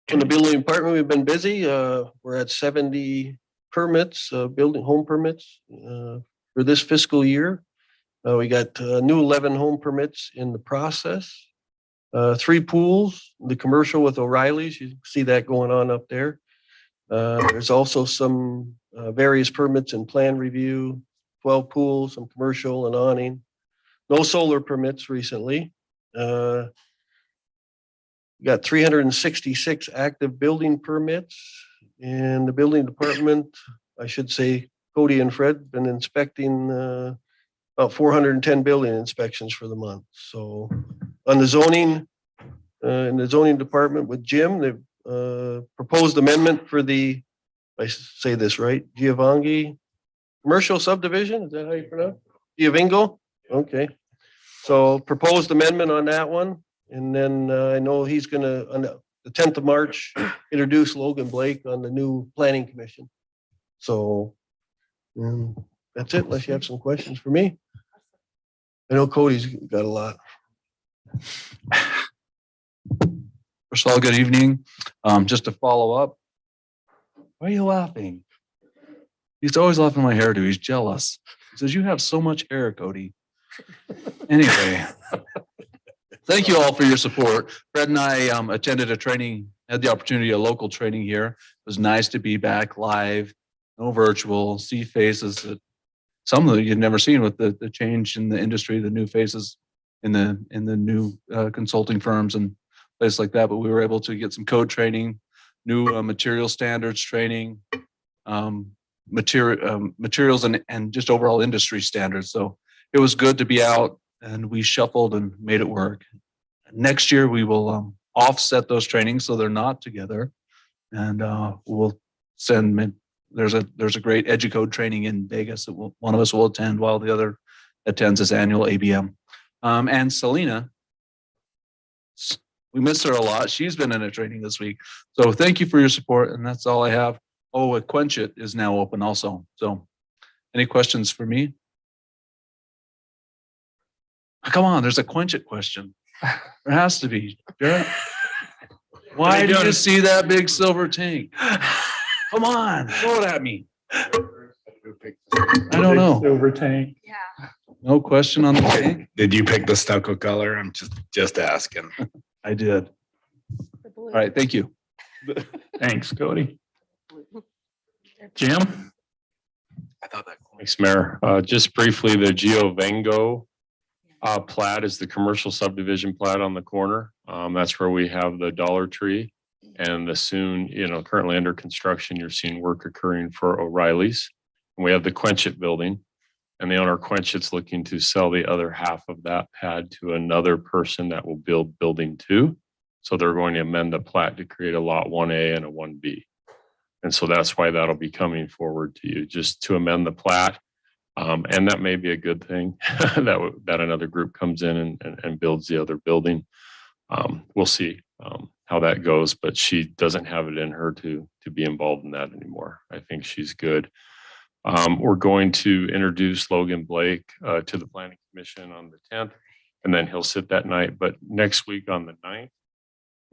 S3: In the building department, we've been busy. We're at 70 permits, building home permits for this fiscal year. We got new 11 home permits in the process. 3 pools, the commercial with O'Reilly's, you see that going on up there. There's also some various permits and plan review, 12 pools, some commercial and awning. No solar permits recently. We got 366 active building permits, and the building department, I should say, Cody and Fred been inspecting about 410 building inspections for the month. So on the zoning, in the zoning department with Jim, they've proposed amendment for the, I say this right, Giovanni commercial subdivision. Is that how you pronounce it? Giovingo? Okay. So proposed amendment on that one. And then I know he's going to, on the 10th of March, introduce Logan Blake on the new planning commission. So That's it, unless you have some questions for me. I know Cody's got a lot.
S21: First of all, good evening. Just to follow up. Why are you laughing? He's always laughing at my hairdo. He's jealous. He says, you have so much hair, Cody. Anyway, thank you all for your support. Fred and I attended a training, had the opportunity, a local training here. It was nice to be back live, no virtual, see faces that some of them you've never seen with the change in the industry, the new faces in the new consulting firms and places like that. But we were able to get some code training, new material standards training, materials and just overall industry standards. So it was good to be out, and we shuffled and made it work. Next year we will offset those trainings so they're not together, and we'll send. There's a great EduCode training in Vegas that one of us will attend while the other attends his annual ABM. And Selena, we miss her a lot. She's been in a training this week. So thank you for your support, and that's all I have. Oh, Quench It is now open also. So any questions for me? Come on, there's a Quench It question. There has to be. Jared? Why do you see that big silver tank? Come on, throw it at me. I don't know.
S1: Silver tank.
S7: Yeah.
S21: No question on the tank?
S10: Did you pick the stucco color? I'm just asking.
S21: I did. All right, thank you.
S1: Thanks, Cody. Jim?
S13: Thanks, Mayor. Just briefly, the Geovango plat is the commercial subdivision plat on the corner. That's where we have the Dollar Tree and the soon, currently under construction, you're seeing work occurring for O'Reilly's. And we have the Quench It building, and the owner Quench It's looking to sell the other half of that pad to another person that will build building 2. So they're going to amend the plat to create a lot 1A and a 1B. And so that's why that'll be coming forward to you, just to amend the plat. And that may be a good thing that another group comes in and builds the other building. We'll see how that goes, but she doesn't have it in her to be involved in that anymore. I think she's good. We're going to introduce Logan Blake to the Planning Commission on the 10th, and then he'll sit that night. But next week on the 9th,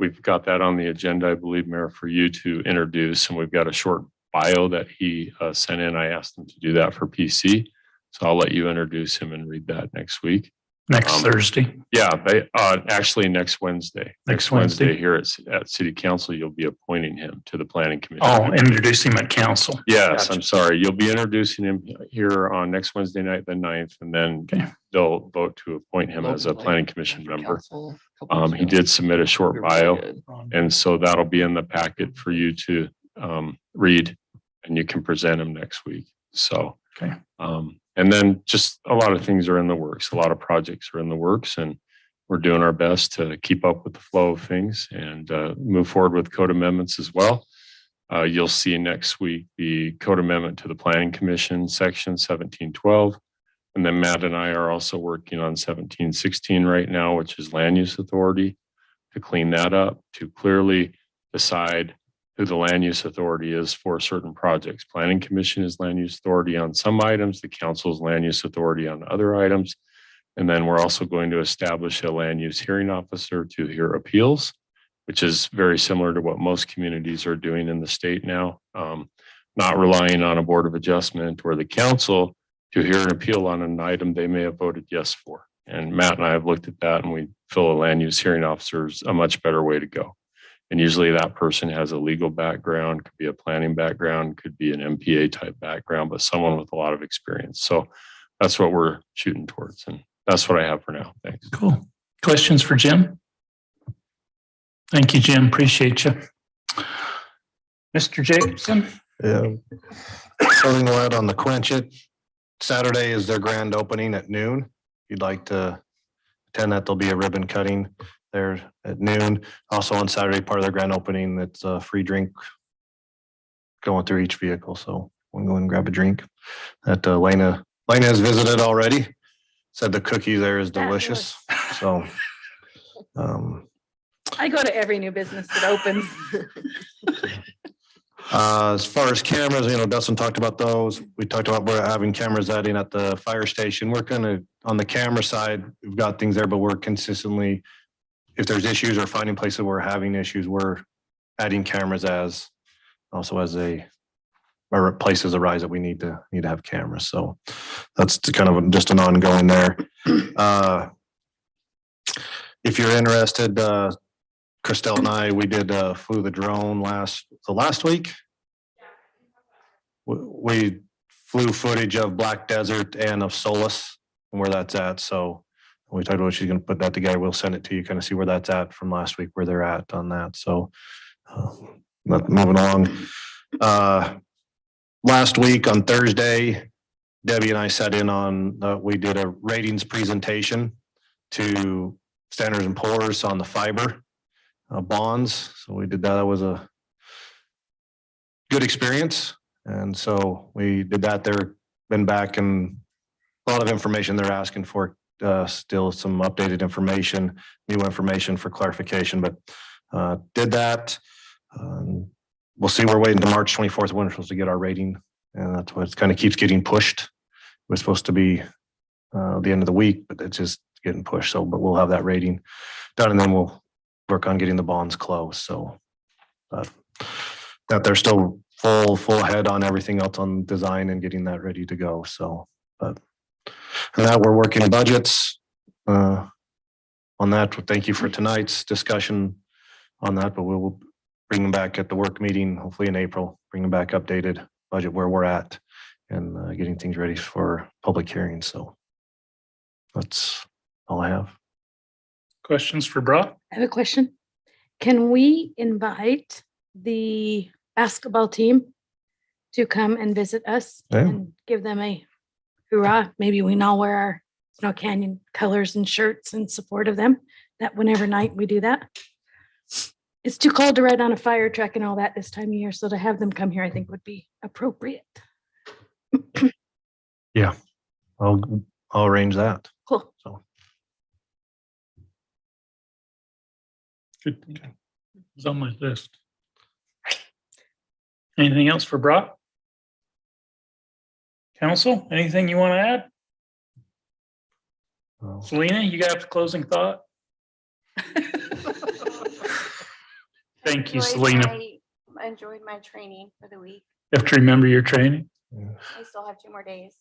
S13: we've got that on the agenda, I believe, Mayor, for you to introduce, and we've got a short bio that he sent in. I asked him to do that for PC, so I'll let you introduce him and read that next week.
S1: Next Thursday.
S13: Yeah, they actually next Wednesday.
S1: Next Wednesday
S13: here at City Council, you'll be appointing him to the Planning Commission.
S1: Oh, introduce him at council.
S13: Yes,
S1: Gotcha.
S13: I'm sorry. You'll be introducing him here on next Wednesday night, the 9th, and then they'll vote to appoint him as a Planning Commission member. He did submit a short bio, and so that'll be in the packet for you to read, and you can present him next week. So, and then just a lot of things are in the works. A lot of projects are in the works, and we're doing our best to keep up with the flow of things and move forward with code amendments as well. You'll see next week the code amendment to the Planning Commission, section 1712. And then Matt and I are also working on 1716 right now, which is land use authority, to clean that up, to clearly decide who the land use authority is for certain projects. Planning Commission is land use authority on some items, the council is land use authority on other items. And then we're also going to establish a land use hearing officer to hear appeals, which is very similar to what most communities are doing in the state now, not relying on a board of adjustment or the council to hear an appeal on an item they may have voted yes for. And Matt and I have looked at that, and we feel a land use hearing officer is a much better way to go. And usually that person has a legal background, could be a planning background, could be an MPA type background, but someone with a lot of experience. So that's what we're shooting towards. And that's what I have for now. Thanks.
S1: Cool. Questions for Jim? Thank you, Jim. Appreciate you. Mr. Jacobson?
S2: Yeah. Starting the light on the Quench It. Saturday is their grand opening at noon. If you'd like to attend that, there'll be a ribbon cutting there at noon. Also on Saturday, part of their grand opening, it's a free drink going through each vehicle. So we'll go and grab a drink. That Lena has visited already. Said the cookie there is delicious. So
S6: I go to every new business that opens.
S2: As far as cameras, Dustin talked about those. We talked about we're having cameras adding at the fire station. We're gonna, on the camera side, we've got things there, but we're consistently, if there's issues or finding places where we're having issues, we're adding cameras as or places arise that we need to have cameras. So that's kind of just an ongoing there. If you're interested, Christelle and I, we flew the drone last week. We flew footage of Black Desert and of Solus and where that's at. So we talked about she's going to put that together. We'll send it to you, kind of see where that's at from last week, where they're at on that. So moving along. Last week on Thursday, Debbie and I sat in on, we did a ratings presentation to Standards and Poor's on the fiber bonds. So we did that. That was a good experience. And so we did that. They're been back and a lot of information they're asking for, still some updated information, new information for clarification, but did that. We'll see. We're waiting to March 24th when we're supposed to get our rating. And that's what kind of keeps getting pushed. It was supposed to be the end of the week, but it's just getting pushed. So, but we'll have that rating done and then we'll work on getting the bonds closed. So that they're still full ahead on everything else on design and getting that ready to go. So, but and that we're working budgets on that. Thank you for tonight's discussion on that, but we will bring them back at the work meeting, hopefully in April, bring them back updated budget where we're at and getting things ready for public hearings. So that's all I have.
S1: Questions for Brock?
S6: I have a question. Can we invite the basketball team to come and visit us and give them a hoorah? Maybe we all wear our Snow Canyon colors and shirts in support of them. That whenever night we do that. It's too cold to ride on a fire truck and all that this time of year. So to have them come here, I think would be appropriate.
S2: Yeah, I'll arrange that.
S6: Cool.
S2: So
S1: Good. It's on my list. Anything else for Brock? Council, anything you want to add? Selena, you got a closing thought? Thank you, Selena.
S7: I enjoyed my training for the week.
S1: You have to remember your training.
S7: I still have 2 more days.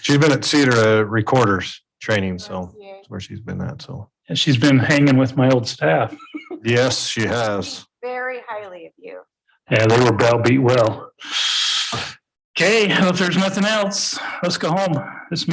S2: she's been at Cedar recorders training, so that's where she's been at. So
S1: and she's been hanging with my old staff.
S2: Yes, she has.
S7: Very highly of you.
S1: Yeah, they were browbeat well. Okay, well, if there's nothing else, let's go home. This meeting.